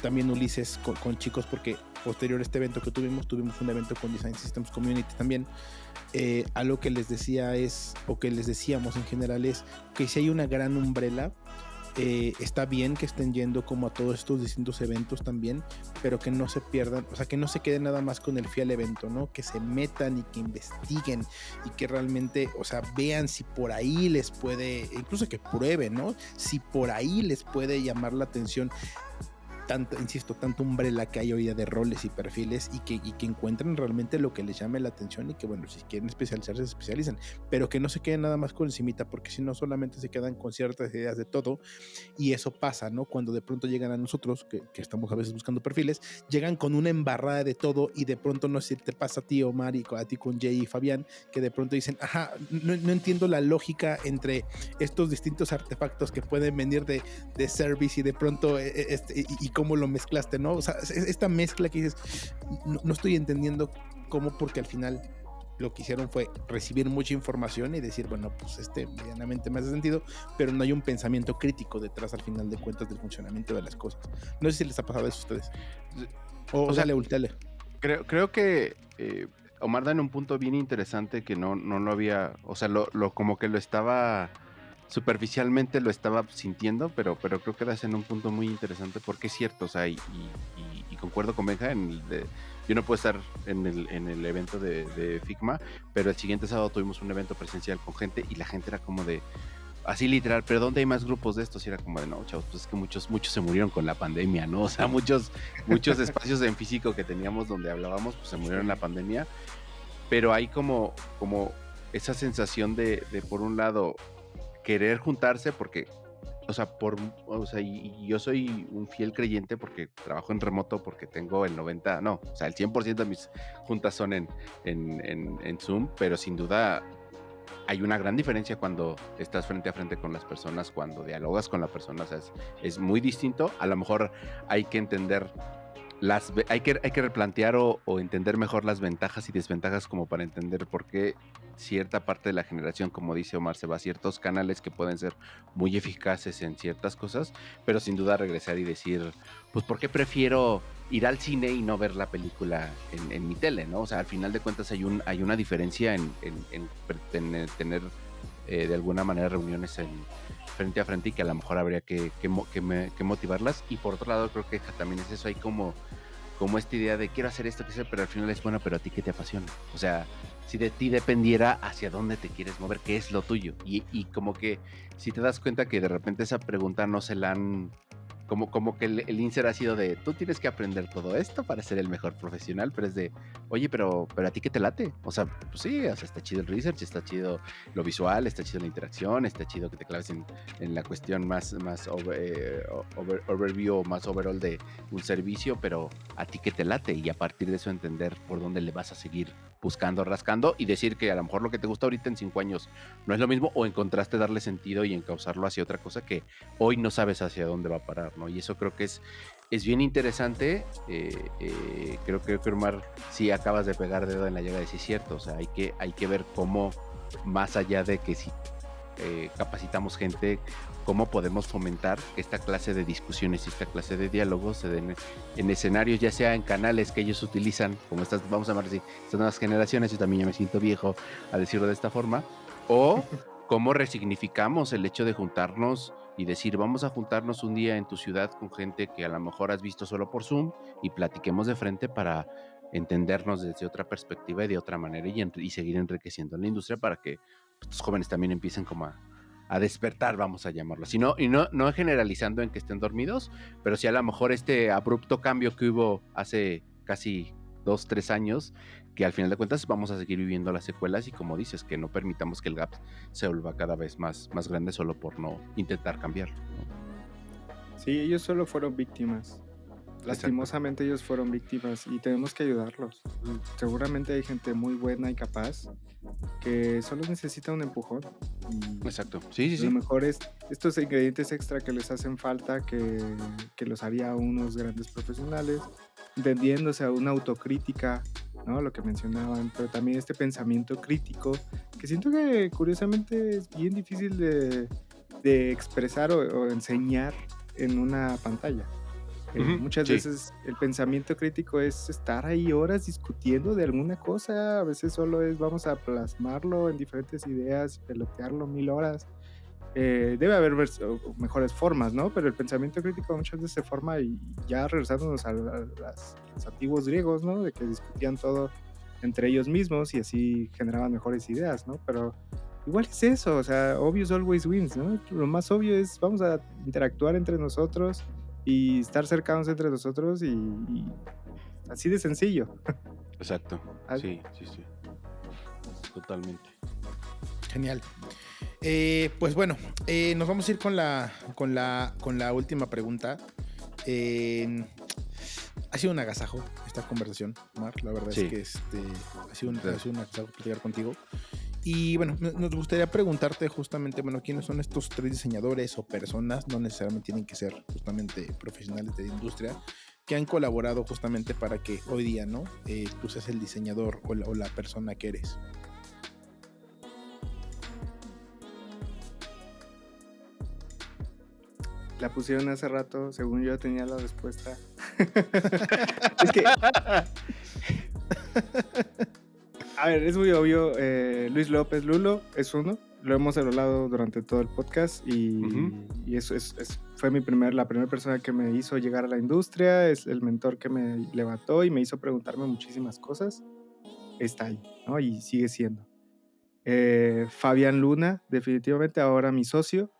también Ulises con chicos, porque posterior a este evento que tuvimos un evento con Design Systems Community también, algo que les decía es, o que les decíamos en general es, que si hay una gran umbrella, está bien que estén yendo como a todos estos distintos eventos también, pero que no se pierdan, o sea, que no se queden nada más con el fui al evento, ¿no? Que se metan y que investiguen y que realmente, o sea, vean si por ahí les puede, incluso que prueben, ¿no? Si por ahí les puede llamar la atención tanto umbrella que hay hoy día de roles y perfiles, y que encuentren realmente lo que les llame la atención, y que bueno, si quieren especializarse, se especializan, pero que no se queden nada más con encimita, porque si no solamente se quedan con ciertas ideas de todo, y eso pasa, ¿no? Cuando de pronto llegan a nosotros, que estamos a veces buscando perfiles, llegan con una embarrada de todo, y de pronto, no sé si te pasa a ti, Omar, y a ti con Jay y Fabián, que de pronto dicen, ajá, no entiendo la lógica entre estos distintos artefactos que pueden venir de service, y de pronto y cómo lo mezclaste, ¿no? O sea, esta mezcla que dices, no estoy entendiendo cómo, porque al final lo que hicieron fue recibir mucha información y decir, bueno, pues medianamente me hace sentido, pero no hay un pensamiento crítico detrás, al final de cuentas, del funcionamiento de las cosas. No sé si les ha pasado eso a ustedes. O sea, Leultele. Creo que Omar da en un punto bien interesante que no lo había, o sea, como que lo estaba superficialmente lo estaba sintiendo, pero creo que das en un punto muy interesante, porque es cierto, o sea, y concuerdo con Benja yo no puedo estar en el evento de Figma, pero el siguiente sábado tuvimos un evento presencial con gente, y la gente era como de, así literal, pero ¿dónde hay más grupos de estos? Y era como de, no, chavos, pues es que muchos se murieron con la pandemia, ¿no? O sea, muchos espacios en físico que teníamos donde hablábamos, pues se murieron en la pandemia, pero hay como esa sensación de por un lado, querer juntarse, porque, o sea, y yo soy un fiel creyente porque trabajo en remoto, porque tengo el 100% de mis juntas son en Zoom, pero sin duda hay una gran diferencia cuando estás frente a frente con las personas, cuando dialogas con la persona, o sea, es muy distinto. A lo mejor hay que entender hay que replantear o entender mejor las ventajas y desventajas, como para entender por qué cierta parte de la generación, como dice Omar, se va a ciertos canales que pueden ser muy eficaces en ciertas cosas, pero sin duda regresar y decir, pues ¿por qué prefiero ir al cine y no ver la película en mi tele, ¿no? O sea, al final de cuentas hay una diferencia en tener de alguna manera reuniones frente a frente, y que a lo mejor habría que motivarlas. Y por otro lado, creo que también es eso, hay como esta idea de quiero hacer esto, pero al final es bueno, pero a ti ¿qué te apasiona? O sea, si de ti dependiera hacia dónde te quieres mover, qué es lo tuyo, y como que si te das cuenta que de repente esa pregunta no se la han, como que el insert ha sido de, tú tienes que aprender todo esto para ser el mejor profesional, pero es de, oye, pero a ti ¿qué te late? O sea, pues sí, o sea, está chido el research, está chido lo visual, está chido la interacción, está chido que te claves en la cuestión más overview o más overall de un servicio, pero a ti ¿qué te late? Y a partir de eso entender por dónde le vas a seguir buscando, rascando, y decir que a lo mejor lo que te gusta ahorita en 5 años no es lo mismo, o encontraste darle sentido y encauzarlo hacia otra cosa que hoy no sabes hacia dónde va a parar, ¿no? Y eso creo que es bien interesante. Creo que Omar, sí acabas de pegar dedo en la llaga de sí, es cierto, o sea, hay que ver cómo, más allá de que si capacitamos gente, cómo podemos fomentar esta clase de discusiones y esta clase de diálogos se den en escenarios, ya sea en canales que ellos utilizan, como vamos a llamar así, estas nuevas generaciones. Yo también ya me siento viejo a decirlo de esta forma, o cómo resignificamos el hecho de juntarnos y decir, vamos a juntarnos un día en tu ciudad con gente que a lo mejor has visto solo por Zoom, y platiquemos de frente para entendernos desde otra perspectiva y de otra manera, y seguir enriqueciendo la industria, para que estos jóvenes también empiecen como a despertar, vamos a llamarlo así, y no generalizando en que estén dormidos, pero sí a lo mejor este abrupto cambio que hubo hace casi 2, 3 años, que al final de cuentas vamos a seguir viviendo las secuelas y como dices, que no permitamos que el gap se vuelva cada vez más grande solo por no intentar cambiarlo, ¿no? Sí, ellos solo fueron víctimas. Lastimosamente ellos fueron víctimas y tenemos que ayudarlos. Seguramente hay gente muy buena y capaz que solo necesita un empujón. Y Exacto, sí, lo mejor es estos ingredientes extra que les hacen falta, que los haría unos grandes profesionales, entendiéndose a una autocrítica, ¿no? Lo que mencionaban, pero también este pensamiento crítico, que siento que curiosamente es bien difícil de expresar o enseñar en una pantalla. Muchas veces el pensamiento crítico es estar ahí horas discutiendo de alguna cosa, a veces solo es vamos a plasmarlo en diferentes ideas, pelotearlo 1000 horas. Debe haber mejores formas, ¿no? Pero el pensamiento crítico muchas veces se forma y ya regresándonos a los antiguos griegos, ¿no? De que discutían todo entre ellos mismos y así generaban mejores ideas, ¿no? Pero igual es eso, o sea, obvious always wins, ¿no? Lo más obvio es vamos a interactuar entre nosotros y estar cercanos entre nosotros y así de sencillo. Exacto, sí. Totalmente. Genial. Pues bueno, nos vamos a ir con la última pregunta. Ha sido un agasajo esta conversación, Mar. La verdad es que ha sido un agasajo platicar contigo. Y bueno, nos gustaría preguntarte justamente, bueno, ¿quiénes son estos 3 diseñadores o personas? No necesariamente tienen que ser justamente profesionales de la industria, que han colaborado justamente para que hoy día, ¿no? Tú seas el diseñador o la persona que eres. La pusieron hace rato, según yo tenía la respuesta. Es que... A ver, es muy obvio, Luis López Lulo es uno, lo hemos hablado durante todo el podcast y eso fue la primera persona que me hizo llegar a la industria, es el mentor que me levantó y me hizo preguntarme muchísimas cosas, está ahí, ¿no? Y sigue siendo. Fabián Luna, definitivamente ahora mi socio,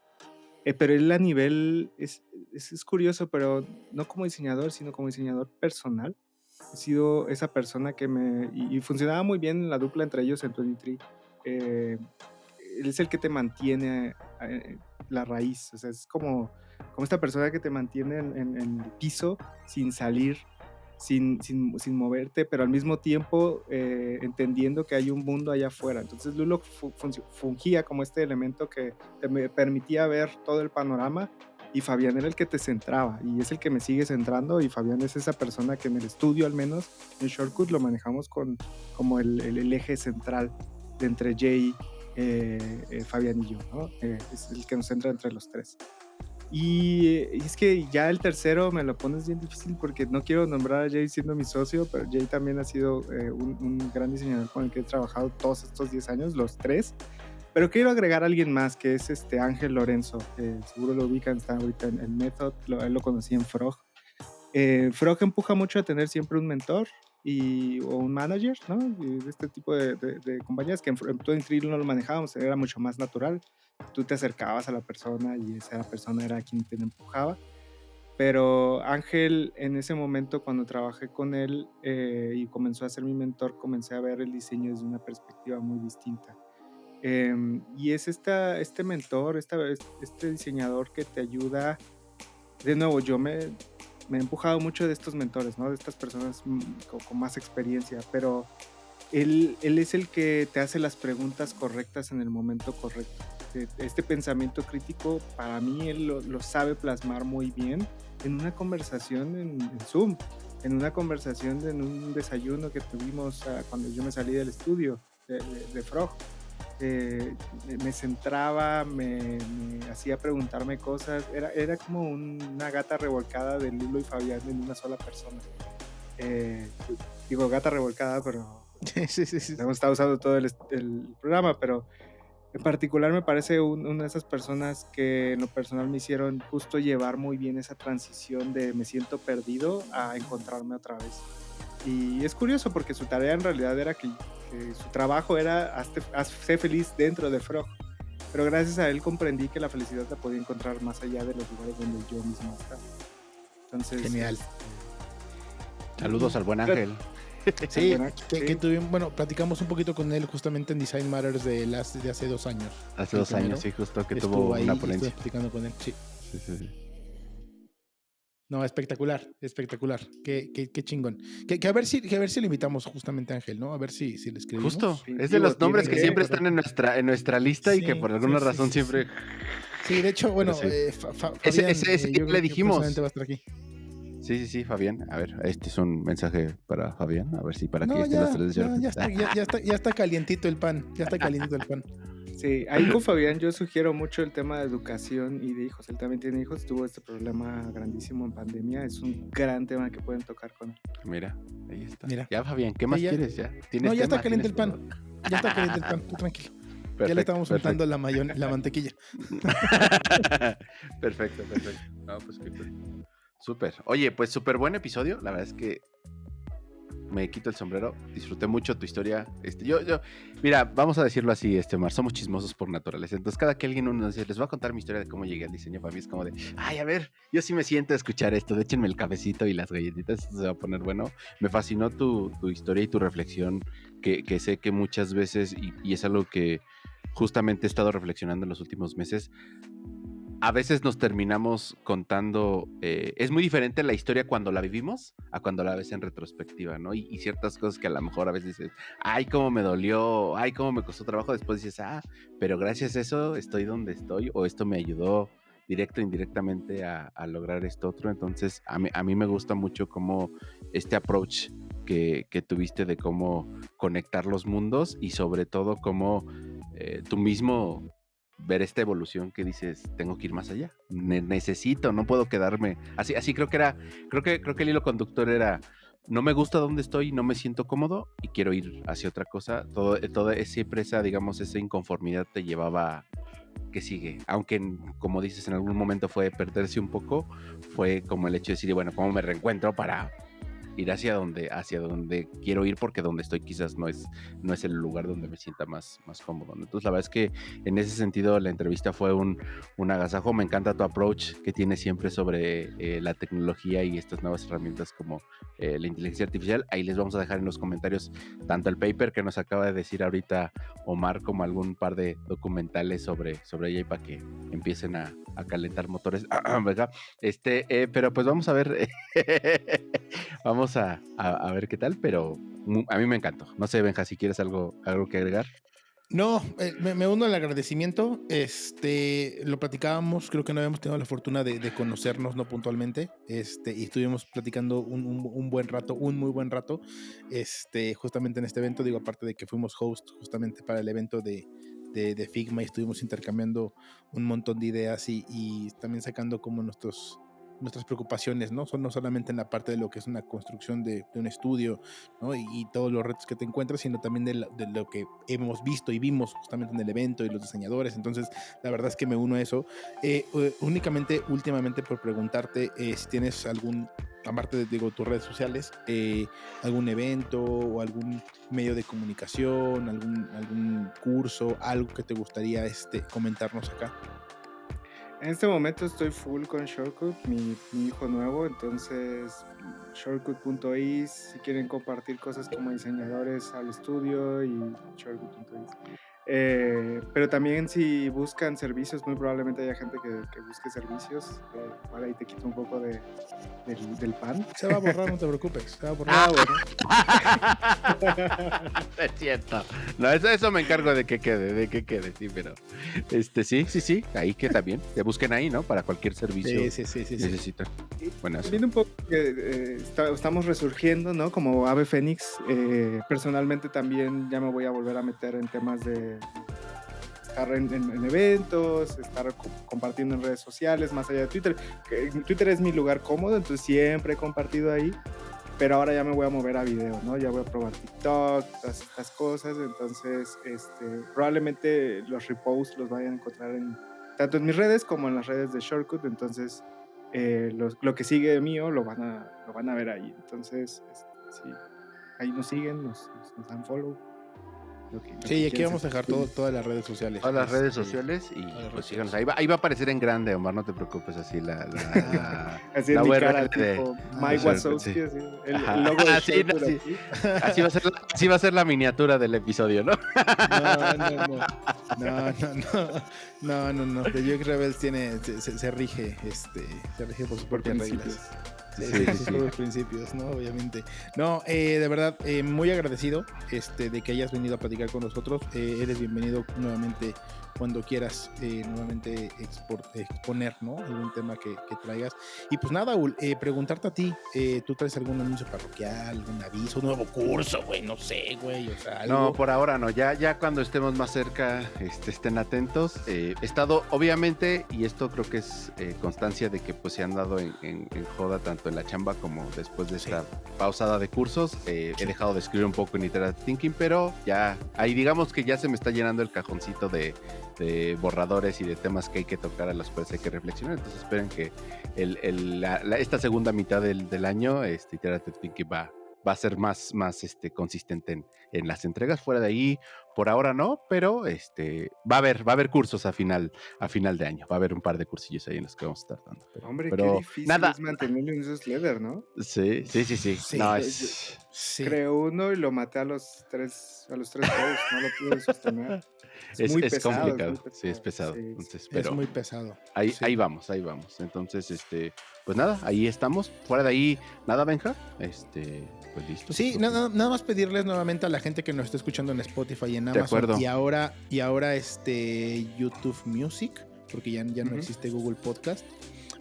pero él a nivel, es curioso, pero no como diseñador, sino como diseñador personal. He sido esa persona que y funcionaba muy bien la dupla entre ellos en 23. Él es el que te mantiene la raíz, o sea, es como esta persona que te mantiene en el piso sin salir, sin moverte, pero al mismo tiempo entendiendo que hay un mundo allá afuera. Entonces Lulo fungía como este elemento que te permitía ver todo el panorama, y Fabián era el que te centraba y es el que me sigue centrando, y Fabián es esa persona que en el estudio, al menos en Shortcut, lo manejamos como el eje central de entre Jay, Fabián y yo, ¿no? Es el que nos centra entre los 3. Y es que ya el tercero me lo pones bien difícil porque no quiero nombrar a Jay siendo mi socio, pero Jay también ha sido un gran diseñador con el que he trabajado todos estos 10 años, los 3. Pero quiero agregar a alguien más, que es Ángel Lorenzo, seguro lo ubican, está ahorita en Method, él lo conocí en Frog. Frog empuja mucho a tener siempre un mentor o un manager, ¿no? De este tipo de compañías que en 23 no lo manejábamos, era mucho más natural. Tú te acercabas a la persona y esa persona era quien te empujaba. Pero Ángel, en ese momento, cuando trabajé con él y comenzó a ser mi mentor, comencé a ver el diseño desde una perspectiva muy distinta. Y es este mentor, este diseñador que te ayuda. De nuevo, yo me he empujado mucho de estos mentores, ¿no? De estas personas con más experiencia, pero él es el que te hace las preguntas correctas en el momento correcto. Este pensamiento crítico, para mí, él lo sabe plasmar muy bien en una conversación en Zoom, en una conversación en un desayuno que tuvimos cuando yo me salí del estudio de Frog. Me centraba, me hacía preguntarme cosas, era como una gata revolcada de Lulo y Fabián en una sola persona. Digo gata revolcada, pero sí. Hemos estado usando todo el programa, pero en particular me parece una de esas personas que en lo personal me hicieron justo llevar muy bien esa transición de me siento perdido a encontrarme otra vez. Y es curioso porque su tarea en realidad era que su trabajo era hacer feliz dentro de Frog, pero gracias a él comprendí que la felicidad la podía encontrar más allá de los lugares donde yo mismo estaba. Entonces, genial. Saludos al buen Ángel. Sí, Buenacho, que sí. tuvimos, bueno, platicamos un poquito con él justamente en Design Matters de hace 2 años. Hace El 2 años, primero sí, justo que estuvo tuvo una ahí y estuve ponencia. platicando con él. Sí. Sí. No, espectacular, espectacular. Qué chingón. Que a ver si le invitamos justamente a Ángel, ¿no? A ver si le Justo, escribimos. es de Definitivo, los nombres tiene que Eh, que. siempre para ver están en nuestra lista y que Sí, por sí, alguna sí, razón sí, sí. siempre. Sí, de hecho, Pero bueno, sí. Fabián, Ese día yo le creo que personalmente dijimos. va a estar aquí. Sí, Fabián. A ver, este es un mensaje para Fabián. A ver si para que ya No, estén los ya, tres de ya, Shark. ya está calientito el pan. Ya está calientito el pan. Sí, ahí con Fabián yo sugiero mucho el tema de educación y de hijos. Él también tiene hijos, tuvo este problema grandísimo en pandemia. Es un gran tema que pueden tocar con él. Mira, ahí está. Mira. Ya, Fabián, ¿qué Sí, más ya. quieres? Ya No, tienes ya está tema, caliente tienes el pan. todo. Ya está caliente el pan, tú tranquilo. Ya le Perfecto, estamos untando la mantequilla. Perfecto. No, pues qué cool. Súper. Oye, pues súper buen episodio. La verdad es que me quito el sombrero. Disfruté mucho tu historia. Mira, vamos a decirlo así, Mar, somos chismosos por naturaleza. Entonces, cada que alguien uno dice, les voy a contar mi historia de cómo llegué al diseño, para mí es como de, ay, a ver, yo sí me siento a escuchar esto. Échenme el cafecito y las galletitas, esto se va a poner bueno. Me fascinó tu historia y tu reflexión, que sé que muchas veces, y es algo que justamente he estado reflexionando en los últimos meses. A veces nos terminamos contando, es muy diferente la historia cuando la vivimos a cuando la ves en retrospectiva, ¿no? Y ciertas cosas que a lo mejor a veces dices, ay, cómo me dolió, ay, cómo me costó trabajo, después dices, pero gracias a eso estoy donde estoy, o esto me ayudó directo o indirectamente a lograr esto otro. Entonces, a mí me gusta mucho cómo este approach que tuviste de cómo conectar los mundos y sobre todo cómo tú mismo ver esta evolución que dices, tengo que ir más allá, necesito, no puedo quedarme, así creo que el hilo conductor era, no me gusta donde estoy, no me siento cómodo y quiero ir hacia otra cosa, toda siempre esa, digamos, esa inconformidad te llevaba, que sigue, aunque como dices, en algún momento fue perderse un poco, fue como el hecho de decir, bueno, ¿cómo me reencuentro para ir hacia donde quiero ir? Porque donde estoy quizás no es el lugar donde me sienta más cómodo, ¿no? Entonces la verdad es que en ese sentido la entrevista fue un agasajo. Me encanta tu approach que tienes siempre sobre la tecnología y estas nuevas herramientas como la inteligencia artificial. Ahí les vamos a dejar en los comentarios tanto el paper que nos acaba de decir ahorita Omar como algún par de documentales sobre ella y para que empiecen a calentar motores, ¿verdad? Pero pues vamos a ver vamos a ver qué tal, pero a mí me encantó. No sé, Benja, si quieres algo que agregar. No, me uno al agradecimiento. Lo platicábamos, creo que no habíamos tenido la fortuna de conocernos, no puntualmente. Y estuvimos platicando un buen rato, un muy buen rato. Justamente en este evento, digo, aparte de que fuimos host justamente para el evento de Figma y estuvimos intercambiando un montón de ideas y también sacando como nuestras preocupaciones, ¿no? No solamente en la parte de lo que es una construcción de un estudio, ¿no? Y todos los retos que te encuentras, sino también de lo que hemos visto y vimos justamente en el evento y los diseñadores. Entonces, la verdad es que me uno a eso. Últimamente por preguntarte si tienes aparte de tus redes sociales, algún evento o algún medio de comunicación, algún curso, algo que te gustaría comentarnos acá. En este momento estoy full con Shortcut, mi hijo nuevo, entonces shortcut.is, si quieren compartir cosas como diseñadores al estudio y shortcut.is. Pero también si buscan servicios, muy probablemente haya gente que busque servicios, igual ahí te quito un poco del pan. Se va a borrar, no te preocupes, se va a borrar. Bueno. Es cierto. No, eso me encargo de que quede, sí, pero sí, ahí que también te busquen ahí, ¿no? Para cualquier servicio Sí. necesitan. Bueno, Viendo un poco que estamos resurgiendo, ¿no? Como ave fénix. Personalmente también ya me voy a volver a meter en temas de estar en eventos, estar compartiendo en redes sociales, más allá de Twitter. Twitter es mi lugar cómodo, entonces siempre he compartido ahí. Pero ahora ya me voy a mover a video, ¿no? Ya voy a probar TikTok, todas estas cosas. Entonces, probablemente los reposts los vayan a encontrar tanto en mis redes como en las redes de Shortcut. Entonces, lo que sigue mío lo van a ver ahí. Entonces, sí, ahí nos siguen, nos dan follow. Sí, aquí vamos a dejar todas las redes sociales. Todas las redes sociales y pues síganos. Ahí va a aparecer en grande, Omar, no te preocupes, así así la en mi URL cara, de... tipo Mike Wazowski, sí. así, el logo de Sí, Shure sí. aquí. Así va a ser la miniatura del episodio, ¿no? No. The Young Rebels se rige, se rige por sus propias reglas. Sus propios principios, ¿no? Obviamente. No, de verdad, muy agradecido de que hayas venido a platicar con nosotros. Eres bienvenido nuevamente cuando quieras nuevamente exponer, ¿no? Algún tema que traigas. Y pues nada, preguntarte a ti, ¿tú traes algún anuncio parroquial, algún aviso, un nuevo curso, güey? No sé, güey, o sea, algo. No, por ahora no, ya cuando estemos más cerca, estén atentos. He estado, obviamente, y esto creo que es constancia de que pues se han dado en joda tanto en la chamba como después de esta pausada de cursos. He dejado de escribir un poco en Iterative Thinking, pero ya, ahí digamos que ya se me está llenando el cajoncito de borradores y de temas que hay que tocar, a los cuales hay que reflexionar. Entonces esperen que esta segunda mitad del año Iterative Thinking va a ser más consistente en las entregas. Fuera de ahí, por ahora no, pero va a haber cursos a final de año. Va a haber un par de cursillos ahí en los que vamos a estar dando. Hombre, pero qué difícil es mantenerlo en newsletter, ¿no? Sí. No, Creé uno y lo maté a los tres posts, no lo pude sostener. Es muy pesado, complicado, sí, es pesado. Sí, entonces, pero es muy pesado. Ahí vamos. Entonces, pues nada, ahí estamos. Fuera de ahí, nada, Benja. Pues listo. Sí, nada más pedirles nuevamente a la gente que nos está escuchando en Spotify y en Amazon. Y ahora YouTube Music, porque ya no existe Google Podcast.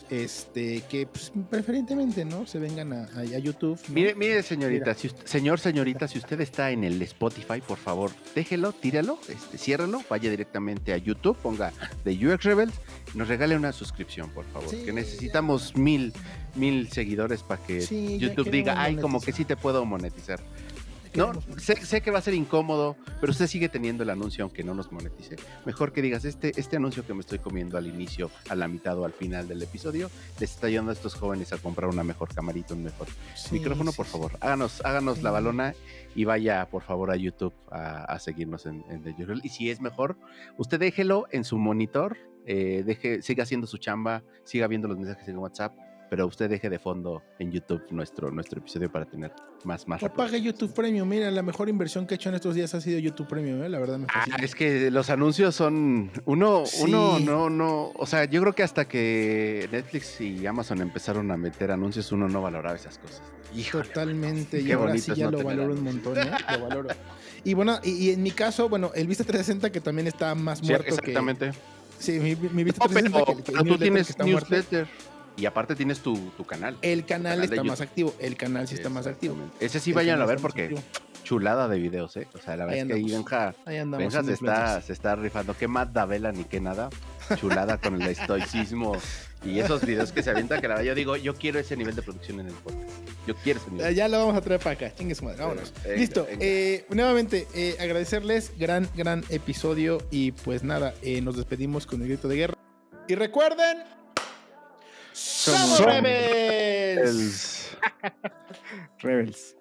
Que pues, preferentemente, ¿no? Se vengan a YouTube, ¿no? Mire, señorita, señorita, si usted está en el Spotify, por favor, déjelo, tíralo, ciérralo, vaya directamente a YouTube, ponga The UX Rebels, nos regale una suscripción, por favor, que necesitamos 1000 seguidores para que YouTube diga, ay, como que sí te puedo monetizar. No, sé que va a ser incómodo, pero usted sigue teniendo el anuncio aunque no nos monetice. Mejor que digas, este anuncio que me estoy comiendo al inicio, a la mitad o al final del episodio, les está ayudando a estos jóvenes a comprar una mejor camarita, un mejor micrófono, por favor. Háganos la balona y vaya, por favor, a YouTube a seguirnos en The URL. Y si es mejor, usted déjelo en su monitor, siga haciendo su chamba, siga viendo los mensajes en WhatsApp, pero usted deje de fondo en YouTube nuestro episodio para tener más. O pague YouTube Premium. Mira, la mejor inversión que he hecho en estos días ha sido YouTube Premium, la verdad me fascina. Es que los anuncios son uno no, o sea, yo creo que hasta que Netflix y Amazon empezaron a meter anuncios, uno no valoraba esas cosas. Híjole, totalmente, y ahora sí ya lo valoro un montón, lo valoro. Y bueno, y en mi caso, bueno, el Vista 360 que también está más muerto exactamente. Sí, mi Vista 360 pero tú tienes newsletter. Y aparte tienes tu canal. El canal está más activo. El canal sí está más activo. Ese sí vayan a ver porque chulada de videos, ¿eh? O sea, la verdad es que ahí Benja se está rifando. Qué Matt Davela ni qué nada. Chulada con el estoicismo y esos videos que se avientan, que la verdad yo digo, yo quiero ese nivel de producción en el podcast. Yo quiero ese nivel. Ya lo vamos a traer para acá. Chingue su madre. Vámonos. Listo. Nuevamente, agradecerles. Gran episodio. Y pues nada, nos despedimos con el grito de guerra. Y recuerden... ¡Somos Rebels! Rebels.